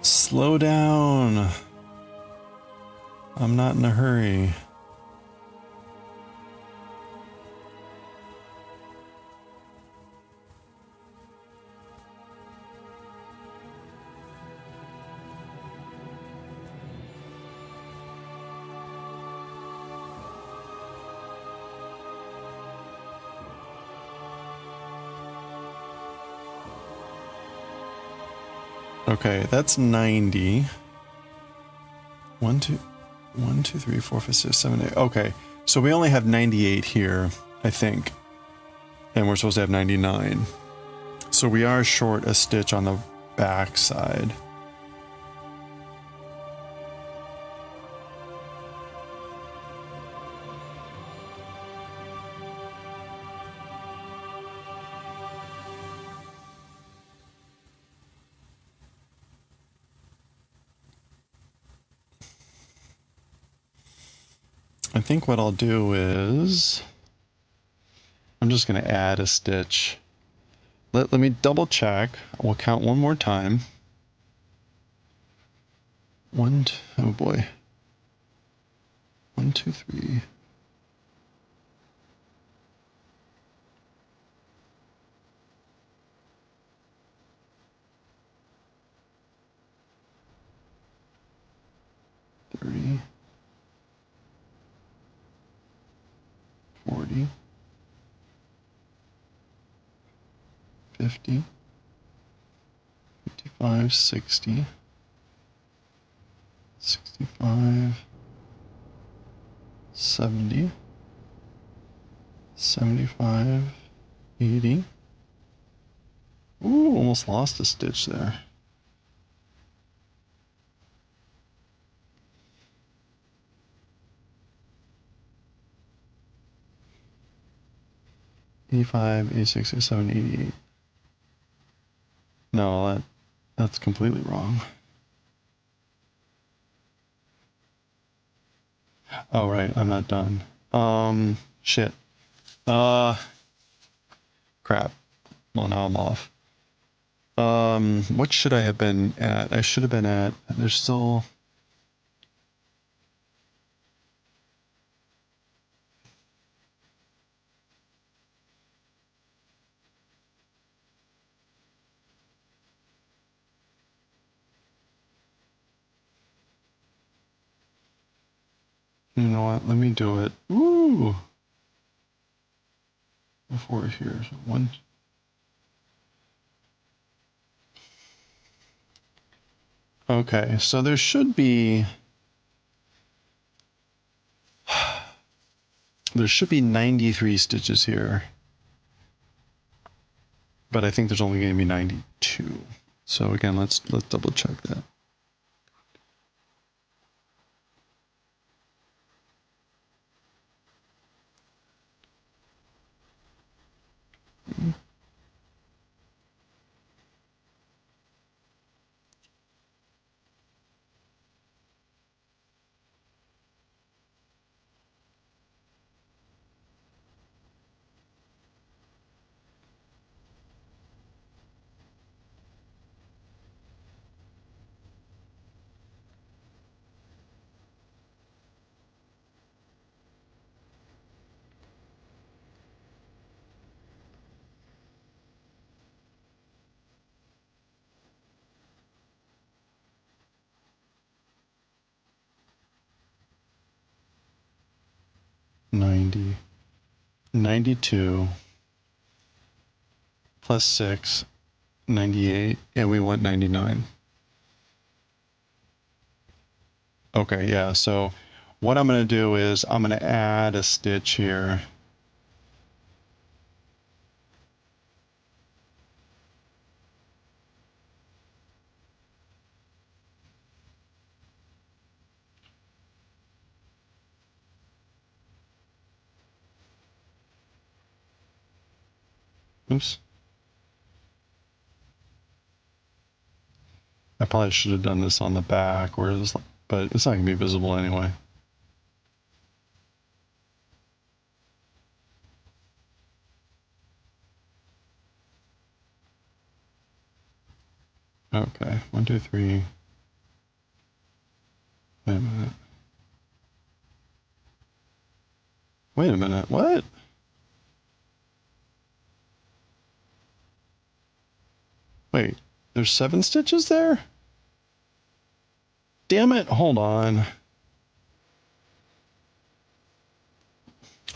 Slow down. I'm not in a hurry. Okay, that's 90. 1, 2, 1, 2, 3, 4, 5, 6, 7, 8. Okay, so we only have 98 here, I think. And we're supposed to have 99. So we are short a stitch on the back side. I think what I'll do is I'm just going to add a stitch. Let me double check. We'll count one more time. Oh boy. 1, 2, 3. 30. 40. 50. 55, 60. 65. 70. 75. 80. Ooh, almost lost a stitch there. 85, 86, 87, 88. No, that's completely wrong. Oh, right, I'm not done. Shit. Crap. Well, now I'm off. What should I have been at? I should have been at, there's still... You know what? Let me do it. Woo! Before here, so one. Okay, so there should be 93 stitches here, but I think there's only going to be 92. So again, let's double check that. Ninety, 92 plus 6, 98, and we want 99. Okay, yeah, so what I'm going to do is I'm going to add a stitch here. Oops. I probably should have done this on the back, or this, but it's not going to be visible anyway. Okay, 1, 2, 3. Wait a minute. Wait a minute, what? Wait, there's 7 stitches there? Damn it, hold on.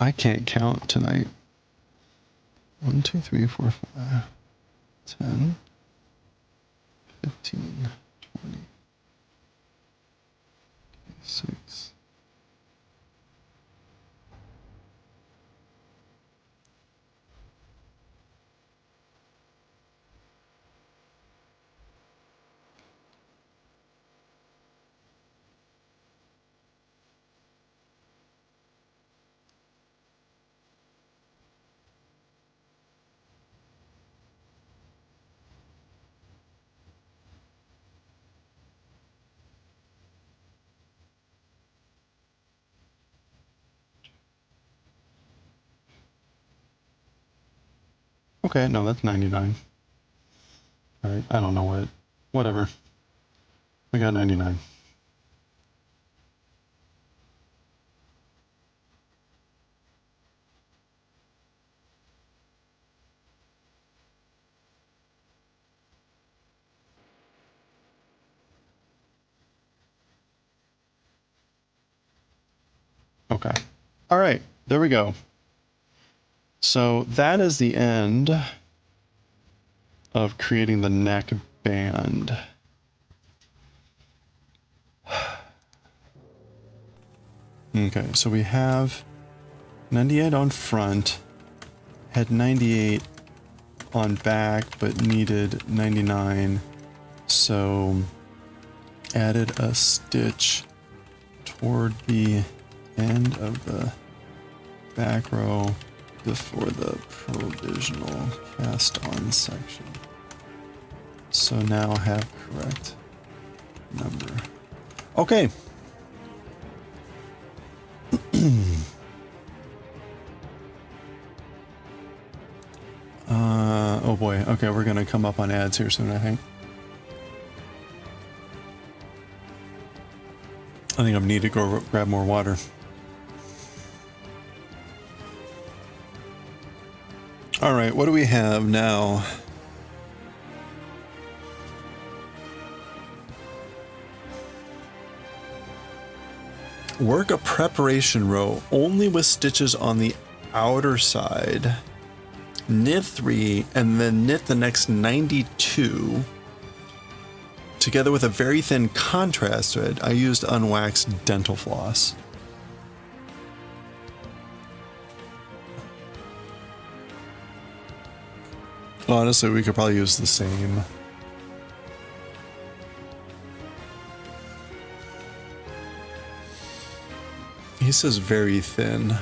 I can't count tonight. 1, 2, 3, 4, 5, 10, 15, 20, 6. Okay, no, that's 99. Alright, I don't know what. Whatever. We got 99. Okay. Alright, there we go. So that is the end of creating the neck band. Okay, so we have 98 on front, had 98 on back, but needed 99. So added a stitch toward the end of the back row, before the provisional cast on section. So now have correct number. Okay. Oh boy. Okay, we're gonna come up on ads here soon, I think. I think I need to go grab more water. All right, what do we have now? Work a preparation row only with stitches on the outer side. Knit 3 and then knit the next 92 together with a very thin contrast thread. I used unwaxed dental floss. Honestly, we could probably use the same. He says very thin.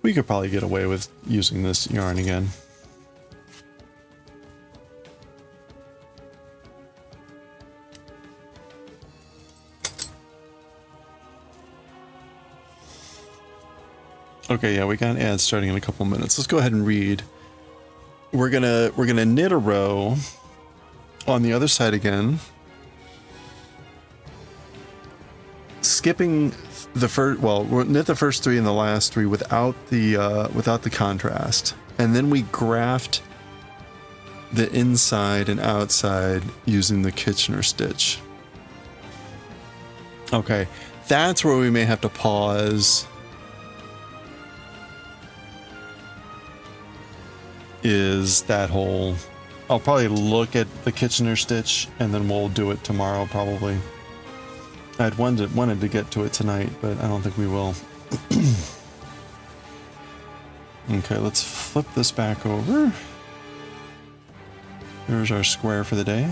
We could probably get away with using this yarn again. Okay, yeah, we got ads starting in a couple minutes. Let's go ahead and read. We're gonna knit a row on the other side again, skipping the first. Well, we'll knit the first 3 and the last 3 without the contrast, and then we graft the inside and outside using the Kitchener stitch. Okay, that's where we may have to pause. Is that whole... I'll probably look at the Kitchener stitch and then we'll do it tomorrow probably. I'd wanted to get to it tonight, but I don't think we will. Okay, let's flip this back over. There's our square for the day.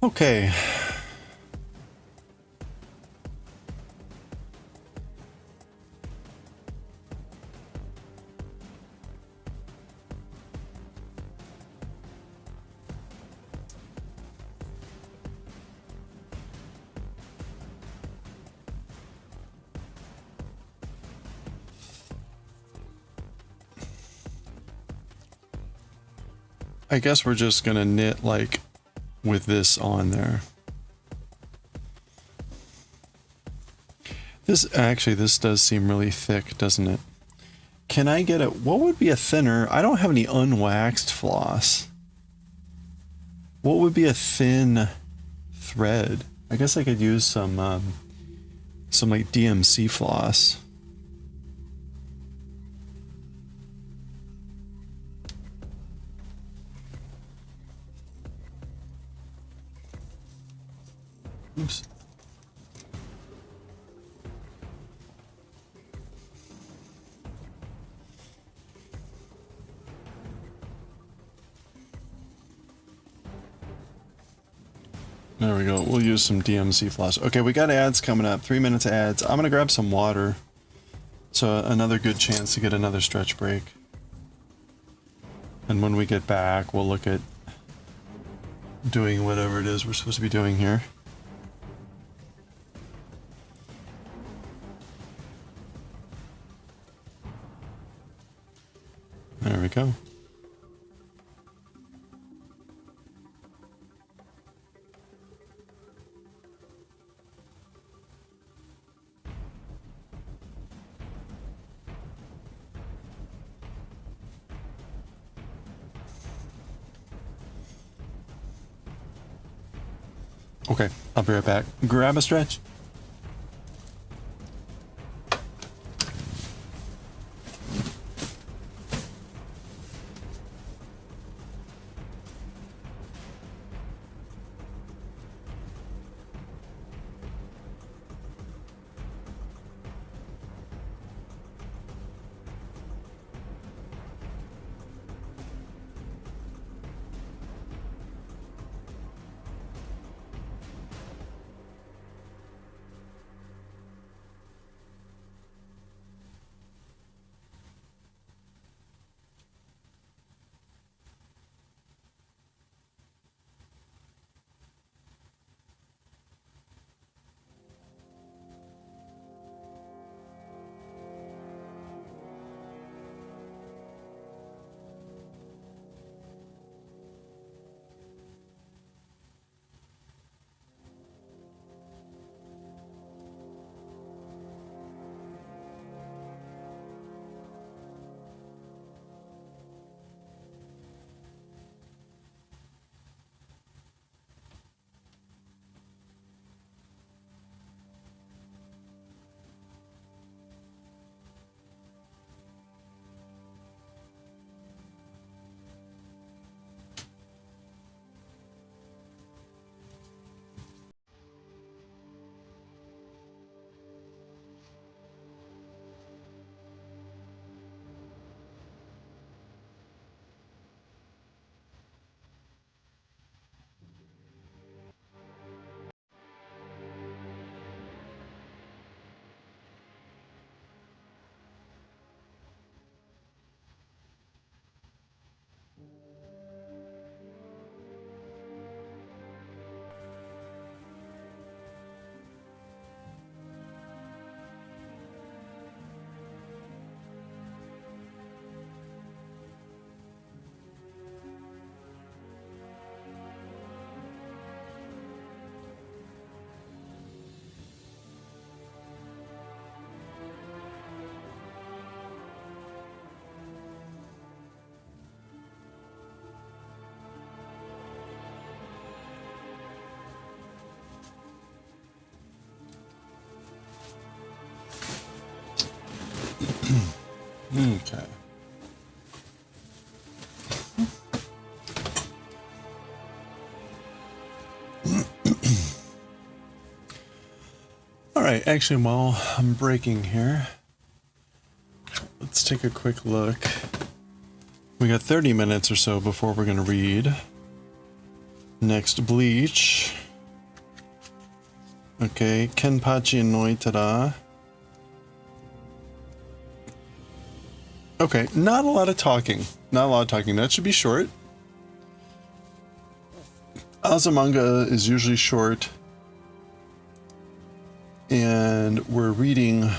Okay. I guess we're just gonna knit like with this on there. This does seem really thick, doesn't it? Can I get it? What would be a thinner? I don't have any unwaxed floss. What would be a thin thread? I guess I could use some like DMC floss. Oops. There we go. We'll use some DMC floss. Okay, we got ads coming up. 3 minutes of ads. I'm gonna grab some water. So another good chance to get another stretch break. And when we get back, we'll look at doing whatever it is we're supposed to be doing here. There we go. Okay. I'll be right back. Grab a stretch. Okay. All right, actually, while I'm breaking here, let's take a quick look. We got 30 minutes or so before we're going to read next Bleach. Okay, Kenpachi Noitara. Okay, not a lot of talking. Not a lot of talking. That should be short. Azumanga is usually short. And we're reading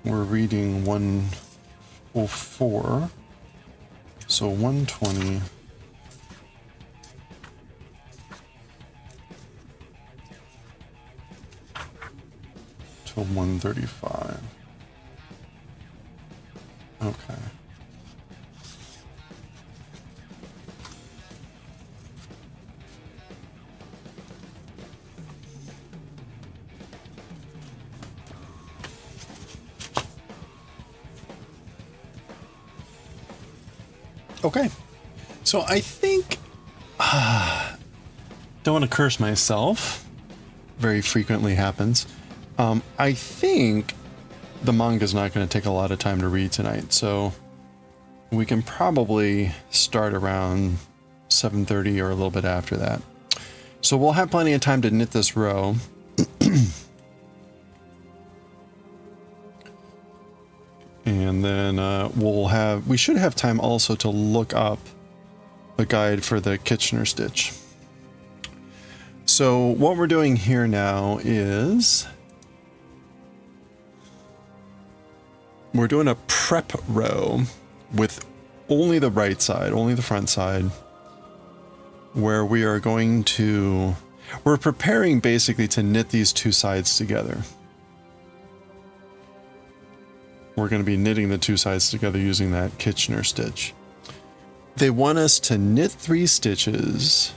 We're reading 104, so 120 to 135. Okay. Okay, so I think, don't want to curse myself, very frequently happens. I think the manga is not going to take a lot of time to read tonight, so we can probably start around 7:30 or a little bit after that. So we'll have plenty of time to knit this row. And then we should have time also to look up a guide for the Kitchener stitch. So what we're doing here now is we're doing a prep row with only the right side, only the front side, where we are going to, we're preparing basically to knit these two sides together. We're going to be knitting the two sides together using that Kitchener stitch. They want us to knit 3 stitches.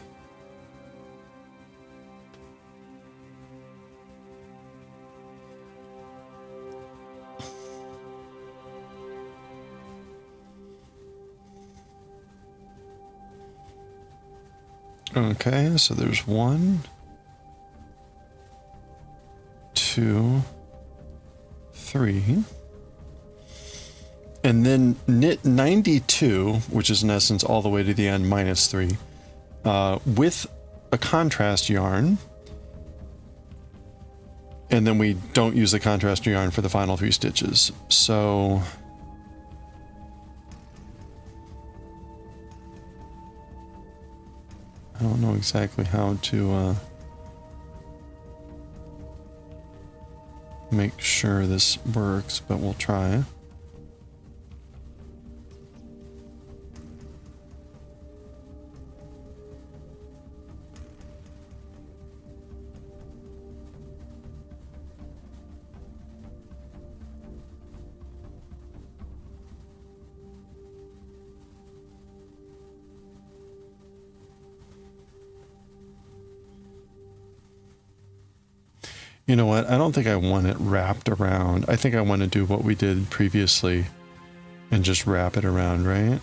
Okay, so there's 1, 2, 3. And then knit 92, which is in essence all the way to the end minus 3, with a contrast yarn. And then we don't use the contrast yarn for the final 3 stitches. So I don't know exactly how to make sure this works, but we'll try. You know what? I don't think I want it wrapped around. I think I want to do what we did previously and just wrap it around, right?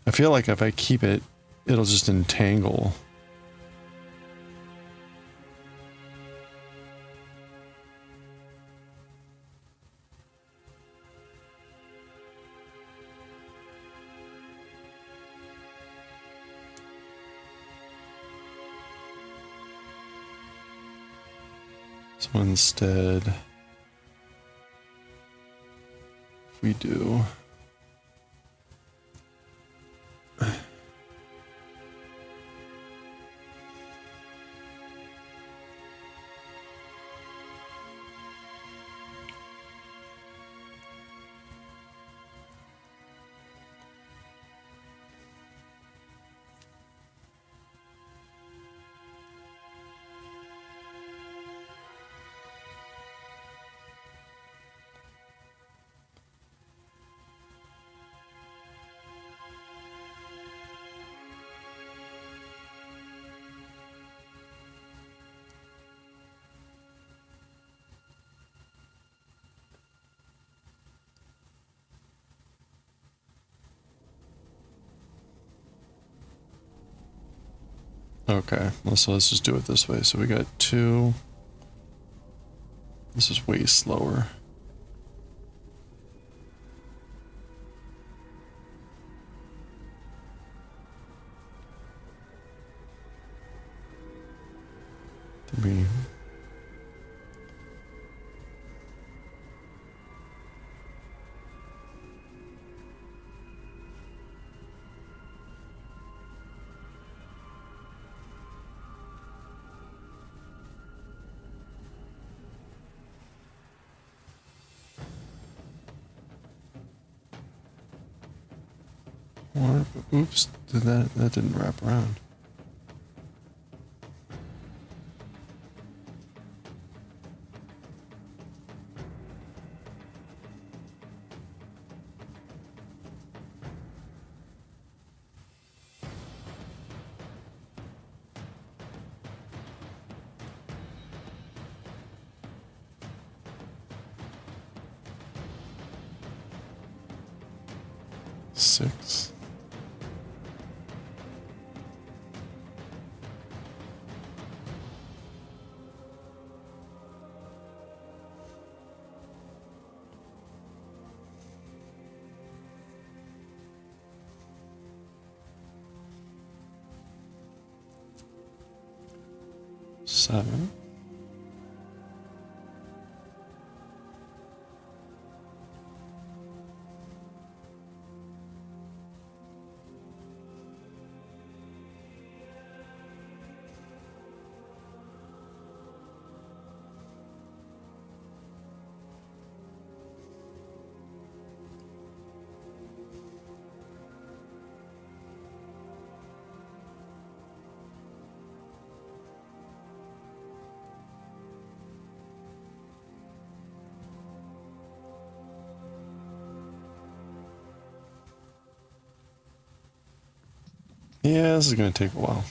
I feel like if I keep it, it'll just entangle. So instead, if we do okay, well, so let's just do it this way. So we got 2. This is way slower. Three. Or, oops, that didn't wrap around. Six. Seven. Yeah, this is going to take a while.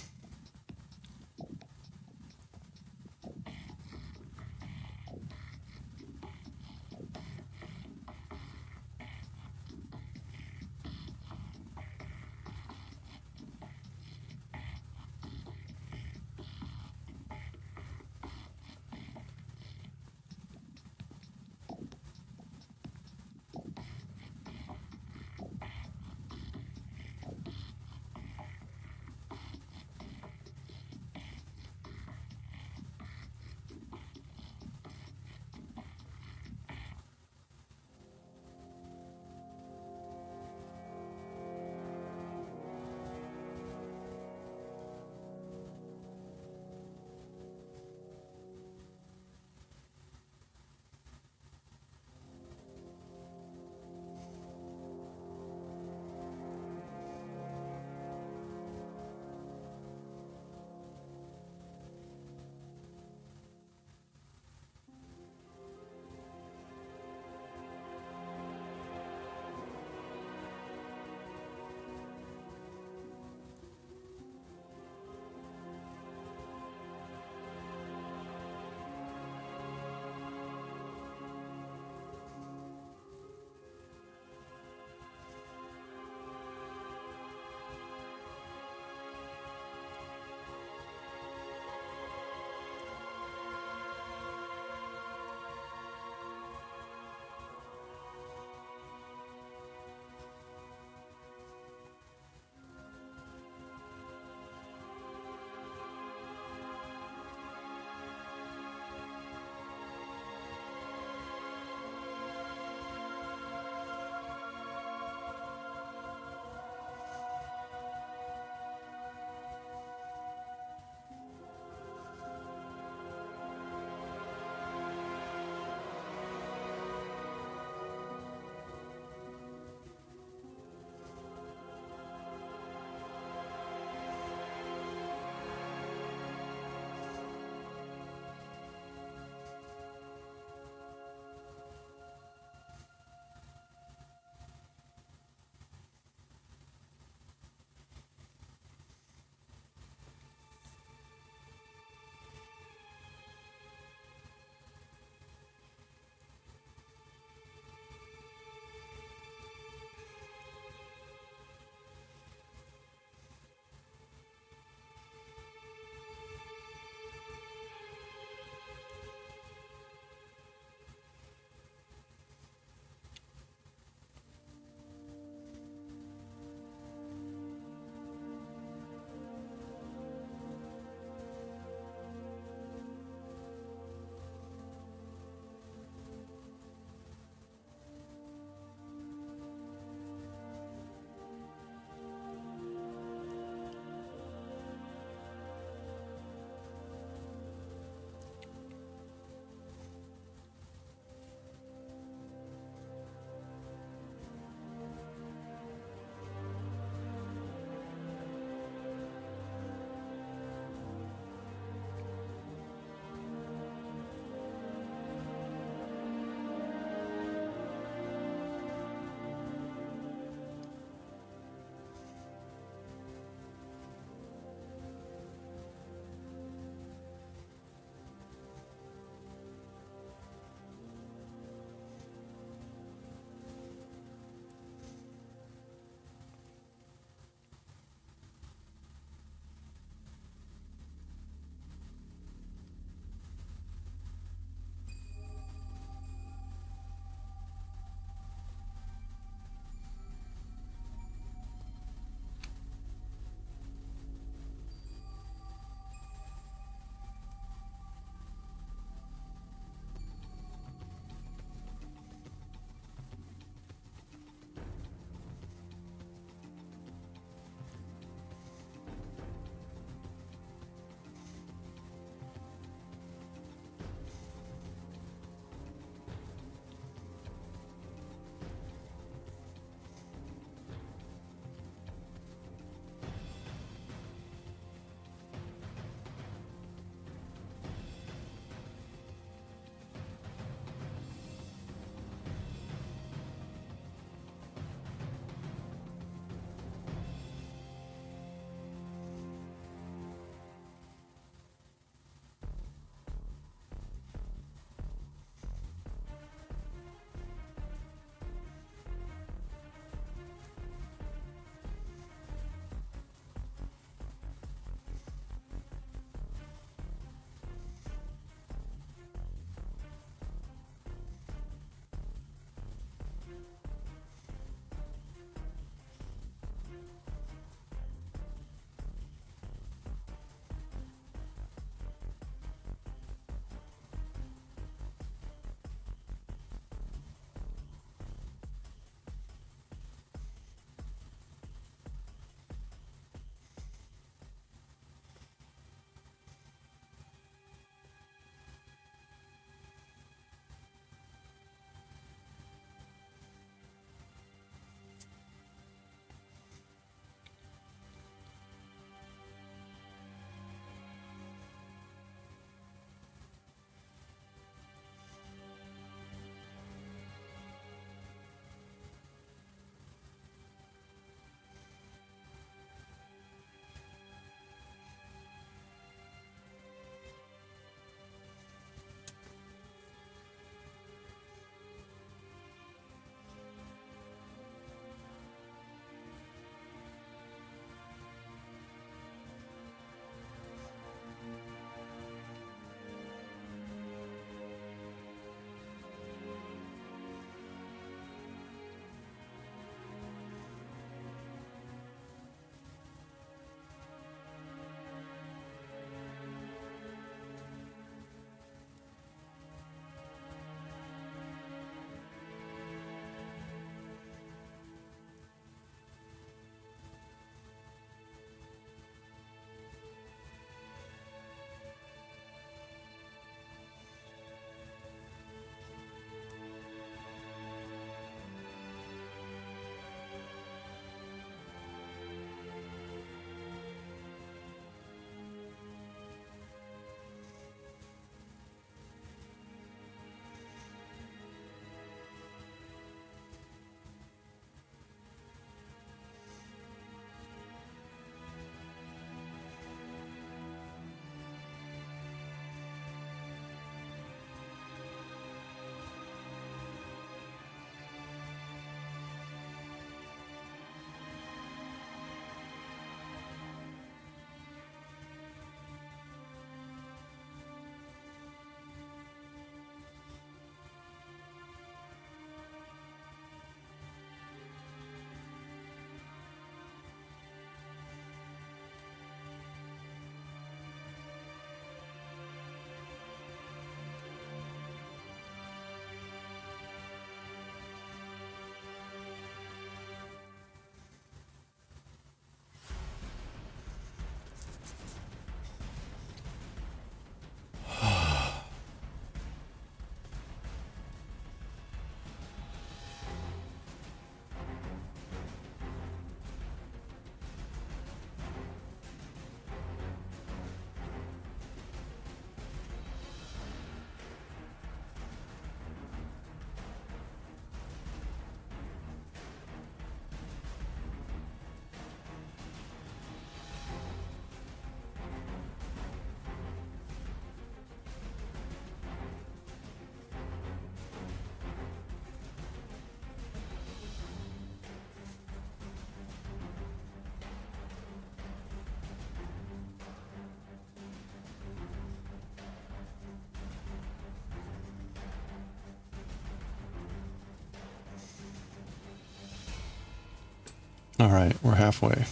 All right, we're halfway.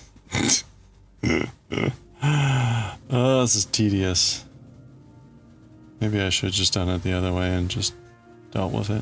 Oh, this is tedious. Maybe I should have just done it the other way and just dealt with it.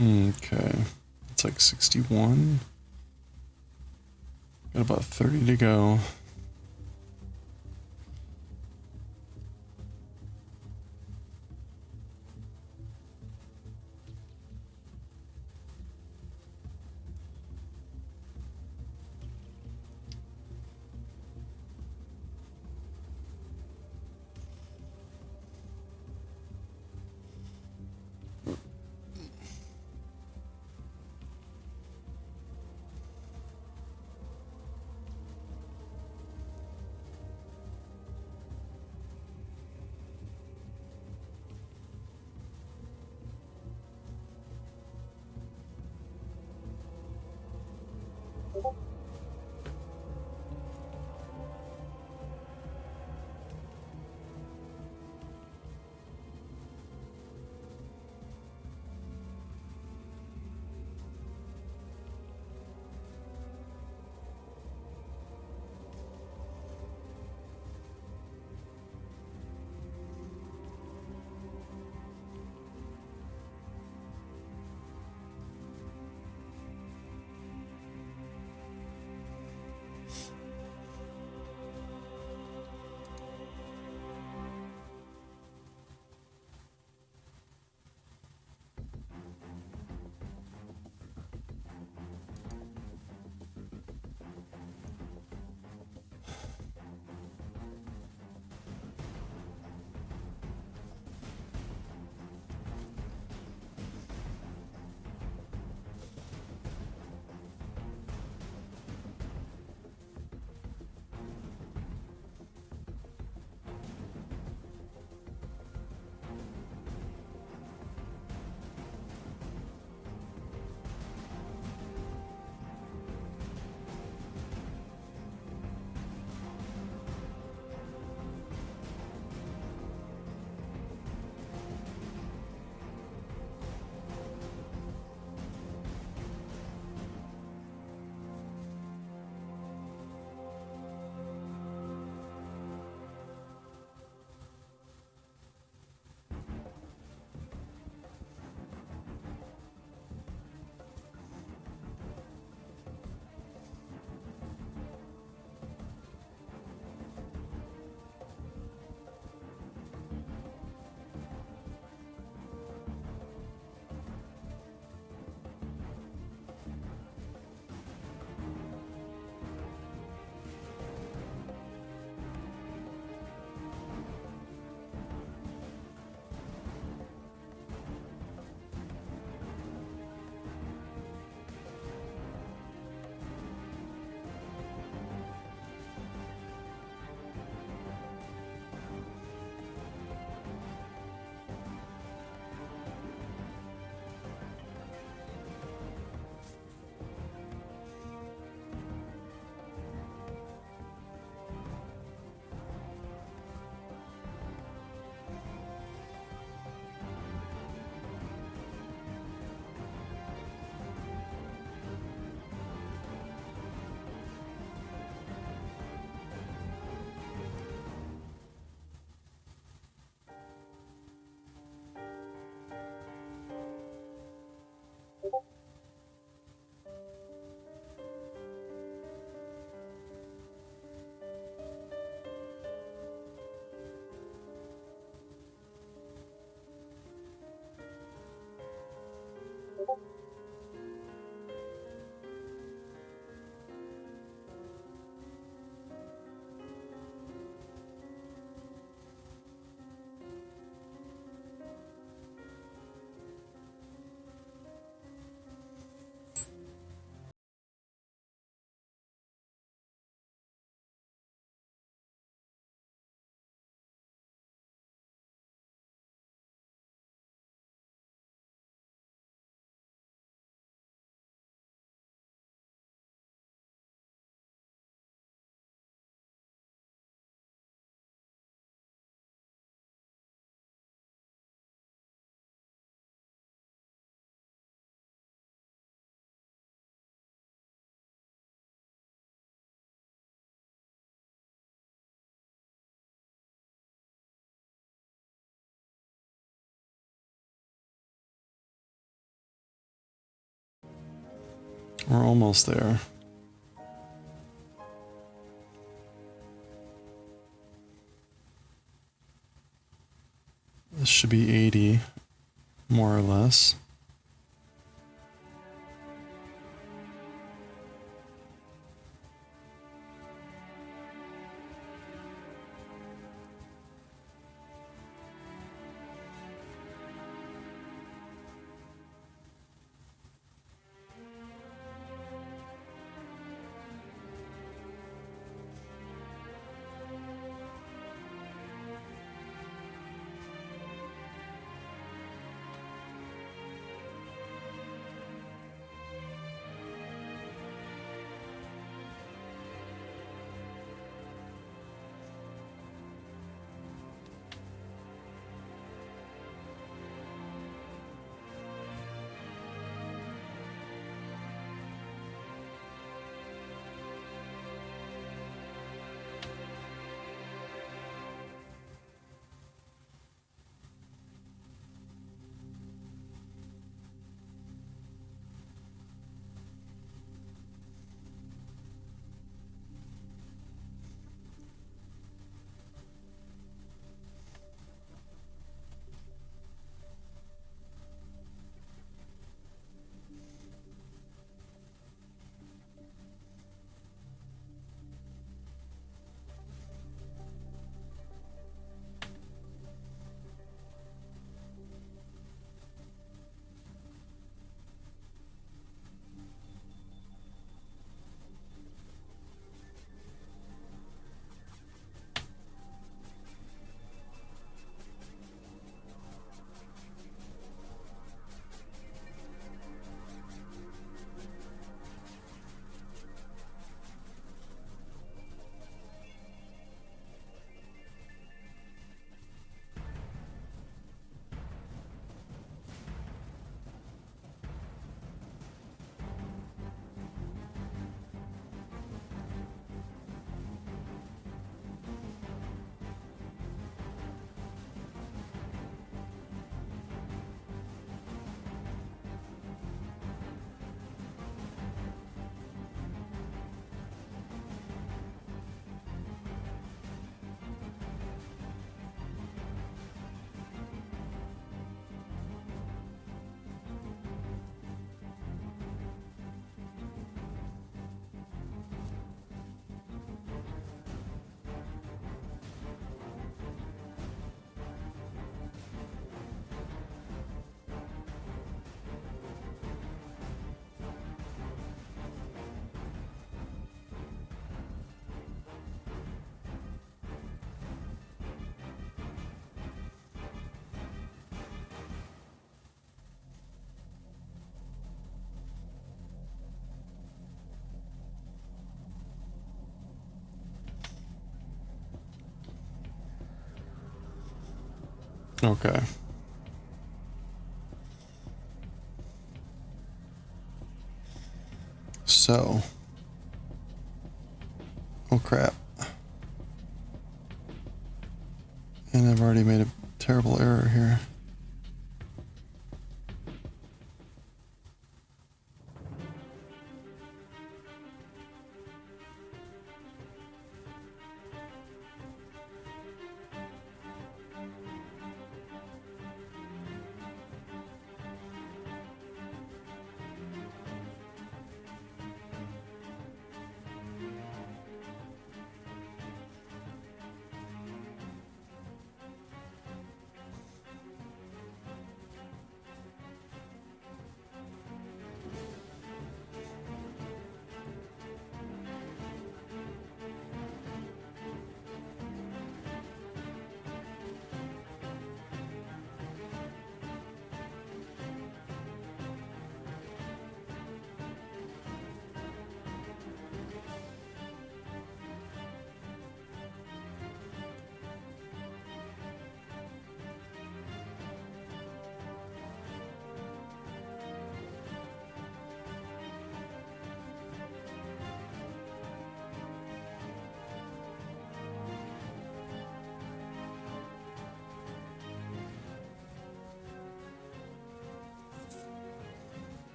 Okay, it's like 61. Got about 30 to go. We're almost there. This should be 80, more or less. Okay. So. Oh crap. And I've already made a terrible error here.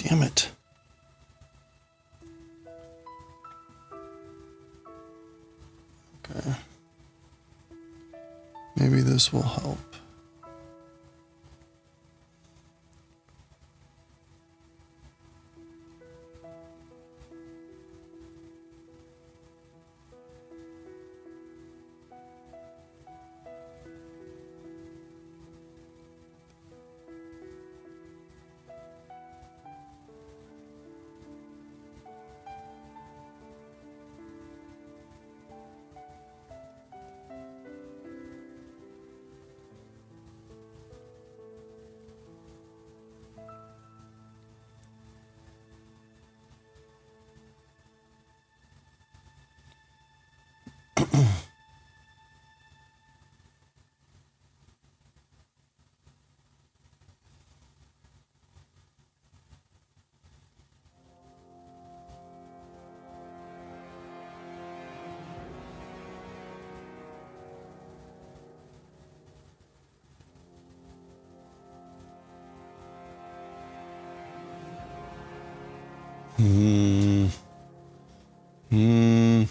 Damn it. Okay. Maybe this will help. Hmm. Hmm.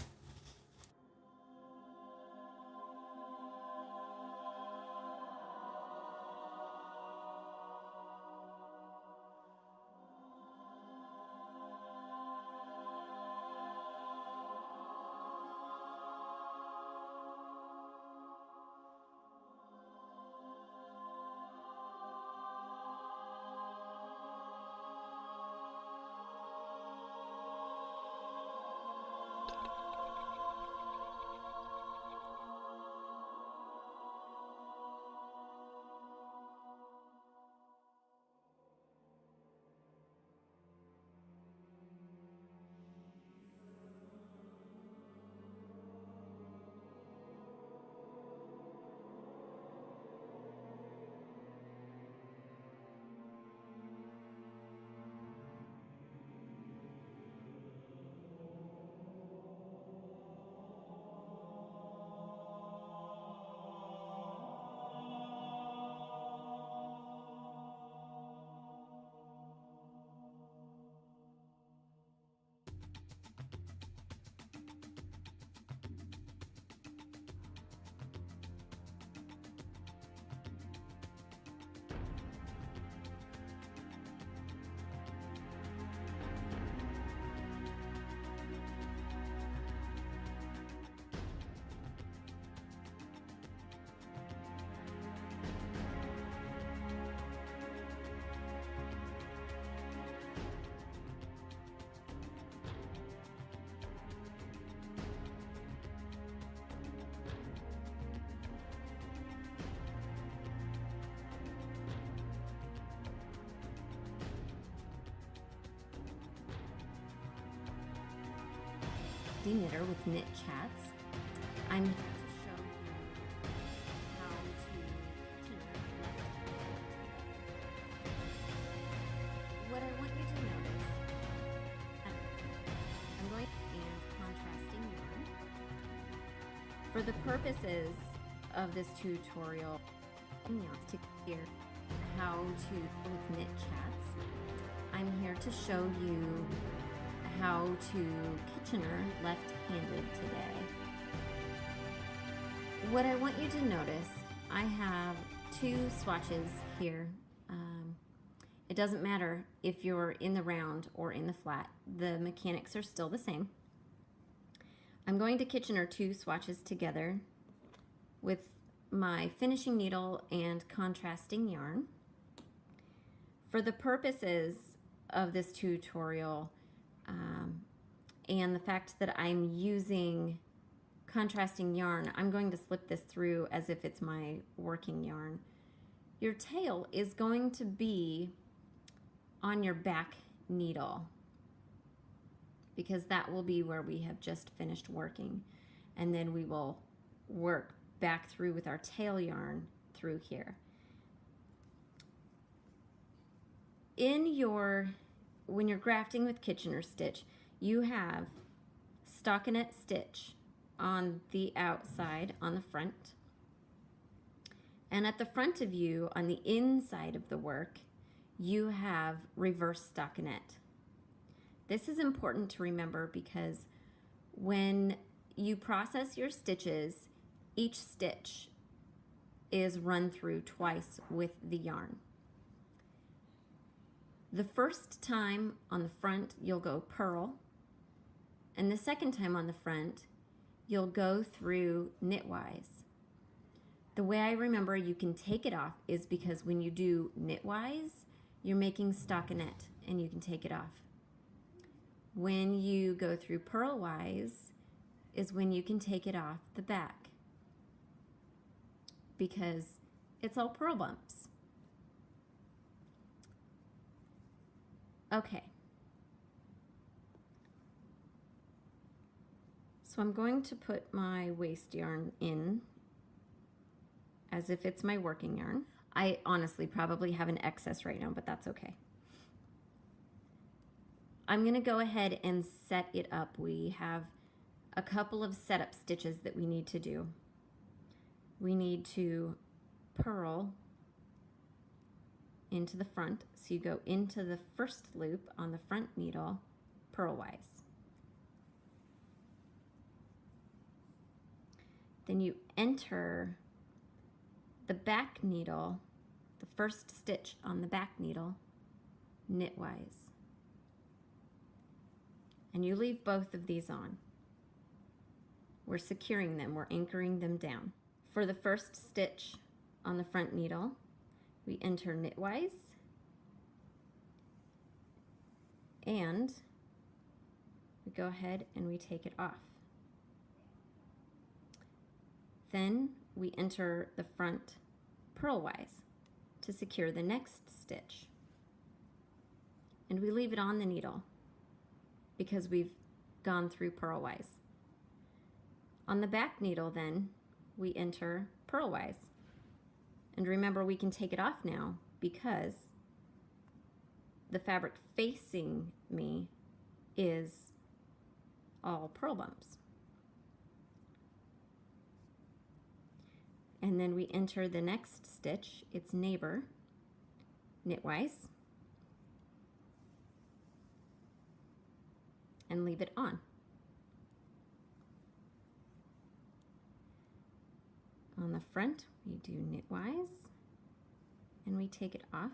Knitter with Knit Chats. I'm here to show you how to what I want you to notice, I'm going and contrasting yarn. For the purposes of this tutorial, to hear how to with Knit Chats, I'm here to show you how to Kitchener left-handed today. What I want you to notice, I have two swatches here. It doesn't matter if you're in the round or in the flat, the mechanics are still the same. I'm going to Kitchener two swatches together with my finishing needle and contrasting yarn. For the purposes of this tutorial, and the fact that I'm using contrasting yarn, I'm going to slip this through as if it's my working yarn. Your tail is going to be on your back needle because that will be where we have just finished working, and then we will work back through with our tail yarn through here. When you're grafting with Kitchener stitch, you have stockinette stitch on the outside, on the front. And at the front of you, on the inside of the work, you have reverse stockinette. This is important to remember because when you process your stitches, each stitch is run through twice with the yarn. The first time on the front, you'll go purl, and the second time on the front, you'll go through knitwise. The way I remember you can take it off is because when you do knitwise, you're making stockinette and you can take it off. When you go through purlwise is when you can take it off the back because it's all purl bumps. Okay. So I'm going to put my waste yarn in as if it's my working yarn. I honestly probably have an excess right now, but that's okay. I'm going to go ahead and set it up. We have a couple of setup stitches that we need to do. We need to purl into the front. So you go into the first loop on the front needle purlwise. Then you enter the back needle, the first stitch on the back needle, knitwise. And you leave both of these on. We're securing them, we're anchoring them down. For the first stitch on the front needle, we enter knitwise, and we go ahead and we take it off. Then we enter the front purlwise to secure the next stitch. And we leave it on the needle because we've gone through purlwise. On the back needle then, we enter purlwise. And remember, we can take it off now because the fabric facing me is all purl bumps. And then we enter the next stitch, it's neighbor, knitwise, and leave it on. On the front, we do knitwise, and we take it off.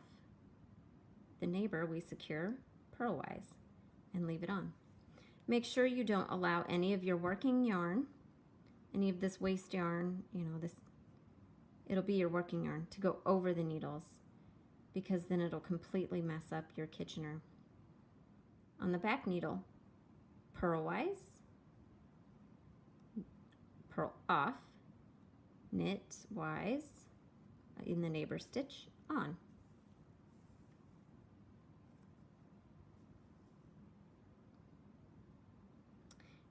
The neighbor we secure purlwise and leave it on. Make sure you don't allow any of your working yarn, any of this waste yarn, you know, this, it'll be your working yarn, to go over the needles because then it'll completely mess up your Kitchener. On the back needle, purlwise, purl off, knitwise, in the neighbor stitch, on.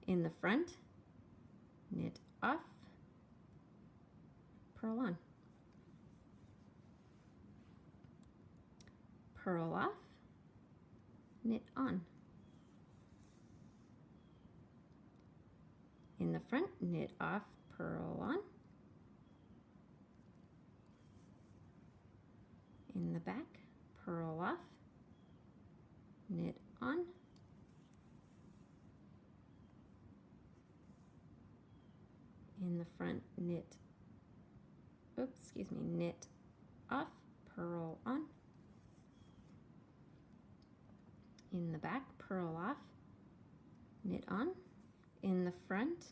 In the front, knit off, purl on. Purl off, knit on. In the front, knit off, purl on. In the back, purl off, knit on. In the front, knit, oops, excuse me, knit off, purl on. In the back, purl off, knit on. In the front,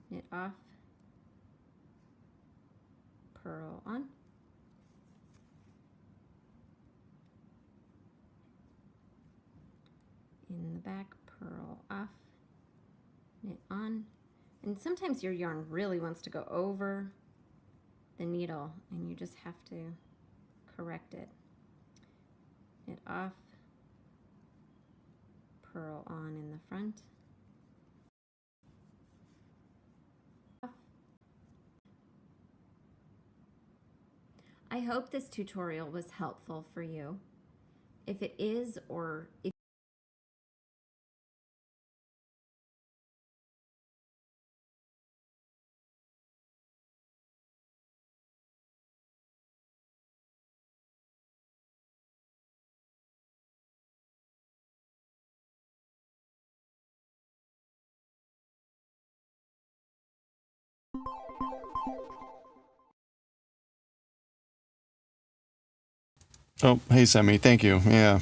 knit off, purl on. In the back, purl off, knit on. And sometimes your yarn really wants to go over the needle and you just have to correct it. Knit off, purl on in the front. I hope this tutorial was helpful for you. If it is, or if Oh, hey, Semi. Thank you. Yeah.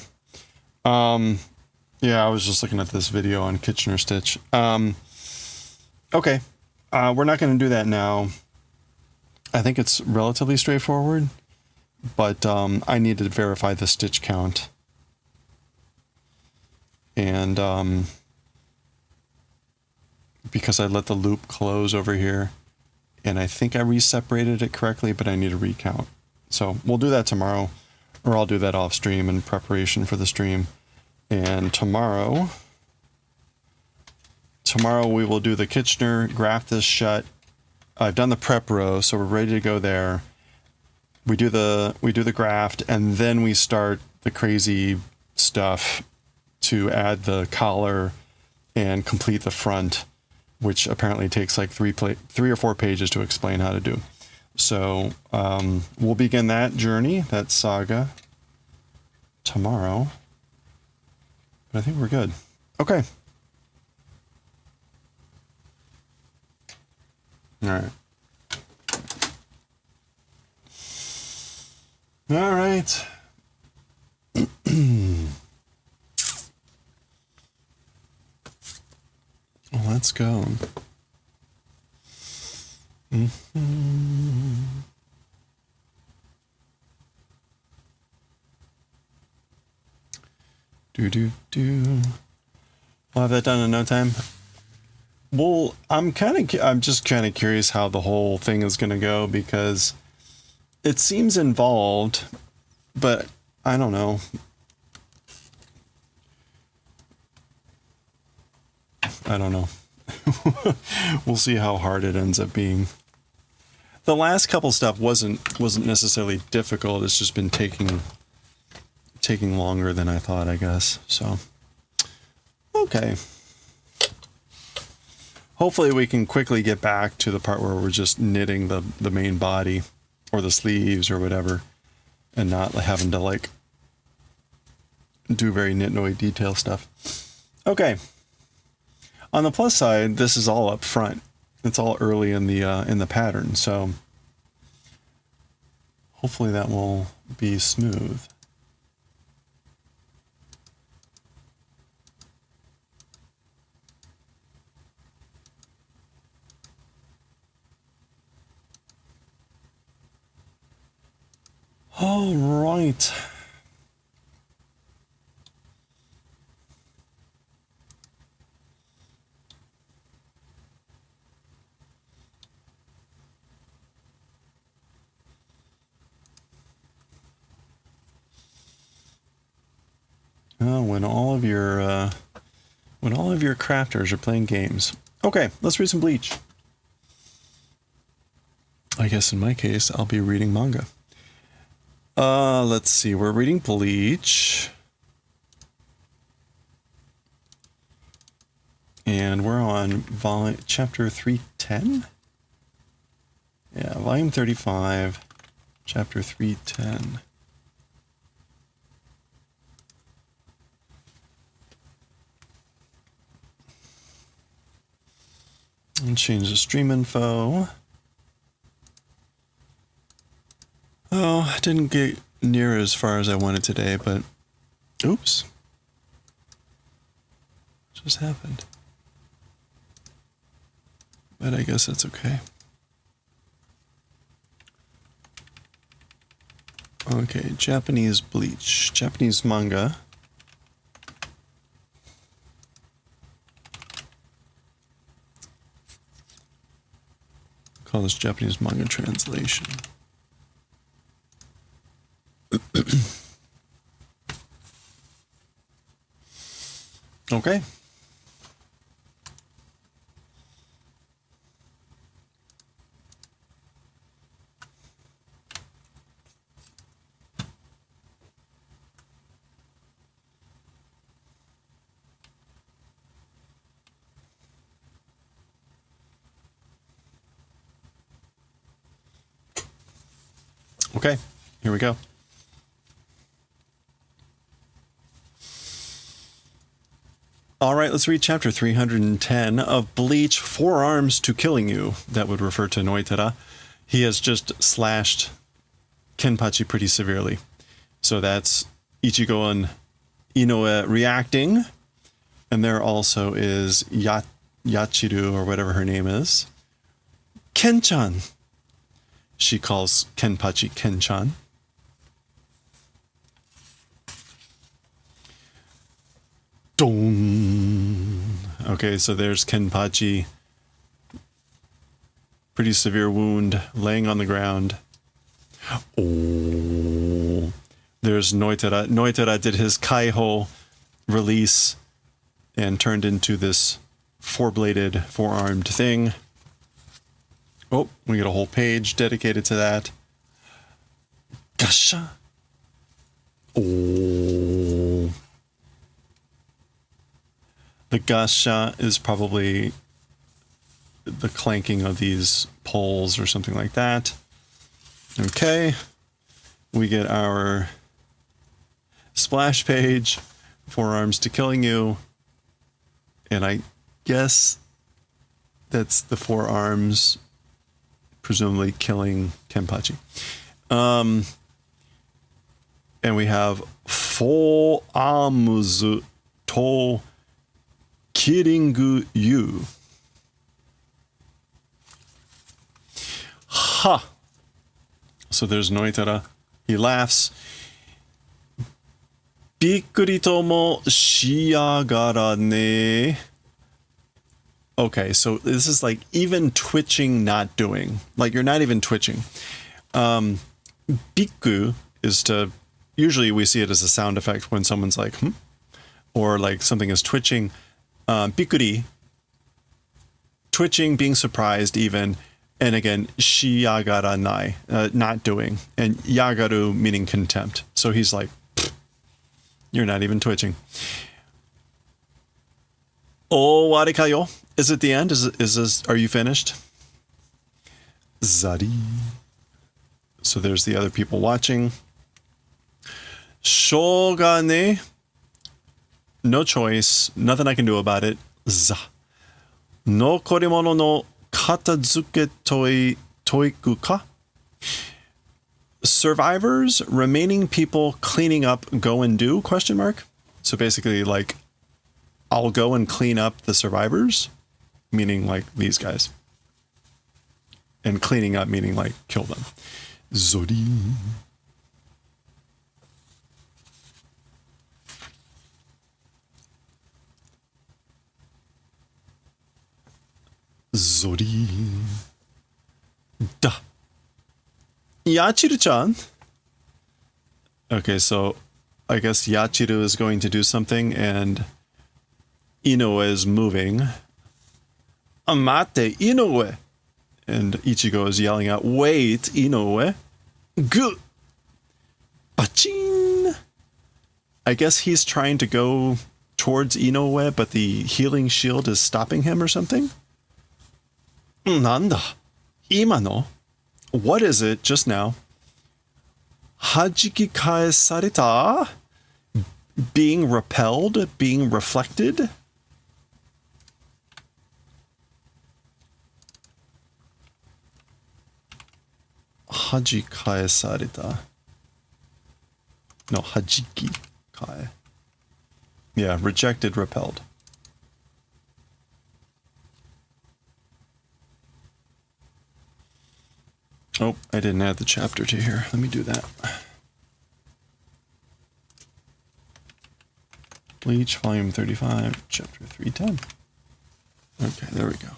Yeah, I was just looking at this video on Kitchener Stitch. Okay. We're not going to do that now. I think it's relatively straightforward, but I need to verify the stitch count. And because I let the loop close over here, and I think I re-separated it correctly, but I need a recount. So we'll do that tomorrow, or I'll do that off stream in preparation for the stream. And tomorrow we will do the Kitchener, graft this shut. I've done the prep row, so we're ready to go there. We do the graft, and then we start the crazy stuff to add the collar and complete the front, which apparently takes like 3 or 4 pages to explain how to do. So we'll begin that journey, that saga, tomorrow. But I think we're good. Okay. All right. All right. Well, let's go. We'll have that done in no time. Well, I'm just kind of curious how the whole thing is going to go, because it seems involved, but I don't know. I don't know. We'll see how hard it ends up being. The last couple stuff wasn't necessarily difficult. It's just been taking longer than I thought, I guess. So, okay. Hopefully we can quickly get back to the part where we're just knitting the main body or the sleeves or whatever, and not having to like do very nitnoid detail stuff. Okay. On the plus side, this is all up front. It's all early in the pattern, so hopefully that will be smooth. All right. When all of your crafters are playing games. Okay, let's read some Bleach. I guess in my case, I'll be reading manga. Let's see. We're reading Bleach. And we're on chapter 310? Yeah, volume 35, chapter 310. And change the stream info. Oh, I didn't get near as far as I wanted today, but oops. What just happened? But I guess that's okay. Okay, Japanese Bleach, Japanese manga. Call this Japanese manga translation. Okay. Okay, here we go. All right, let's read chapter 310 of Bleach, Four Arms to Killing You. That would refer to Noitara. He has just slashed Kenpachi pretty severely. So that's Ichigo and Inoue reacting. And there also is Yachiru, or whatever her name is. Ken-chan. She calls Kenpachi Ken-chan. Don. Okay, so there's Kenpachi. Pretty severe wound, laying on the ground. Oh. There's Noitara. Noitara did his Kaiho release and turned into this four-bladed, four-armed thing. Oh, we get a whole page dedicated to that. Gasha. Oh. The gasha is probably the clanking of these poles or something like that. Okay. We get our splash page, forearms to killing you. And I guess that's the forearms, presumably killing Kenpachi. And we have forearms to killing you. Ha! So there's Noitara. He laughs. Bikkuri tomo shiagara ne. Okay, so this is like even twitching, not doing. Like you're not even twitching. Bikku is to, usually we see it as a sound effect when someone's like, or like something is twitching. Bikkuri, twitching, being surprised even. And again, shiagara nai, not doing. And yagaru meaning contempt. So he's like, you're not even twitching. Oh, warikayo. Is it the end? Is this, are you finished? Zari. So there's the other people watching. Shogane. No choice. Nothing I can do about it. Za. No korimono no katazuke toiku ka? Survivors, remaining people cleaning up, go and do, question mark. So basically like, I'll go and clean up the survivors, meaning like these guys. And cleaning up meaning like kill them. Zori. Zori. Da. Yachiru-chan. Okay, so I guess Yachiru is going to do something and Inoue is moving. Amate, Inoue. And Ichigo is yelling out, wait, Inoue. Gu. Bachin. I guess he's trying to go towards Inoue, but the healing shield is stopping him or something? Nanda. Imano. What is it just now? Hajiki kaesareta? Being repelled? Being reflected? Haji kaesareta. No, hajiki kae. Yeah, rejected, repelled. Oh, I didn't add the chapter to here. Let me do that. Bleach, volume 35, chapter 310. Okay, there we go.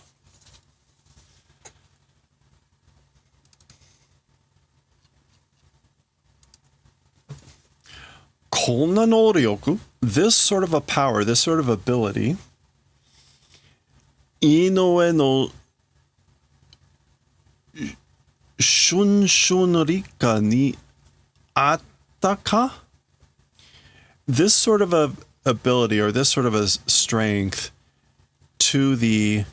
Konna no ryoku, this sort of a power, this sort of ability, Inoue no Shunshun Rika ni Attaka? This sort of a ability, or this sort of a strength to the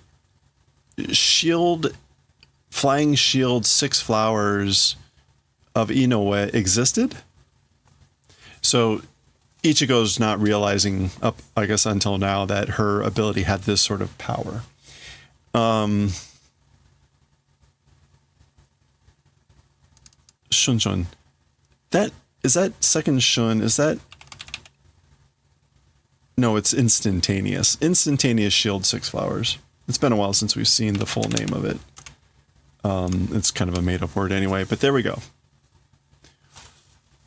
shield, flying shield 6 flowers of Inoue existed? So Ichigo's not realizing up, I guess, until now that her ability had this sort of power. Shunshun. That Is that second shun? Is that... No, it's instantaneous. Instantaneous shield 6 flowers. It's been a while since we've seen the full name of it. It's kind of a made-up word anyway, but there we go.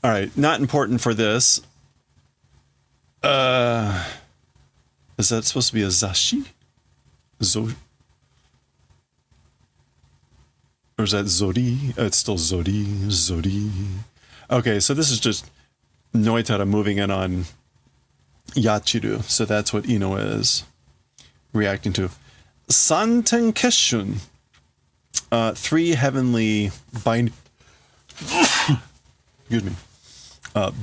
All right, not important for this. Is that supposed to be a zashi? Or is that zori? Oh, it's still zori. Okay, so this is just Noitara moving in on Yachiru. So that's what Inoue is reacting to. Santen Keshun. 3 heavenly excuse me.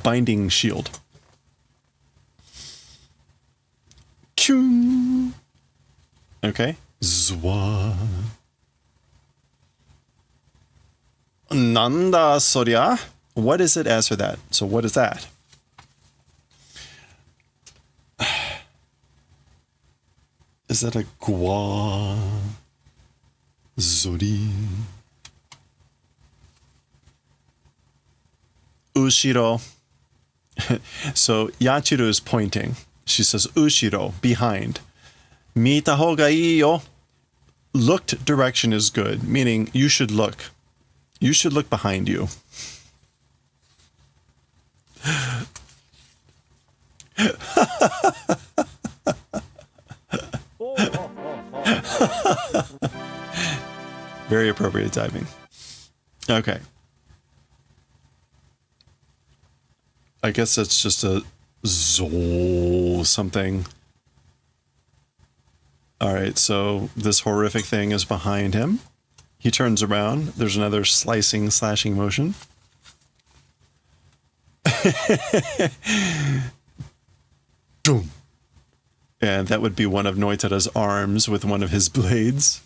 Binding shield. Kyun. Okay. Zwa. Nanda sorya. What is it as for that? So what is that? Is that a gua? Zori. Ushiro. So Yachiru is pointing. She says, Ushiro, behind. Mita hoga ii yo. Looked direction is good, meaning you should look. You should look behind you. Very appropriate timing. Okay. I guess that's just a Zol something. Alright, so this horrific thing is behind him. He turns around. There's another slicing, slashing motion. Boom. And that would be one of Noitara's arms with one of his blades.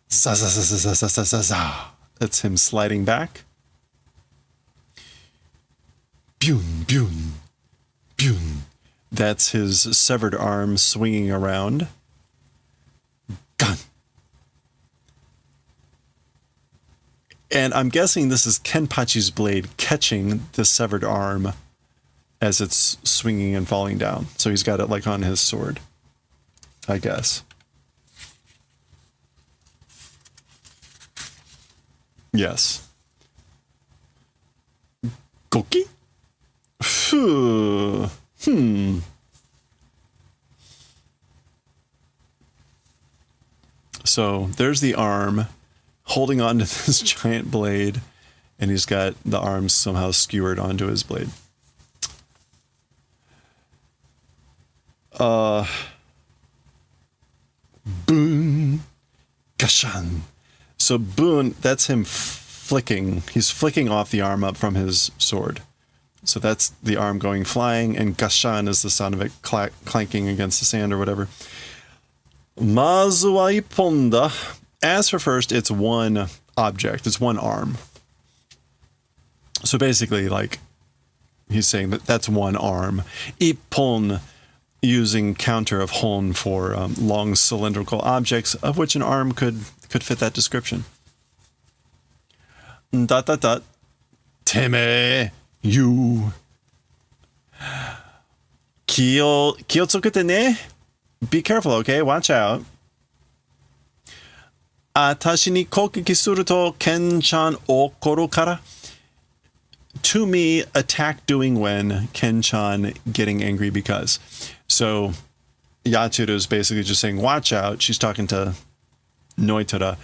Za za za za za za za za. That's him sliding back. Bun, bun, bun. That's his severed arm swinging around. Gun. And I'm guessing this is Kenpachi's blade catching the severed arm as it's swinging and falling down. So he's got it like on his sword, I guess. Yes. Goki? So there's the arm holding on to this giant blade, and he's got the arms somehow skewered onto his blade. Boon. Gashan. So Boon, that's him flicking. He's flicking off the arm up from his sword. So that's the arm going flying, and Gashan is the sound of it clanking against the sand or whatever. Mazu wa ippon da. As for first, it's one object. It's one arm. So basically, like, he's saying that that's one arm. Ippon, using counter of hon for long cylindrical objects, of which an arm could fit that description. Dot dot dot. Teme, you. Kiyotsukute ne. Be careful, okay? Watch out. Atashi ni kokeki suru to Ken-chan okoru kara. To me, attack doing when, Ken-chan getting angry because. So Yachiru is basically just saying, watch out. She's talking to Noitara.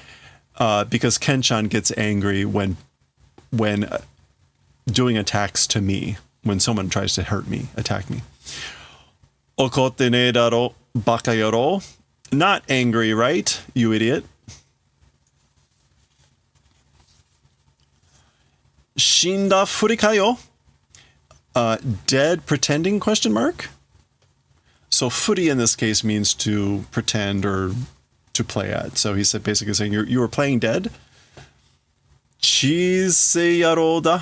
Because Ken-chan gets angry when doing attacks to me. When someone tries to hurt me, attack me. Okotte ne daro, baka yoro. Not angry, right, you idiot? Shinda furikayo. Dead pretending, question mark? So furi in this case means to pretend or to play at. So he said basically saying you were playing dead. Chisei yaro da.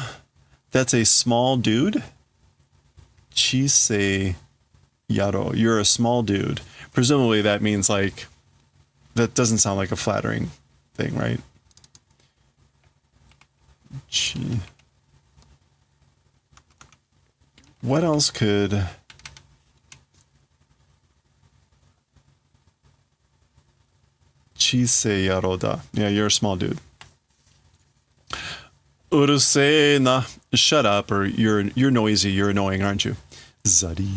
That's a small dude. Chisei yaro. You're a small dude. Presumably that means like, that doesn't sound like a flattering thing, right? What else could... Chisei yaro da. Yeah, you're a small dude. Urusei na. Shut up, or you're noisy, you're annoying, aren't you? Zari.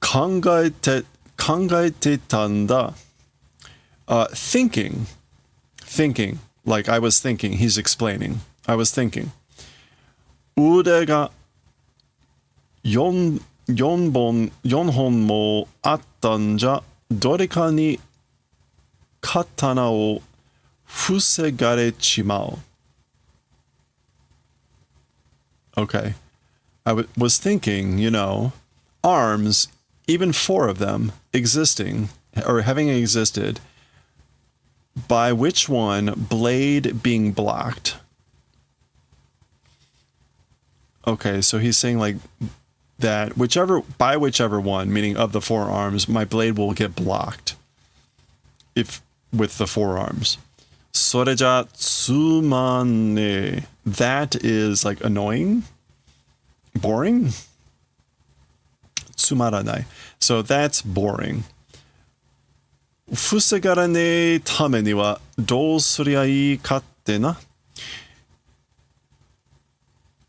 Kangaete tanda. Thinking. Like I was thinking. He's explaining. I was thinking. Ude ga 4本もあったんじゃ、どれかに刀を防がれちまう。Okay. I was thinking, you know, arms, even 4 of them existing, or having existed, by which one blade being blocked. Okay, so he's saying like that by whichever one, meaning of the 4 arms, my blade will get blocked. If with the 4 arms. Soreja tsumane. That is like annoying, boring. Tsumaranai. So that's boring. Fusegarane tame ni wa dou suria ii ka tte na?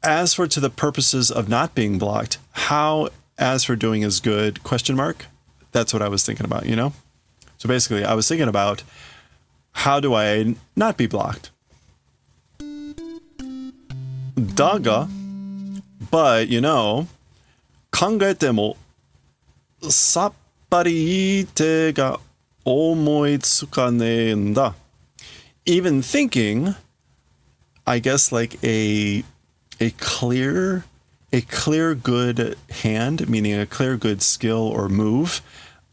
As for to the purposes of not being blocked, how as for doing is good, question mark? That's what I was thinking about, you know? So basically, I was thinking about how do I not be blocked? Daga, but you know, kangaete mo sappari ite ga omoi tsukane n da. Even thinking, I guess like a clear good hand, meaning a clear good skill or move,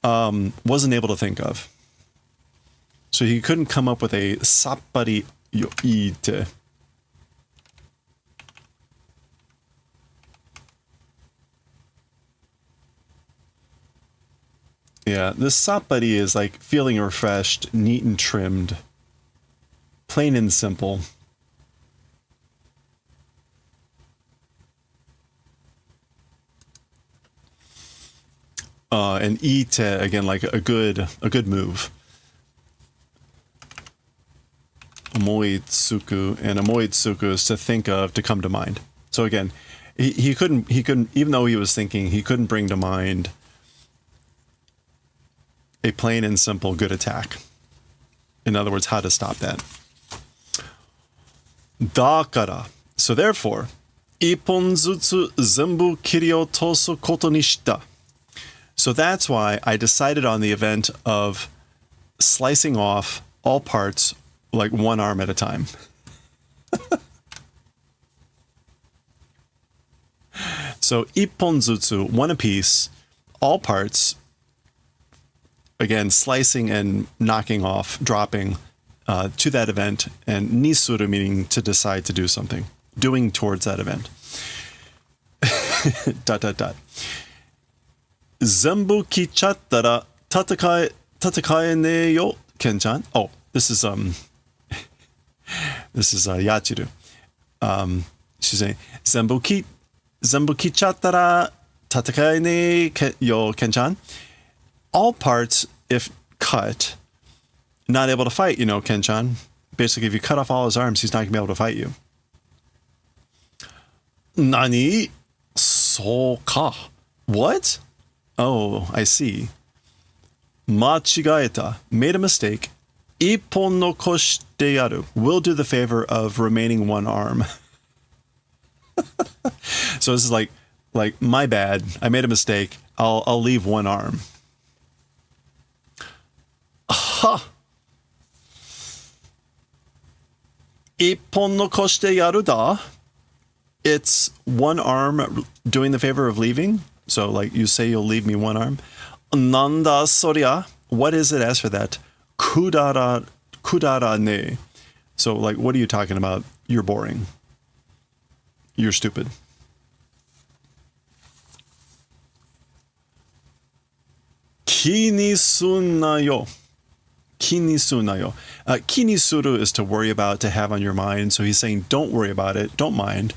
wasn't able to think of. So he couldn't come up with a sappari ite. Yeah, this sappari is like feeling refreshed, neat and trimmed, plain and simple. And ite, again, like a good move. Omoitsuku, and omoitsuku is to think of, to come to mind. So again, he couldn't, even though he was thinking, he couldn't bring to mind a plain and simple good attack. In other words, how to stop that. Dakara. So therefore, ippon zutsu zenbu kiri o tosu koto ni shita. So that's why I decided on the event of slicing off all parts like 1 arm at a time. So ippon zutsu, 1 apiece, all parts. Again, slicing and knocking off, dropping to that event, and nisuru meaning to decide to do something, doing towards that event. ... Zenbu kichattara tatakae ne yo, Ken-chan. Oh, this is Yachiru. She's saying Zenbu kichattara tatakae ne yo, Ken-chan. All parts, if cut, not able to fight, you know, Ken-chan. Basically, if you cut off all his arms, he's not going to be able to fight you. Nani? So ka. What? Oh, I see. Machigaeta. Made a mistake. Ippon no koshite yaru. Will do the favor of remaining 1 arm. So this is like, my bad. I made a mistake. I'll leave 1 arm. Ha! Ippon no koshite yaru da. It's 1 arm doing the favor of leaving. So like you say you'll leave me 1 arm. Nanda soria. What is it as for that? Kudara ne. So like what are you talking about? You're boring. You're stupid. Kinisunayo. Kinisunayo. Kinisuru is to worry about, to have on your mind. So he's saying don't worry about it. Don't mind.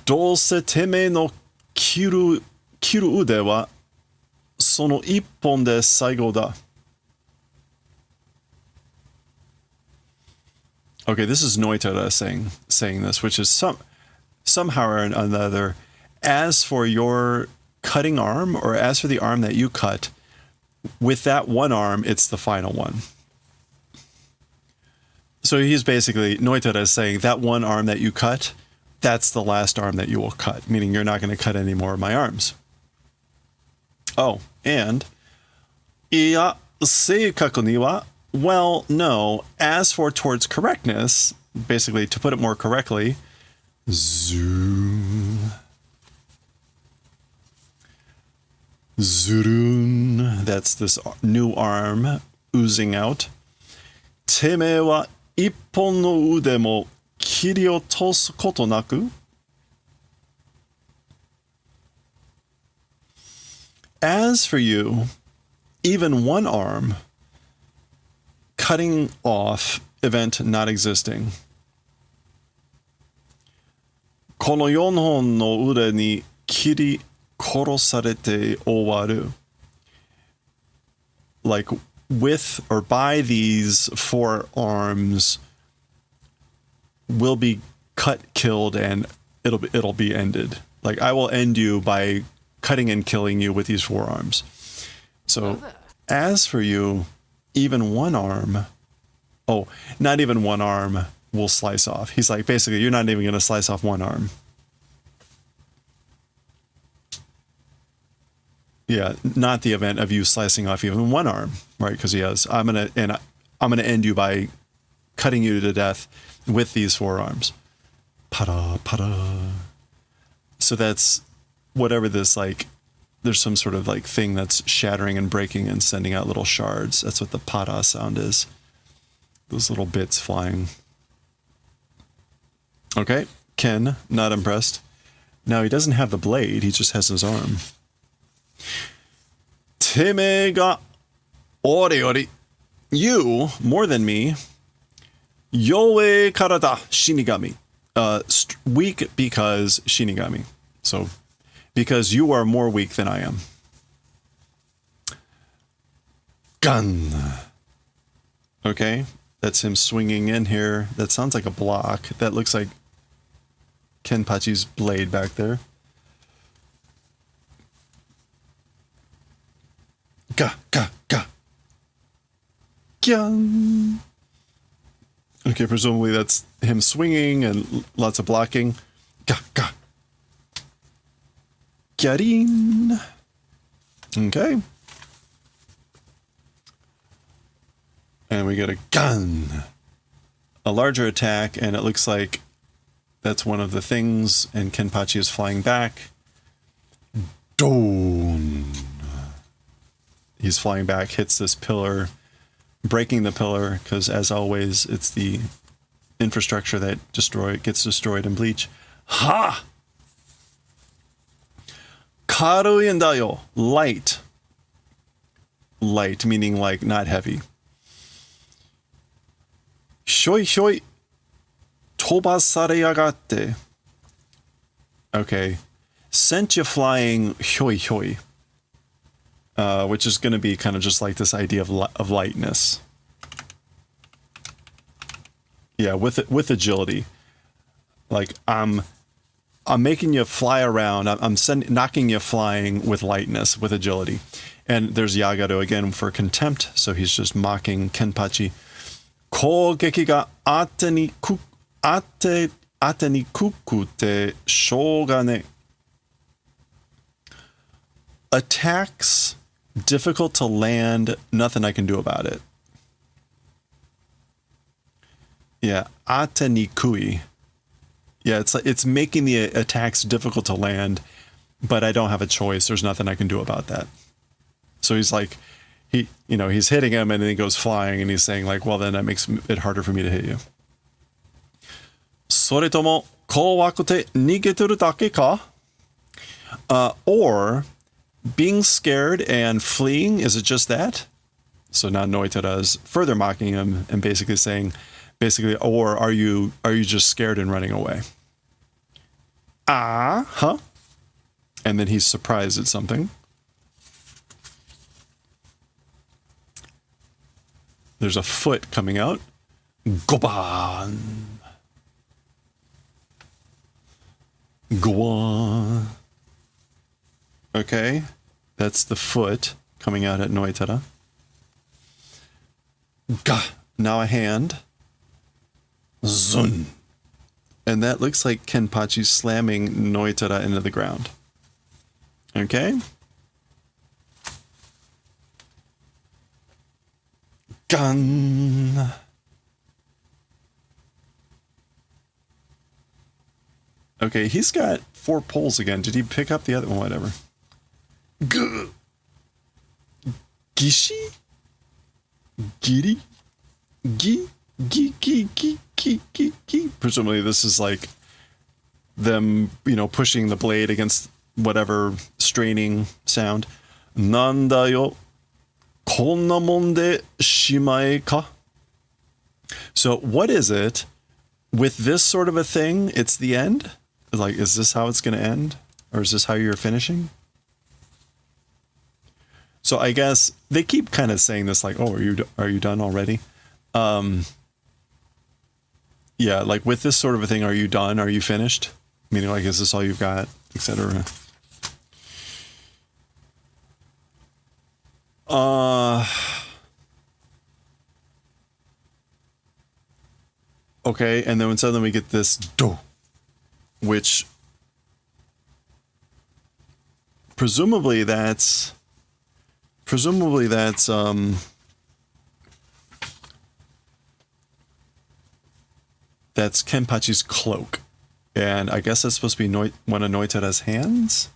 どうせてめえの切る腕はその一本で最後だ. Okay, this is Noitada saying this, which is somehow or another, as for your cutting arm, or as for the arm that you cut, with that one arm, it's the final one. So he's basically, Noitada is saying that one arm that you cut, that's the last arm that you will cut, meaning you're not going to cut any more of my arms. Oh, and, いや、正確には, well, no, as for towards correctness, basically to put it more correctly, zoom, zurun, that's this new arm oozing out. てめえは一本の腕も切り落とすことなく? As for you, even one arm, cutting off, event not existing. この4本の腕に切り殺されて終わる. Like, with or by these 4 arms will be cut, killed, and it'll be ended. Like, I will end you by cutting and killing you with these 4 arms. So, as for you, even one arm, oh, not even one arm will slice off. He's like, basically, you're not even going to slice off one arm. Yeah, not the event of you slicing off even one arm, right? Because he has, I'm gonna end you by cutting you to death with these 4 arms. Para para. So that's whatever this, like, there's some sort of like thing that's shattering and breaking and sending out little shards. That's what the para sound is. Those little bits flying. Okay, Ken, not impressed. Now he doesn't have the blade, he just has his arm. てめえが俺より you, more than me, 弱いからだ Shinigami. Weak because Shinigami. So, because you are more weak than I am. Gun. Okay, that's him swinging in here. That sounds like a block. That looks like Kenpachi's blade back there. Ga, ga, ga. Gyan. Okay, presumably that's him swinging and lots of blocking. Ga, ga. Gyarin. Okay. And we get a gun. A larger attack, and it looks like that's one of the things, and Kenpachi is flying back. Don. He's flying back, hits this pillar, breaking the pillar, because as always, it's the infrastructure that gets destroyed in Bleach. Ha! Karui and Daioh, light. Light, meaning like not heavy. Shoi shoi, tobasare yagatte. Okay, sent you flying hyoi hyoi. Which is going to be kind of just like this idea of lightness. Yeah, with agility. Like I'm making you fly around. I'm knocking you flying with lightness, with agility. And there's Yagato again for contempt. So he's just mocking Kenpachi. Kougeki ga ate ni kukute shogane. Attacks difficult to land, nothing I can do about it. Yeah, ate ni kui. Yeah, it's making the attacks difficult to land, but I don't have a choice. There's nothing I can do about that. So he's like, he's hitting him and then he goes flying and he's saying like, well, then that makes it harder for me to hit you. それとも怖くて逃げてるだけか? Or being scared and fleeing, is it just that? So now Noitada is further mocking him and basically saying, or are you just scared and running away? Ah, huh? And then he's surprised at something. There's a foot coming out. Goban. Goan. Okay. That's the foot coming out at Noitara. Gah. Now a hand. Zun. And that looks like Kenpachi slamming Noitara into the ground. Okay. Gun. Okay, he's got 4 poles again. Did he pick up the other one? Whatever. Gishi? Giri? Gi? Presumably this is like them, you know, pushing the blade against whatever straining sound. Nandayo konna mon de shimae ka? So what is it with this sort of a thing? It's the end? Like, is this how it's going to end? Or is this how you're finishing? So I guess they keep kind of saying this like, oh, are you done already? Yeah, like with this sort of a thing, are you done? Are you finished? Meaning like, is this all you've got, etc. Okay, and then suddenly we get this do, which presumably that's Kenpachi's cloak. And I guess that's supposed to be one of Noitara's hands?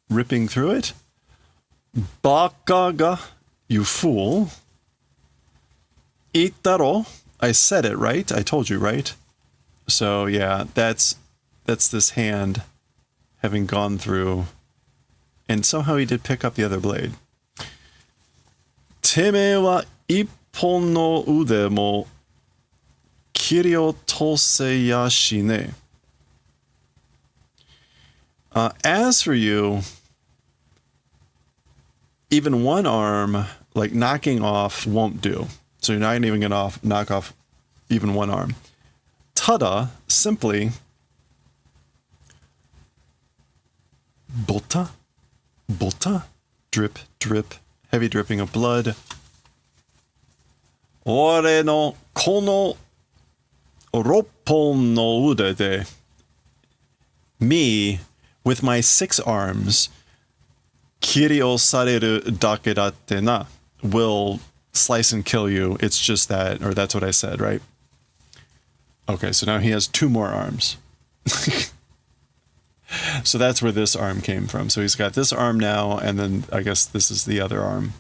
Ripping through it? Bakaga, you fool. Itaro, I said it, right? I told you, right? So yeah, that's this hand having gone through. And somehow he did pick up the other blade. Teme wa ippon no ude mo kiri o tose ya shine. As for you, even one arm, like knocking off, won't do. So you're not even going to knock off even one arm. Tada, simply, bota, drip, drip, heavy dripping of blood. Ore no kono roppon no ude de. Me, with my 6 arms, kiri o sareru dake datte na, will slice and kill you. It's just that, or that's what I said, right? Okay, so now he has 2 more arms. So that's where this arm came from. So he's got this arm now, and then I guess this is the other arm.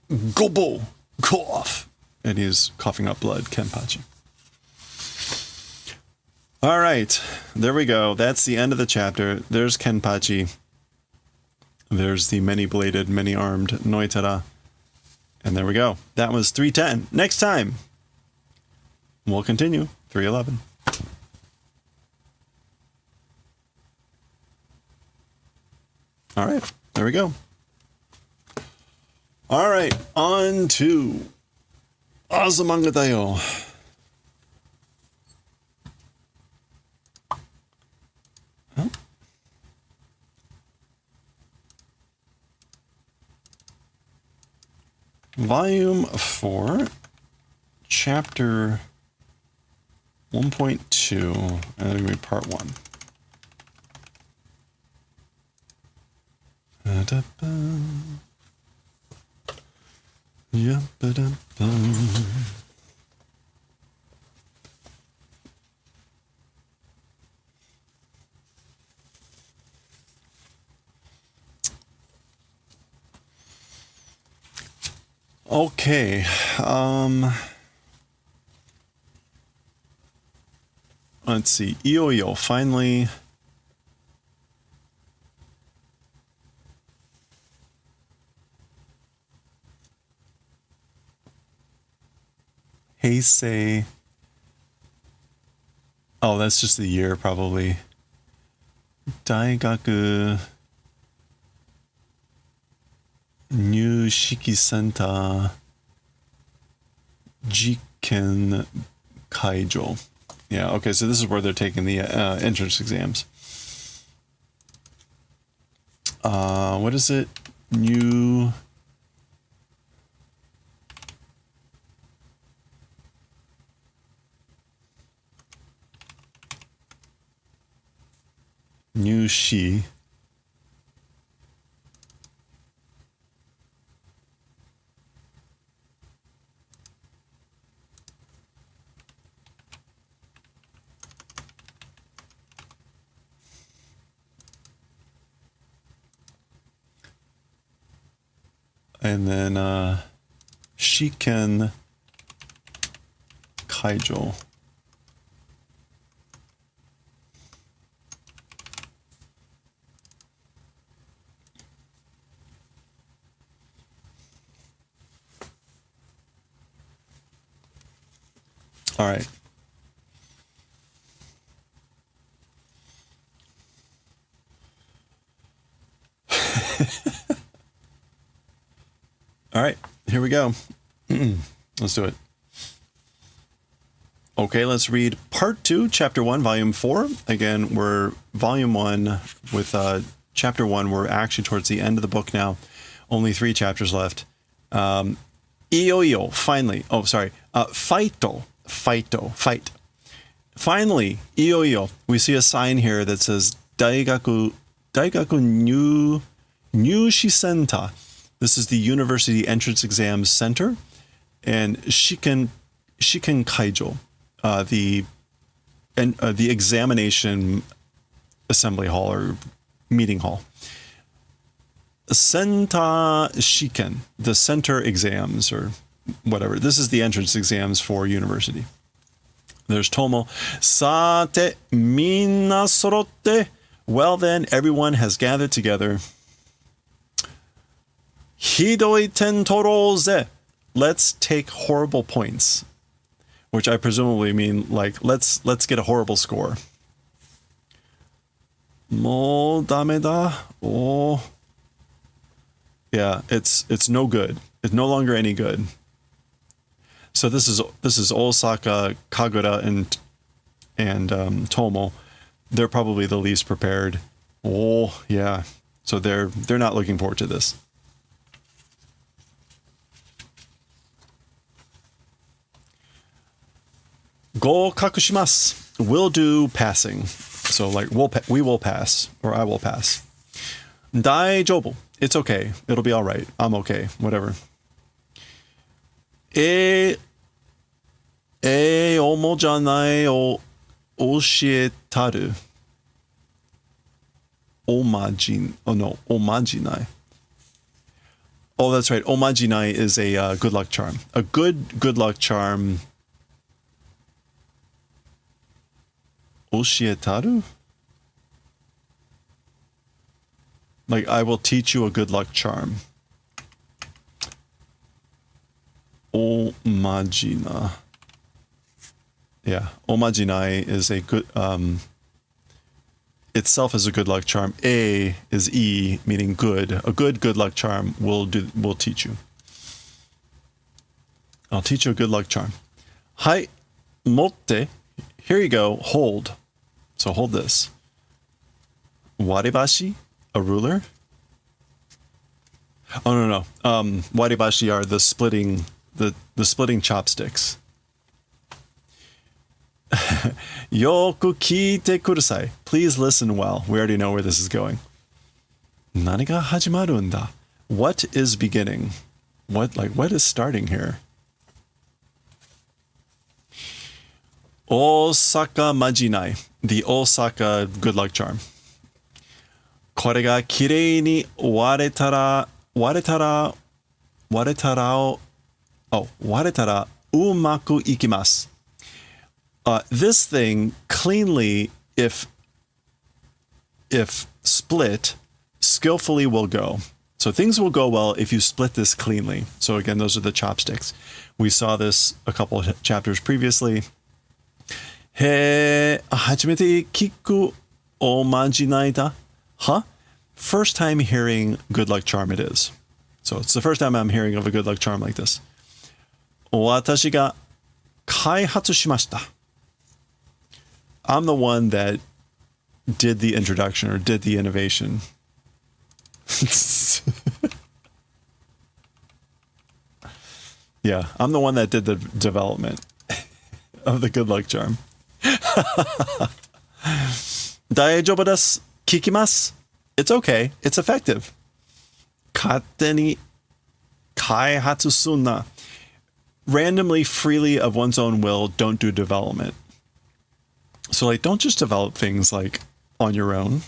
Gobo! Cough! And he's coughing up blood, Kenpachi. All right, there we go. That's the end of the chapter. There's Kenpachi. There's the many-bladed, many-armed Noitara. And there we go. That was 310. Next time, we'll continue. 311. All right, there we go. All right, on to Azumanga Daioh. Huh? Volume 4, Chapter 1.2, and then going to be Part 1. Okay, let's see, Ioyo finally Heisei. Oh, that's just the year, probably. Daigaku Nyushiki Center Jiken Kaijo. Yeah, okay, so this is where they're taking the entrance exams. What is it? New Shi. And then Shiken Kaijo. All right. All right, here we go. Let's do it. Okay, let's read part 2, chapter 1, volume 4. Again, we're volume 1 with chapter 1. We're actually towards the end of the book now. Only 3 chapters left. Iyo, finally. Oh, sorry. Fight. Finally, iyo. We see a sign here that says Daigaku Nyushi Center. This is the University Entrance Exams Center, and Shiken Kaijo, the examination assembly hall or meeting hall. Senta Shiken, the center exams or whatever. This is the entrance exams for university. There's Tomo. Sate minna sorotte. Well then, everyone has gathered together. Hidoi tentoro ze. Let's take horrible points, which I presumably mean like let's get a horrible score. Mo dame da. Oh. Yeah, it's no good. It's no longer any good. So this is Osaka, Kagura, and Tomo. They're probably the least prepared. Oh yeah. So they're not looking forward to this. Go kakushimasu. Will do passing. So like we will pass, or I will pass. Daijoubu. It's okay. It'll be all right. I'm okay. Whatever. Omo janai o oshietaru. Omajinai. Oh, that's right. Omajinai is a good luck charm. A good luck charm. Oshietaru? Like, I will teach you a good luck charm. Omajina. Yeah, omajinai is a good, itself is a good luck charm. A is E, meaning good. A good luck charm will teach you. I'll teach you a good luck charm. Hai, motte. Here you go. Hold. So hold this. Waribashi, a ruler. Oh no. Waribashi are the splitting chopsticks. Yoku kiite kudasai. Please listen well. We already know where this is going. Nani ga hajimaru nda? What is beginning? What is starting here? Osaka Majinai, the Osaka good luck charm. Kore ga kirei ni waretara umaku ikimasu. This thing cleanly, if split, skillfully will go. So things will go well if you split this cleanly. So again, those are the chopsticks. We saw this a couple of chapters previously. へえ、初めて聞くおまじないだ。Huh? First time hearing good luck charm it is. So it's the first time I'm hearing of a good luck charm like this. 私が開発しました。I'm the one that did the introduction or did the innovation. Yeah, I'm the one that did the development of the good luck charm. 大丈夫です。聞きます。It's okay. It's effective. 勝手に開発すんな。Randomly, freely of one's own will, don't do development. So, like, don't just develop things, like, on your own.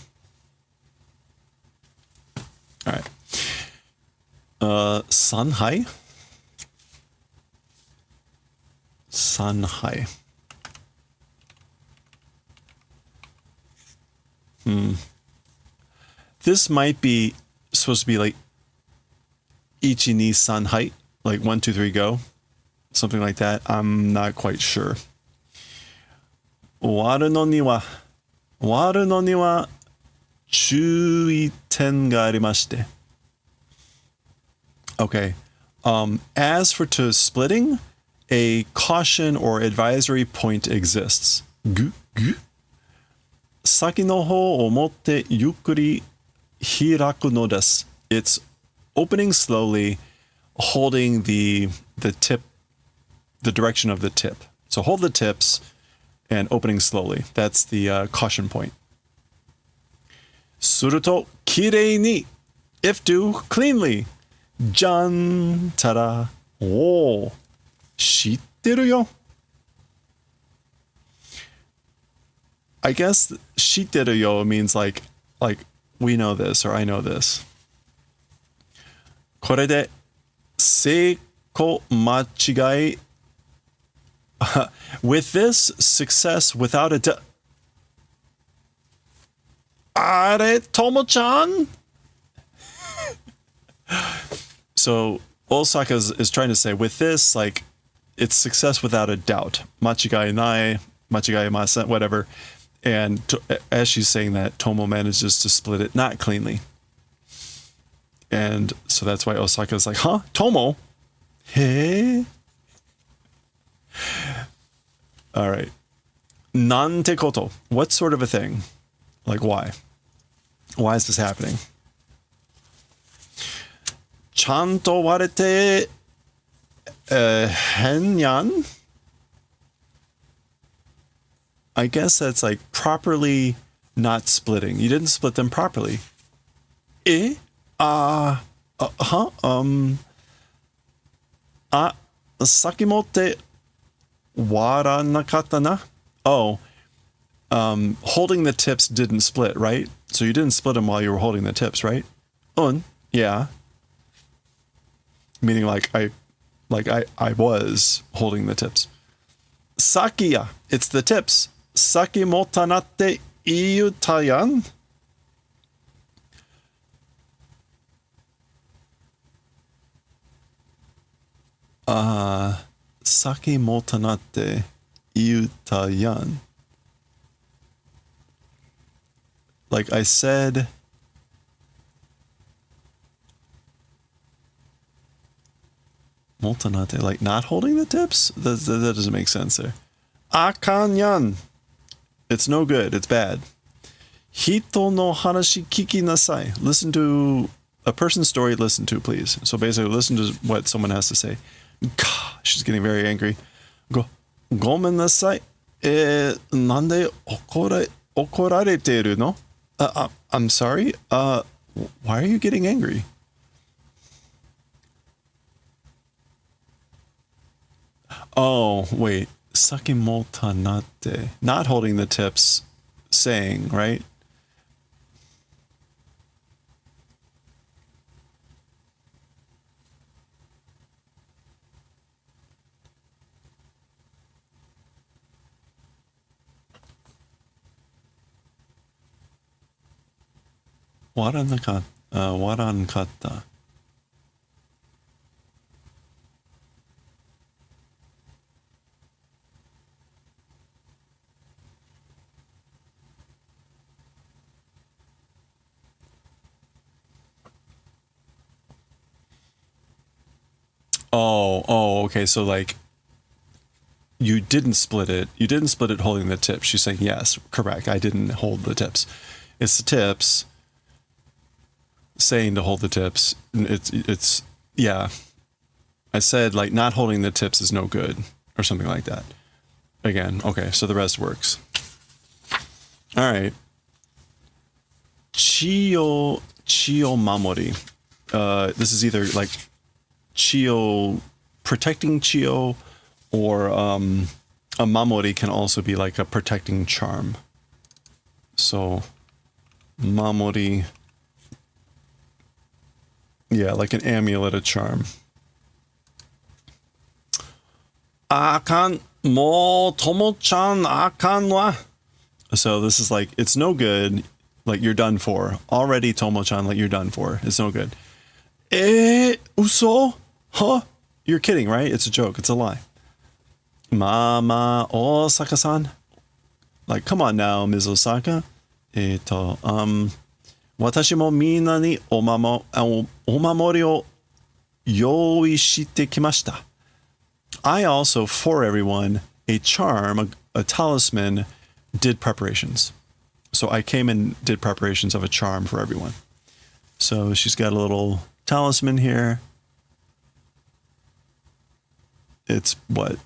All right. Sanhai. Sanhai. This might be supposed to be like ichi ni sanhai, like 1, 2, 3, go. Something like that. I'm not quite sure. 終わるのには注意点がありまして。Okay. As for to splitting, a caution or advisory point exists. 先の方を持ってゆっくり開くのです。It's opening slowly, holding the tip, the direction of the tip. So hold the tips and opening slowly. That's the caution point. するときれいに if do cleanly. じゃんたらおー知ってるよ。I guess 知ってるよ means like we know this or I know this. これで成功間違いwith this success without a doubt. あれともちゃん? So Osaka is trying to say with this, like, it's success without a doubt. 間違いない, 間違いません, whatever. And as she's saying that, Tomo manages to split it not cleanly. And so that's why Osaka's like, huh? Tomo? Hey? All right. Nante koto. What sort of a thing? Like, why? Why is this happening? ちゃんと割れて、変やん? I guess that's like properly not splitting. You didn't split them properly. Huh? さっきもって割らなかったな? Oh, holding the tips didn't split, right? So you didn't split them while you were holding the tips, right? Yeah. Meaning like I was holding the tips. Sakiya, it's the tips. Saki motanatte iyutayan. Saki motanatte iyutayan. Like I said, motanate, like not holding the tips? That doesn't make sense there. Akanyan. It's no good. It's bad. Hito no hanashi kiki nasai. Listen to a person's story. Listen to, please. So basically, listen to what someone has to say. She's getting very angry. Gomen nasai. Nande okorarete no? I'm sorry. Why are you getting angry? Oh, wait. Sakimotanate. Not holding the tips, saying, right? Waranaka. Warankata. Oh, okay. So like, you didn't split it. You didn't split it holding the tips. She's saying, yes, correct. I didn't hold the tips. It's the tips saying to hold the tips. It's, yeah. I said like not holding the tips is no good or something like that. Again, okay. So the rest works. All right. Chiyo Mamori. This is either like Chiyo, protecting Chiyo, or a Mamori can also be like a protecting charm. So Mamori, yeah, like an amulet, a charm. Akan mo tomo-chan akan wa. So this is like, it's no good, like you're done for. Already Tomo-chan, like you're done for. It's no good. Uso? Huh? You're kidding, right? It's a joke. It's a lie. Mama Osaka-san. Like, come on now, Ms. Osaka. Watashi mo minna ni omamori o yoi shite kimashita. I also, for everyone, a charm, a talisman, did preparations. So I came and did preparations of a charm for everyone. So she's got a little talisman here. It's what?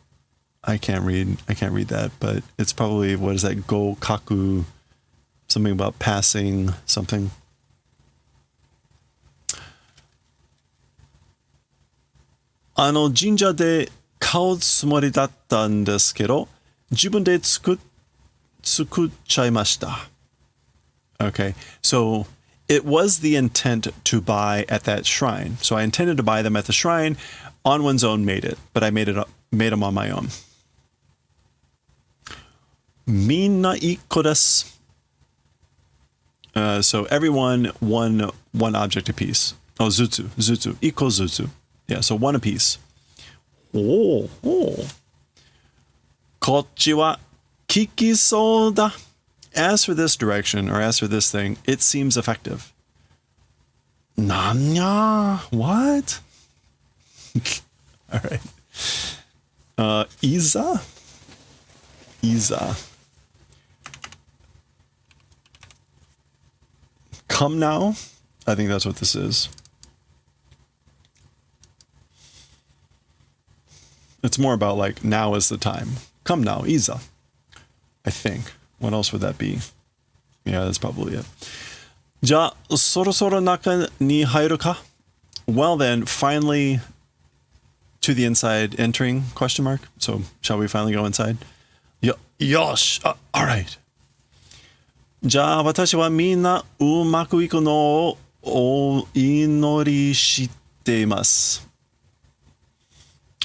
I can't read that, but it's probably, what is that? Go kaku, something about passing something. Jinja de kao tsumori datta n desu kedo, jibun de tsukuchaimashita. Okay, so it was the intent to buy at that shrine. So I intended to buy them at the shrine. On one's own made it, but I made them on my own. Minna ikko desu. So everyone one object apiece. Oh, zutsu. Ikko zutsu. Yeah, so one apiece. Oh. Kochi wa kikisou da. As for this direction, or as for this thing, it seems effective. Nanya? What? All right. Iza. Come now. I think that's what this is. It's more about like, now is the time. Come now, Iza. I think. What else would that be? Yeah, that's probably it. Ja, sorosoro naka ni hairu ka? Well then, finally to the inside entering, question mark. So, shall we finally go inside? Yosh! All right. Ja, watashi wa minna umaku iku no o inori shite imasu.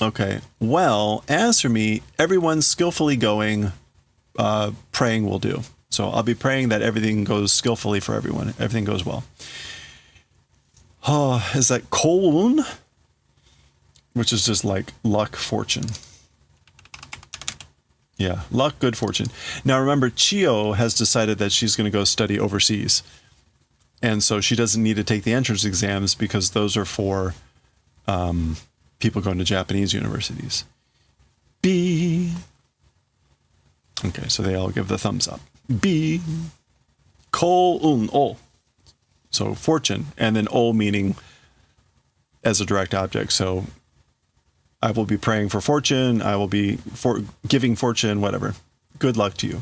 Okay. Well, as for me, everyone skillfully going, praying will do. So I'll be praying that everything goes skillfully for everyone. Everything goes well. Oh, is that Kolun? Which is just like luck, fortune. Yeah, luck, good fortune. Now remember, Chiyo has decided that she's going to go study overseas. And so she doesn't need to take the entrance exams because those are for people going to Japanese universities. B. Okay, so they all give the thumbs up. B. Ko-un, O. So fortune, and then O meaning as a direct object. So I will be praying for fortune. I will be giving fortune, whatever. Good luck to you.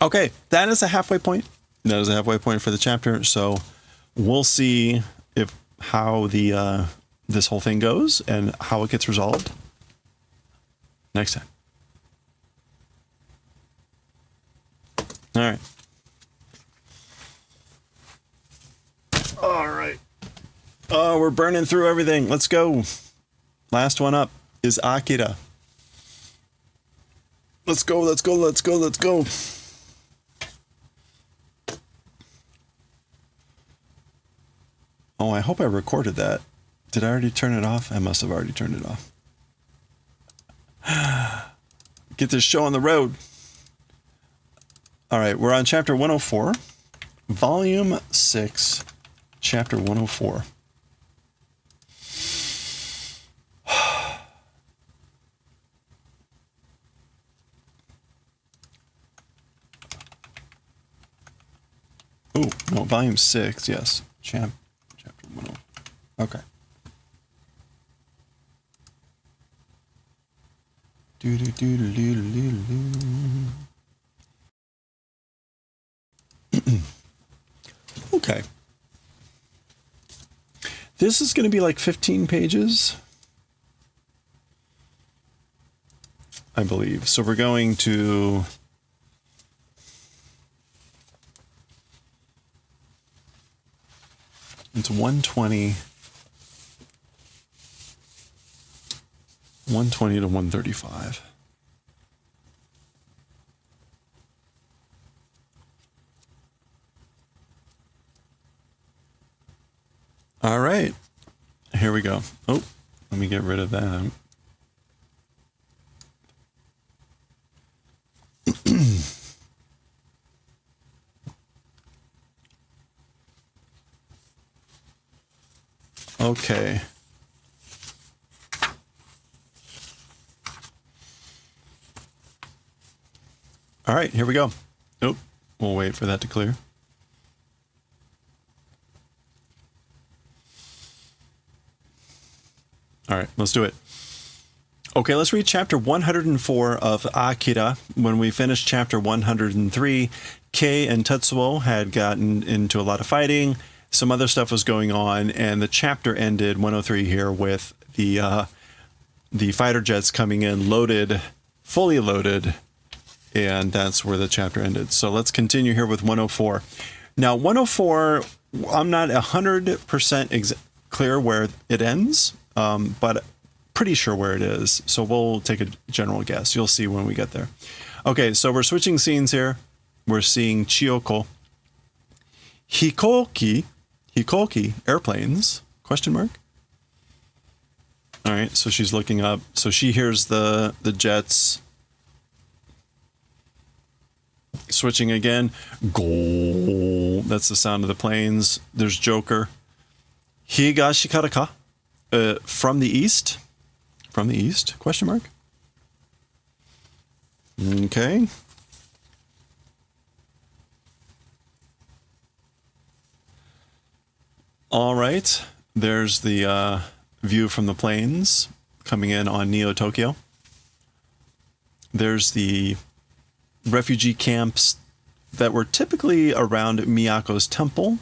Okay, that is a halfway point. That is a halfway point for the chapter. So we'll see how the this whole thing goes and how it gets resolved next time. All right. All right. Oh, we're burning through everything. Let's go. Last one up is Akira. Let's go, let's go, let's go, let's go. Oh, I hope I recorded that. Did I already turn it off? I must have already turned it off. Get this show on the road. All right, we're on chapter 104, volume 6, chapter 104. Oh, no, volume 6, yes. Chapter 104. Okay. Okay. This is going to be like 15 pages, I believe. So we're going to into 120 to 135. All right, here we go. Oh, let me get rid of that. Okay. All right, here we go. Nope, we'll wait for that to clear. All right, let's do it. Okay, let's read chapter 104 of Akira. When we finished chapter 103, Kei and Tetsuo had gotten into a lot of fighting. Some other stuff was going on, and the chapter ended 103 here with the fighter jets coming in loaded, fully loaded, and that's where the chapter ended. So let's continue here with 104. Now, 104, I'm not 100% clear where it ends, but pretty sure where it is. So we'll take a general guess. You'll see when we get there. Okay, so we're switching scenes here. We're seeing Chiyoko. Hikoki, airplanes, question mark. All right, so she's looking up. So she hears the jets switching again. Go. That's the sound of the planes. There's Joker. Higashikaraka, from the east. From the east, question mark. Okay. All right, there's the view from the planes coming in on Neo Tokyo. There's the refugee camps that were typically around Miyako's temple.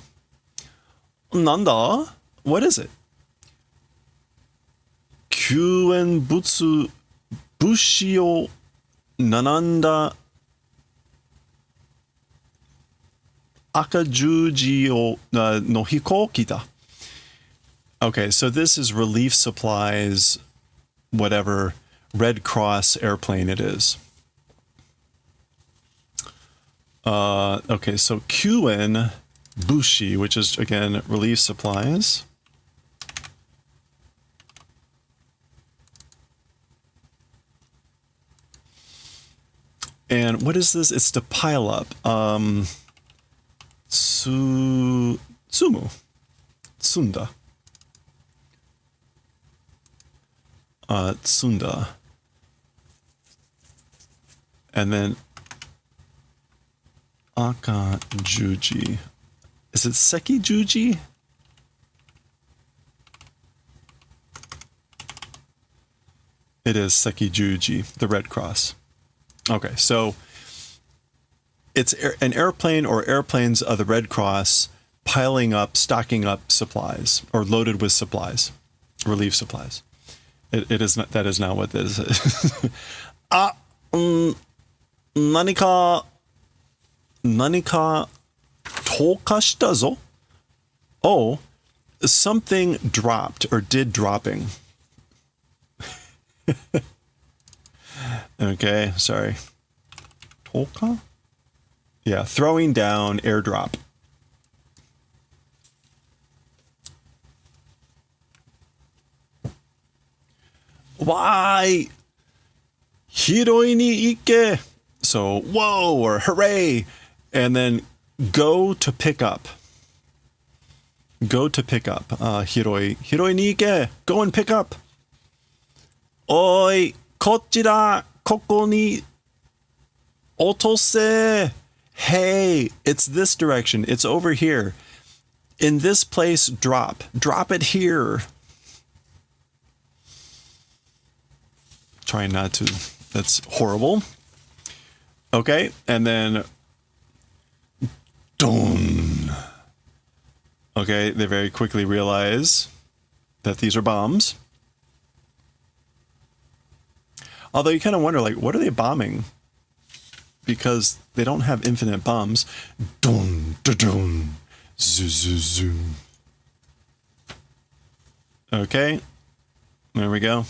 Nanda? What is it? Kyuen Butsu Bushio Nananda Akajuji no Hikoki da. Okay, so this is relief supplies, whatever Red Cross airplane it is. Okay, so Kyuen Bushi, which is again relief supplies. And what is this? It's to pile up. Tsumu. Tsunda. Tsunda. And then Akajuji. Is it Sekijuji? It is Sekijuji, the Red Cross. Okay, so it's an airplane or airplanes of the Red Cross piling up, stocking up supplies, or loaded with supplies, relief supplies. It is not. That is not what this is. Nanika tokashita zo? Oh, something dropped or did dropping. Okay, sorry. Toka? Yeah, throwing down, airdrop. Why? Hiroi ni ike. So, whoa, or hooray. And then go to pick up. Go to pick up. Hiroi. Hiroi ni ike. Go and pick up. Oi, kochira, koko ni otose. Hey, it's this direction. It's over here. In this place, drop. Drop it here. Trying not to. That's horrible. Okay, and then dun. Okay, they very quickly realize that these are bombs. Although you kind of wonder, like, what are they bombing? Because they don't have infinite bombs. Dun, dun, dun. Zoo, zoo, zoo. Okay, there we go.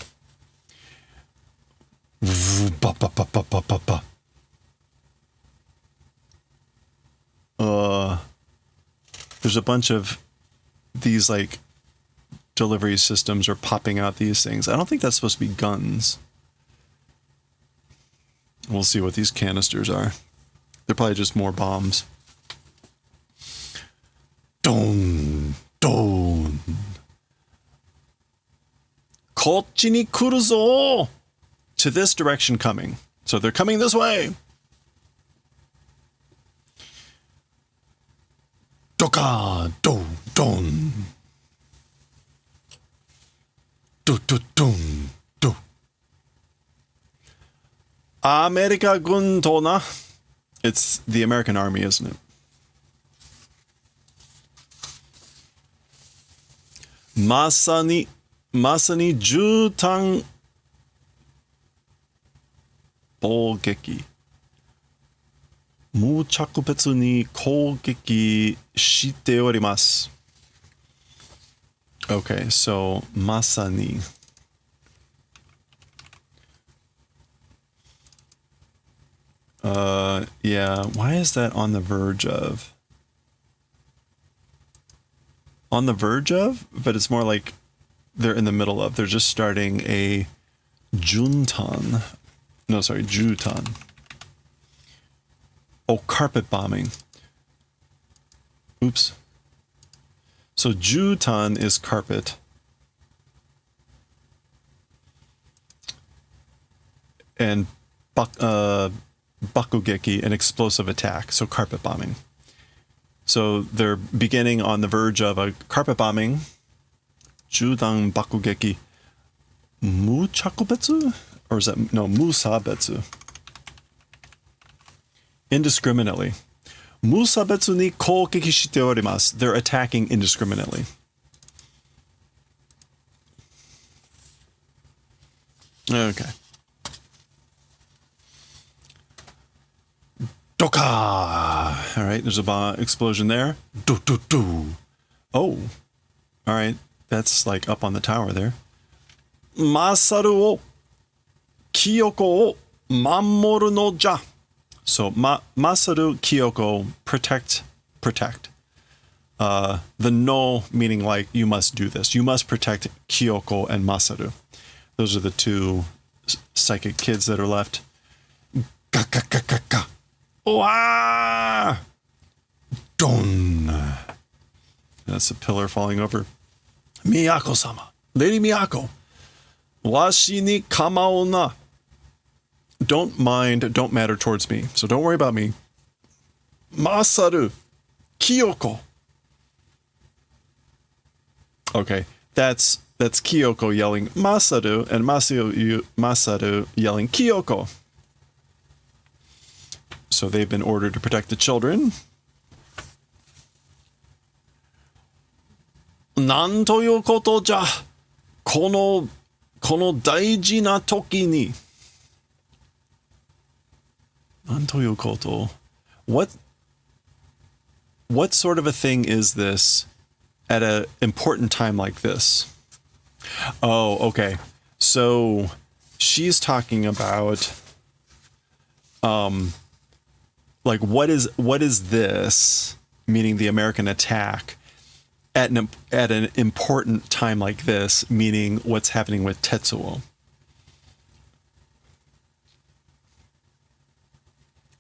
Ba, ba, ba, ba, ba, ba, ba. There's a bunch of these like delivery systems are popping out these things. I don't think that's supposed to be guns. We'll see what these canisters are. They're probably just more bombs. Don, don. Kochi ni kuru zo. To this direction coming. So they're coming this way. Doka, do, don. Do, do, dun, do. America gun to na. It's the American army, isn't it? Masani jutan bogeki. 無着別に攻撃しております. Okay, so まさに. Yeah, why is that on the verge of? On the verge of? But it's more like they're in the middle of. They're just starting a juntan. No, sorry, jutan. Oh, carpet bombing. Oops. So jutan is carpet. And bakugeki, an explosive attack. So carpet bombing. So they're beginning on the verge of a carpet bombing. Judan bakugeki. Muchakubetsu? Or is that, no, musabetsu. Indiscriminately. Musabetsu ni koukeki shite orimasu. They're attacking indiscriminately. Okay. Doka! All right, there's a bomb explosion there. Do, do, do. Oh. All right, that's like up on the tower there. Masaru o Kyoko o mamoru no ja. So, Masaru, Kyoko, protect. The no meaning like, you must do this. You must protect Kyoko and Masaru. Those are the two psychic kids that are left. Ga, ga, ga, ga, ga. Oa! Don. That's a pillar falling over. Miyako-sama. Lady Miyako. Washi ni kamao na. Don't matter towards me. So don't worry about me. Masaru. Kyoko. Okay, that's Kyoko yelling Masaru and Masaru yelling Kyoko. So they've been ordered to protect the children. Nan toyo koto ja. Kono daiji na toki ni. Nantoyo koto. What sort of a thing is this at an important time like this? Oh, okay. So she's talking about like what is this, meaning the American attack at an important time like this, meaning what's happening with Tetsuo.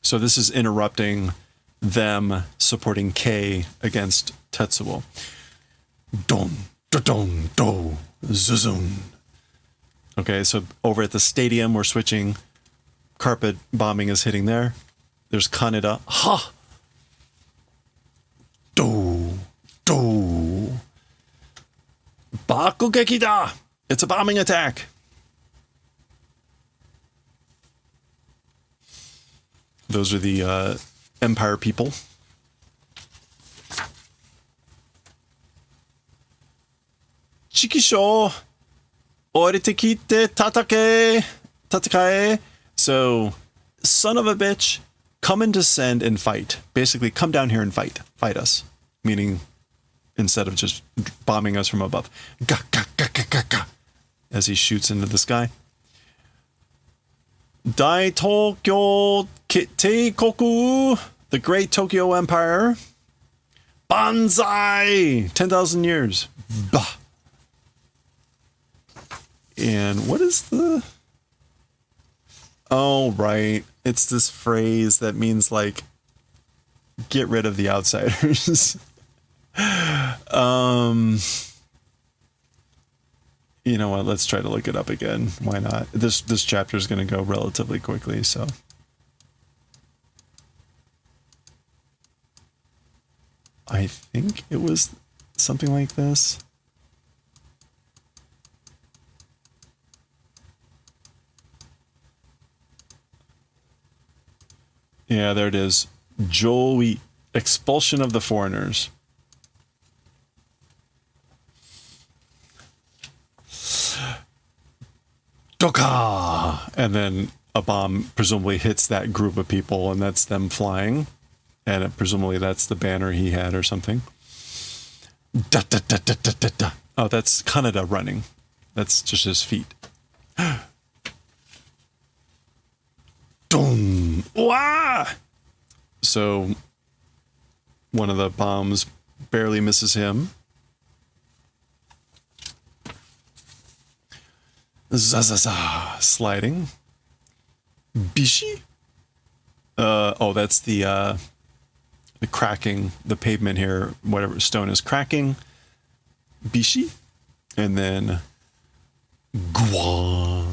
So this is interrupting them supporting K against Tetsuo. Don, do, don, do, zuzun. Okay, so over at the stadium, we're switching. Carpet bombing is hitting there. There's Kaneda. Ha! Do, do. Bakugeki da! It's a bombing attack. Those are the Empire people. Chikisho! Orite kite tatakae. So, son of a bitch, come and descend and fight. Basically, come down here and fight. Fight us. Meaning, instead of just bombing us from above. Ga, ga, ga, ga, ga, ga. As he shoots into the sky. Dai Tokyo Teikoku, the great Tokyo Empire. Banzai! 10,000 years. Bah. And what is the... Oh, right. It's this phrase that means, like, get rid of the outsiders. You know what? Let's try to look it up again. Why not? This chapter is going to go relatively quickly, so. I think it was something like this. Yeah, there it is. Joey, expulsion of the foreigners. Doka! And then a bomb presumably hits that group of people, and that's them flying. And presumably that's the banner he had or something. Da, da, da, da, da, da, da. Oh, that's Kaneda running. That's just his feet. Dong! Wah! So one of the bombs barely misses him. Zazaza, sliding. Bishi? Oh, that's the cracking, the pavement here, whatever stone is cracking. Bishi. And then Gwa.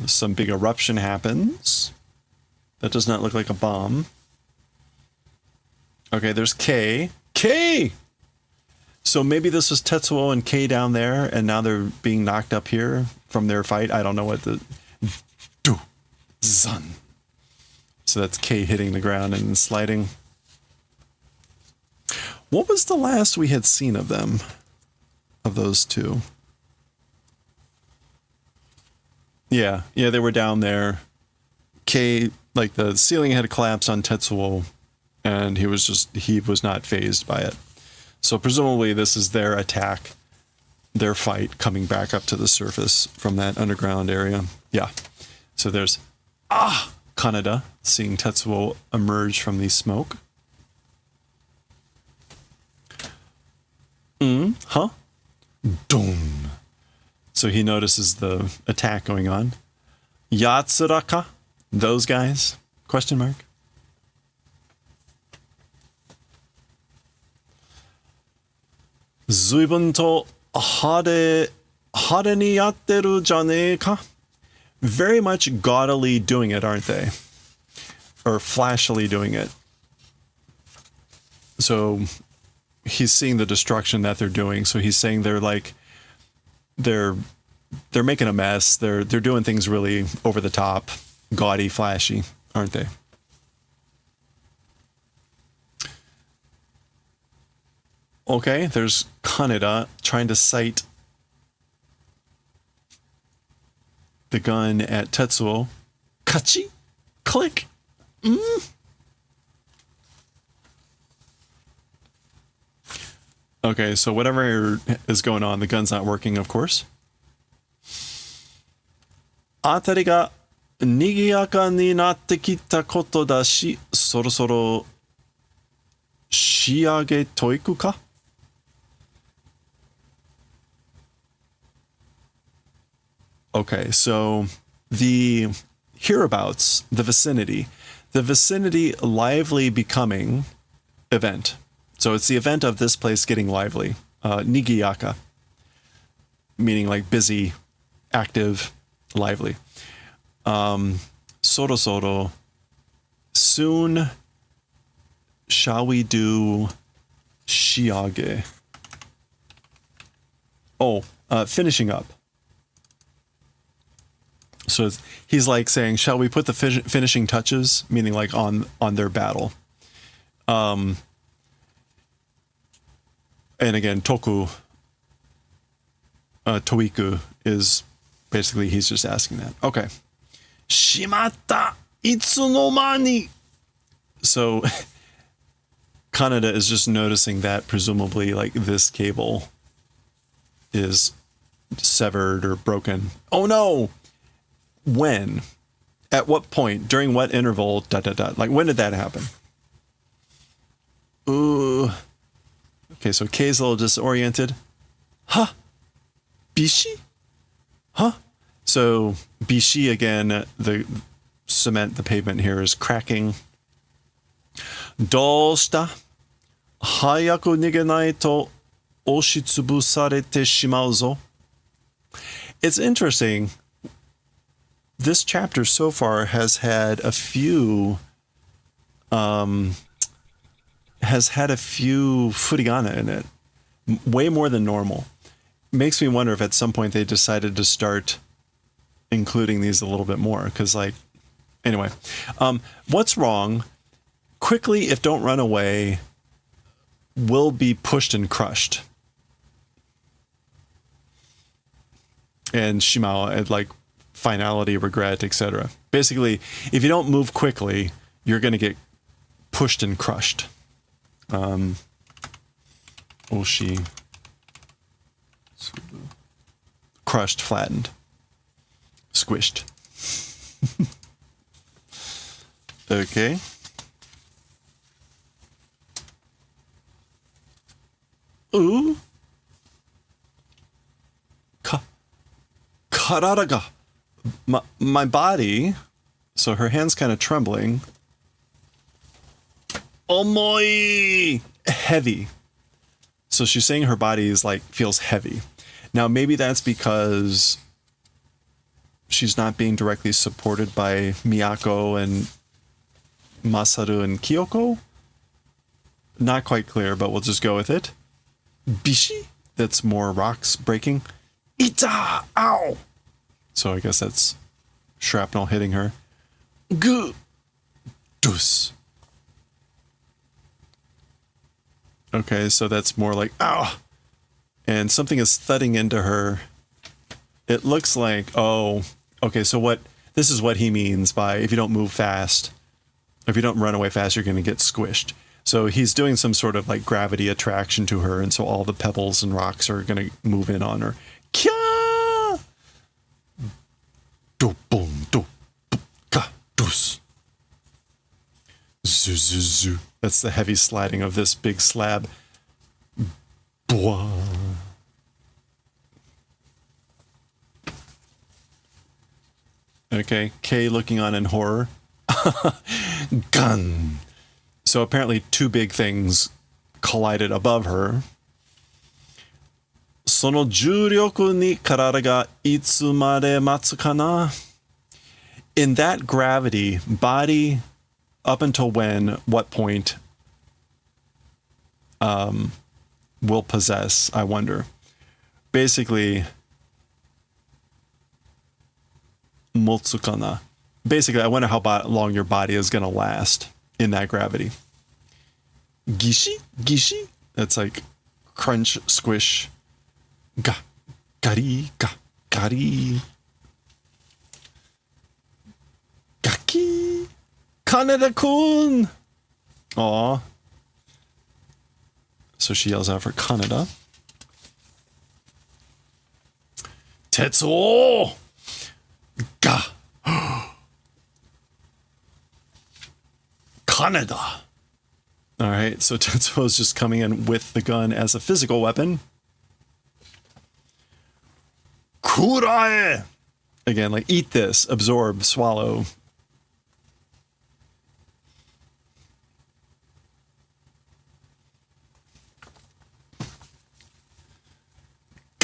Some big eruption happens. That does not look like a bomb. Okay, there's K. K! So maybe this was Tetsuo and K down there, and now they're being knocked up here from their fight. I don't know what the... Do. Zun. So that's K hitting the ground and sliding. What was the last we had seen of them? Of those two? Yeah, they were down there. K, like the ceiling had collapsed on Tetsuo, and he was not fazed by it. So presumably this is their attack, their fight coming back up to the surface from that underground area. Yeah. So there's Kaneda seeing Tetsuo emerge from the smoke. Huh? Dong. So he notices the attack going on. Yatsuraka? Those guys? Question mark. Zuibun to hare ni yatteru jane ka? Very much gaudily doing it, aren't they? Or flashily doing it. So he's seeing the destruction that they're doing. So he's saying they're like, they're making a mess. They're doing things really over the top, gaudy, flashy, aren't they? Okay, there's Kaneda trying to sight the gun at Tetsuo. Kachi? Click. Okay, so whatever is going on, the gun's not working, of course. Atari ga nigiyaka ni natte kitta koto da shi, sorosoro shiage toiku ka? Okay, so the hereabouts, the vicinity, The vicinity lively becoming event. So it's the event of this place getting lively. Nigiyaka. Meaning like busy, active, lively. Sorosoro. Soon shall we do shiage. Oh, finishing up. So he's like saying, shall we put the finishing touches, meaning like on their battle. And again, toku, toiku is basically, he's just asking that. Okay. Shimatta itsu no mani. So Kaneda is just noticing that presumably like this cable is severed or broken. Oh no! When? At what point? During what interval? Like when did that happen? Ooh. Okay, so K's a little disoriented. Huh? Bishi? Huh? So bishi again, the cement, the pavement here is cracking. Doushita? Hayaku nigenai to oshitsubusarete shimau zo. It's interesting. This chapter so far has had a few furigana in it. Way more than normal. Makes me wonder if at some point they decided to start including these a little bit more. Because like, anyway. What's wrong? Quickly, if don't run away, will be pushed and crushed. And Shimao at like finality, regret, etc. Basically, if you don't move quickly, you're going to get pushed and crushed. Oshi. Crushed, flattened. Squished. Okay. Ooh. Kararaga. My body. So her hand's kind of trembling. Omoi. Heavy. So she's saying her body is like, feels heavy. Now maybe that's because she's not being directly supported by Miyako and Masaru and Kyoko. Not quite clear, but we'll just go with it. Bishi? That's more rocks breaking. Ita! Ow! So I guess that's shrapnel hitting her. Gu! Dus. Okay, so that's more like, ow! And something is thudding into her. It looks like, oh, okay, so this is what he means by if you don't move fast, if you don't run away fast, you're going to get squished. So he's doing some sort of like gravity attraction to her, and so all the pebbles and rocks are going to move in on her. Kya! Do boom do ka dus. Zu zu zu. That's the heavy sliding of this big slab. Blah. Okay, Kay looking on in horror. Gun. So apparently two big things collided above her. Sono juryoku ni karara ga itsu made matsu kana? In that gravity, body up until when, what point will possess, I wonder. Basically, motsukana. Basically, I wonder how long your body is going to last in that gravity. Gishi? Gishi? That's like crunch, squish. Ga. Gari. Ga. Gari. Gaki. Kaneda-kun! Aw. So she yells out for Kaneda. Tetsuo! Ga. Kaneda. All right, so Tetsuo is just coming in with the gun as a physical weapon. Kurae! Again, like eat this, absorb, swallow.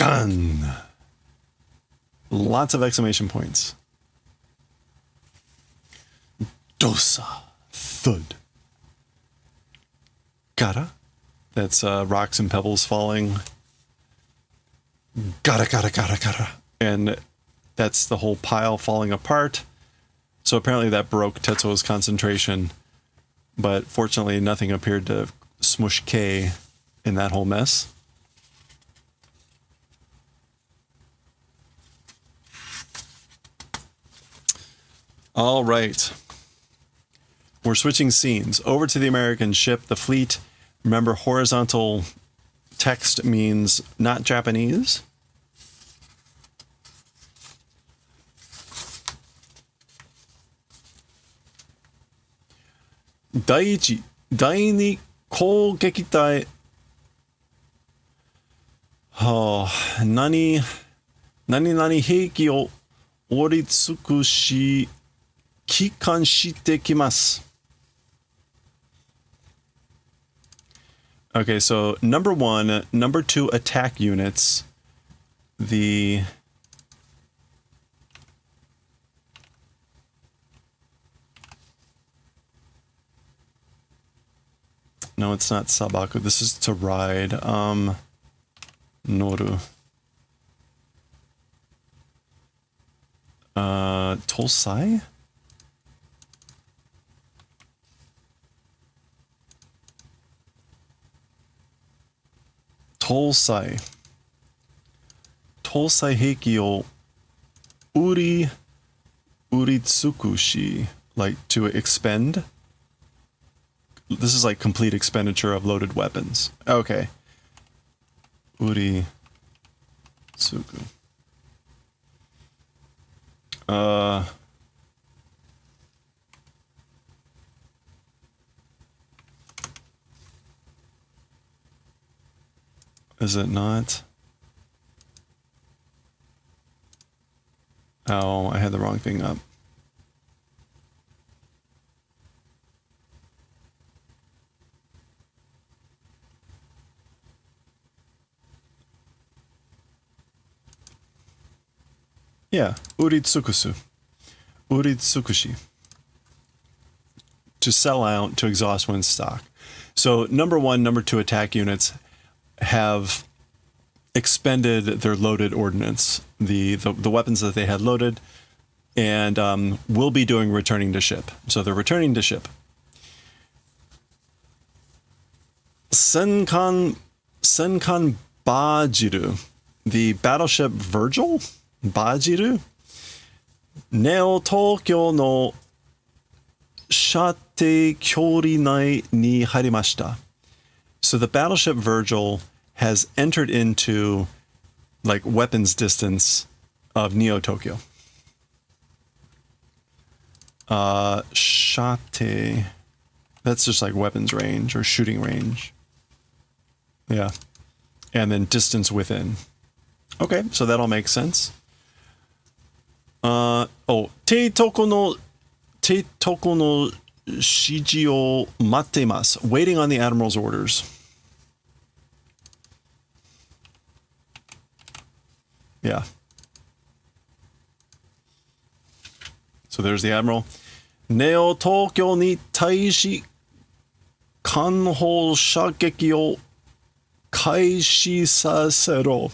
Done. Lots of exclamation points. Dosa. Thud. Gara. That's rocks and pebbles falling. Gara, gara, gara, gara. And that's the whole pile falling apart. So apparently that broke Tetsuo's concentration. But fortunately, nothing appeared to smush K in that whole mess. All right. We're switching scenes. Over to the American ship, the fleet. Remember, horizontal text means not Japanese. Daiichi, Daini Kougekitai. Nani heiki o oritsuku shi kikan shite kimasu. Okay, so number 1, number 2 attack units. The no, it's not Sabaku. This is to ride. Noru. Tolsai? Tolsai. Tolsai heiki o uritsukushi. Like to expend. This is like complete expenditure of loaded weapons. Okay. Uritsuku. Is it not? Oh, I had the wrong thing up. Yeah, uritsukusu. Uritsukushi. To sell out, to exhaust one's stock. So number 1, number 2 attack units have expended their loaded ordnance, the weapons that they had loaded, and will be doing returning to ship. So they're returning to ship. Senkan Bajiru, the battleship Virgil, Bajiru, Neo Tokyo no Shate Kyori nai ni harimashita. So the battleship Virgil has entered into like weapons distance of Neo Tokyo. Shate, that's just like weapons range or shooting range. Yeah. And then distance within. Okay, so that all makes sense. Teitoko no shiji o matteimasu. Waiting on the admiral's orders. Yeah. So there's the admiral. Neo Tokyo ni taishi kanhou shageki o kaishi sasero.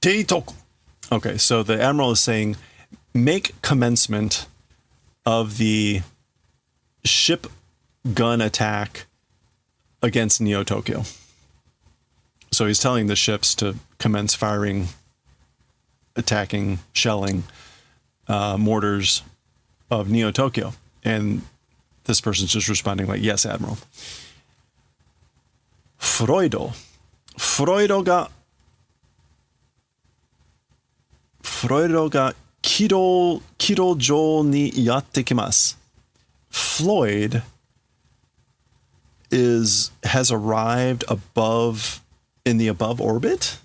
Teitoku. Okay, so the admiral is saying, make commencement of the ship gun attack against Neo Tokyo. So he's telling the ships to commence firing, attacking, shelling mortars of Neo Tokyo. And this person's just responding like, yes, Admiral. Freudo ga kiro jo ni yatte kimasu. Floyd has arrived in the above orbit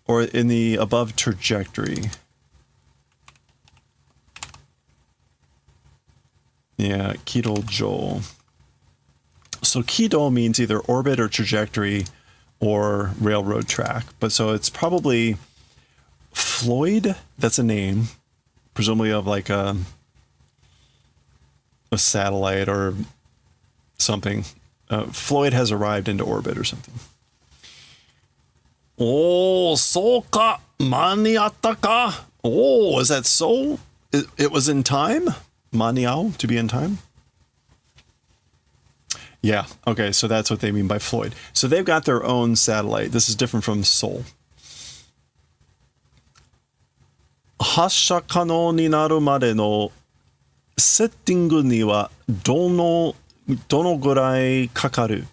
or in the above trajectory. Yeah, Kido Jo. So Kido means either orbit or trajectory or railroad track. But so it's probably Floyd. That's a name, presumably of like a satellite or something. Floyd has arrived into orbit or something. Oh, so ka maniatta ka. Oh, is that so? It was in time? Maniao, to be in time? Yeah, okay, so that's what they mean by Floyd. So they've got their own satellite. This is different from Sol. 発射可能になるまでのセッティングにはどのぐらいかかる?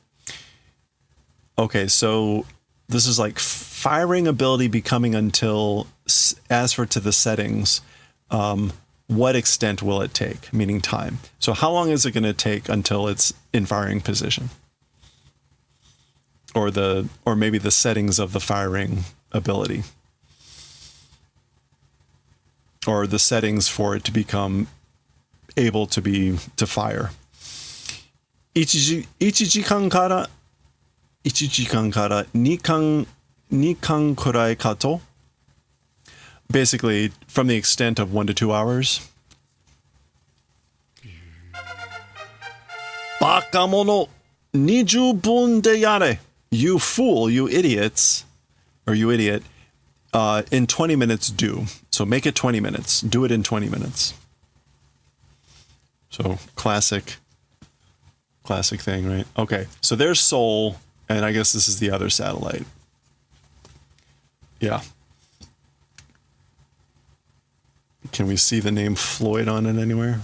Okay, so this is like firing ability becoming until, as for to the settings, what extent will it take, meaning time. So how long is it going to take until it's in firing position? Or maybe the settings of the firing ability. Or the settings for it to become able to fire. 1時間から2間くらいかと? Basically, from the extent of 1 to 2 hours. バカ者20分でやれ You fool, you idiots, or you idiot, in 20 minutes do. So make it 20 minutes. Do it in 20 minutes. So classic thing, right? Okay, so there's Sol, and I guess this is the other satellite. Yeah. Can we see the name Floyd on it anywhere?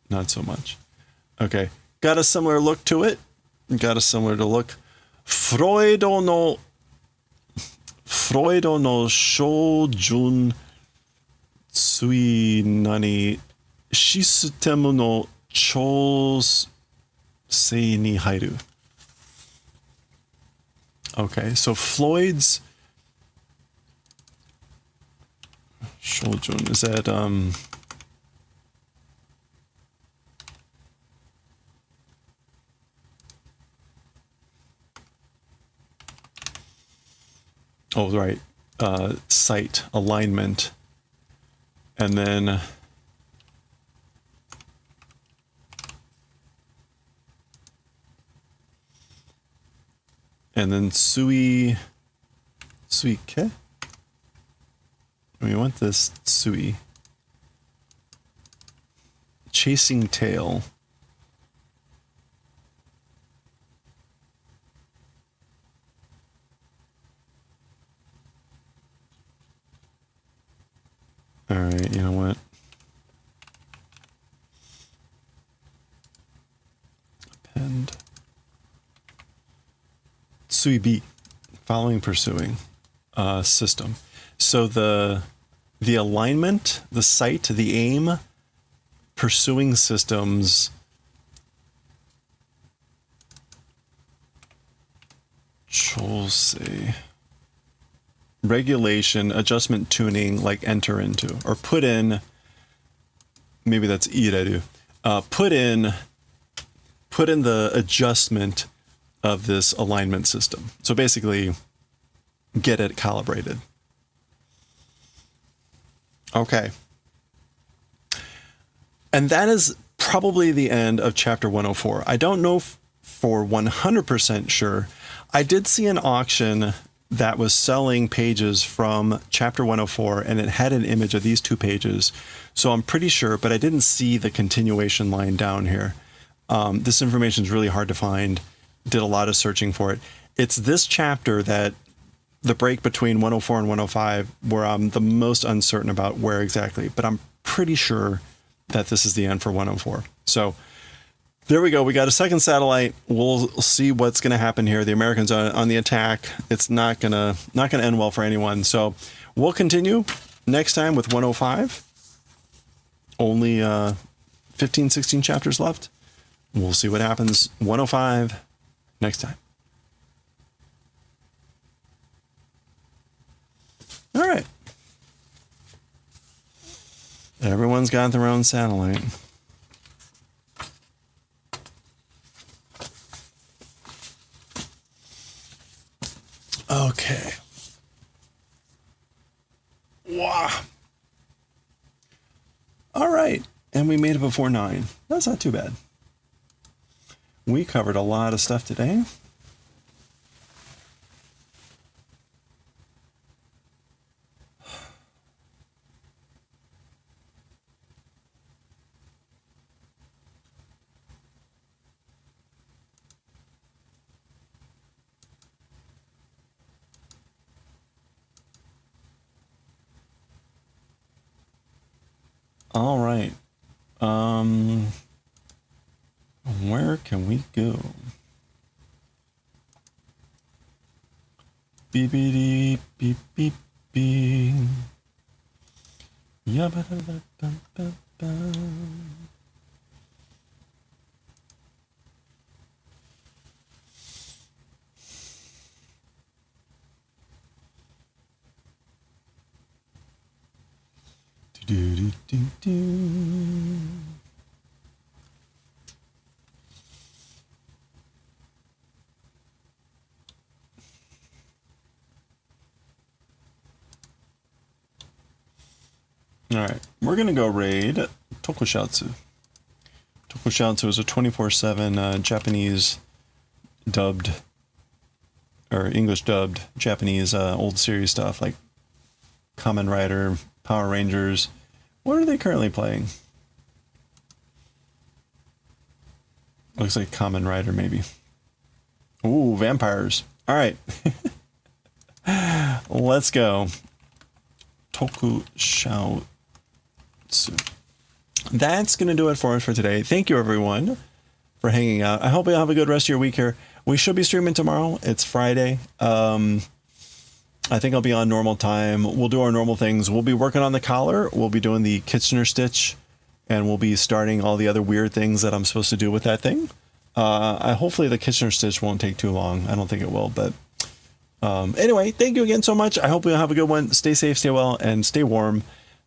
Not so much. Okay, got a similar look to it. Got a similar to look. Freud no shojun tsui nani shistemu no chousei ni hairu. Okay, so Floyd's shojun, is that oh, right. Sight, alignment. And then Suike. We want this Tsui. Chasing tail. All right, you know what? Append. Tsui B, following pursuing system. So the alignment, the sight, the aim, pursuing systems Chosei. Regulation, adjustment, tuning, like enter into or put in. Maybe that's ireru. Put in the adjustment of this alignment system. So basically, get it calibrated. Okay. And that is probably the end of chapter 104. I don't know for 100% sure. I did see an auction that was selling pages from chapter 104, and it had an image of these two pages. So I'm pretty sure, but I didn't see the continuation line down here. This information is really hard to find. Did a lot of searching for it. It's this chapter that the break between 104 and 105 where I'm the most uncertain about where exactly, but I'm pretty sure that this is the end for 104. So there we go. We got a second satellite. We'll see what's going to happen here. The Americans are on the attack. It's not gonna end well for anyone. So we'll continue next time with 105. Only 15, 16 chapters left. We'll see what happens. 105 next time. All right. Everyone's got their own satellite. Okay. Wow. All right. And we made it before 9. That's not too bad. We covered a lot of stuff today. All right. Where can we go? Beep beep beep beep beep. Yabba da da da da da. Do do do do. All right, we're gonna go raid Tokushatsu. Tokushatsu is a 24/7 Japanese dubbed or English dubbed Japanese old series stuff like Kamen Rider, Power Rangers. What are they currently playing? Looks like Kamen Rider maybe. Ooh, vampires. All right. Let's go. Tokushatsu. That's going to do it for us for today. Thank you, everyone, for hanging out. I hope you have a good rest of your week here. We should be streaming tomorrow. It's Friday. I think I'll be on normal time. We'll do our normal things. We'll be working on the collar. We'll be doing the Kitchener stitch, and we'll be starting all the other weird things that I'm supposed to do with that thing. Hopefully the Kitchener stitch won't take too long. I don't think it will, but anyway, thank you again so much. I hope you'll have a good one. Stay safe, stay well, and stay warm.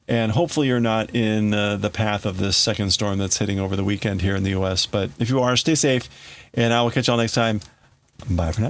And hopefully you're not in the path of this second storm that's hitting over the weekend here in the U.S. But if you are, stay safe, and I will catch y'all next time. Bye for now.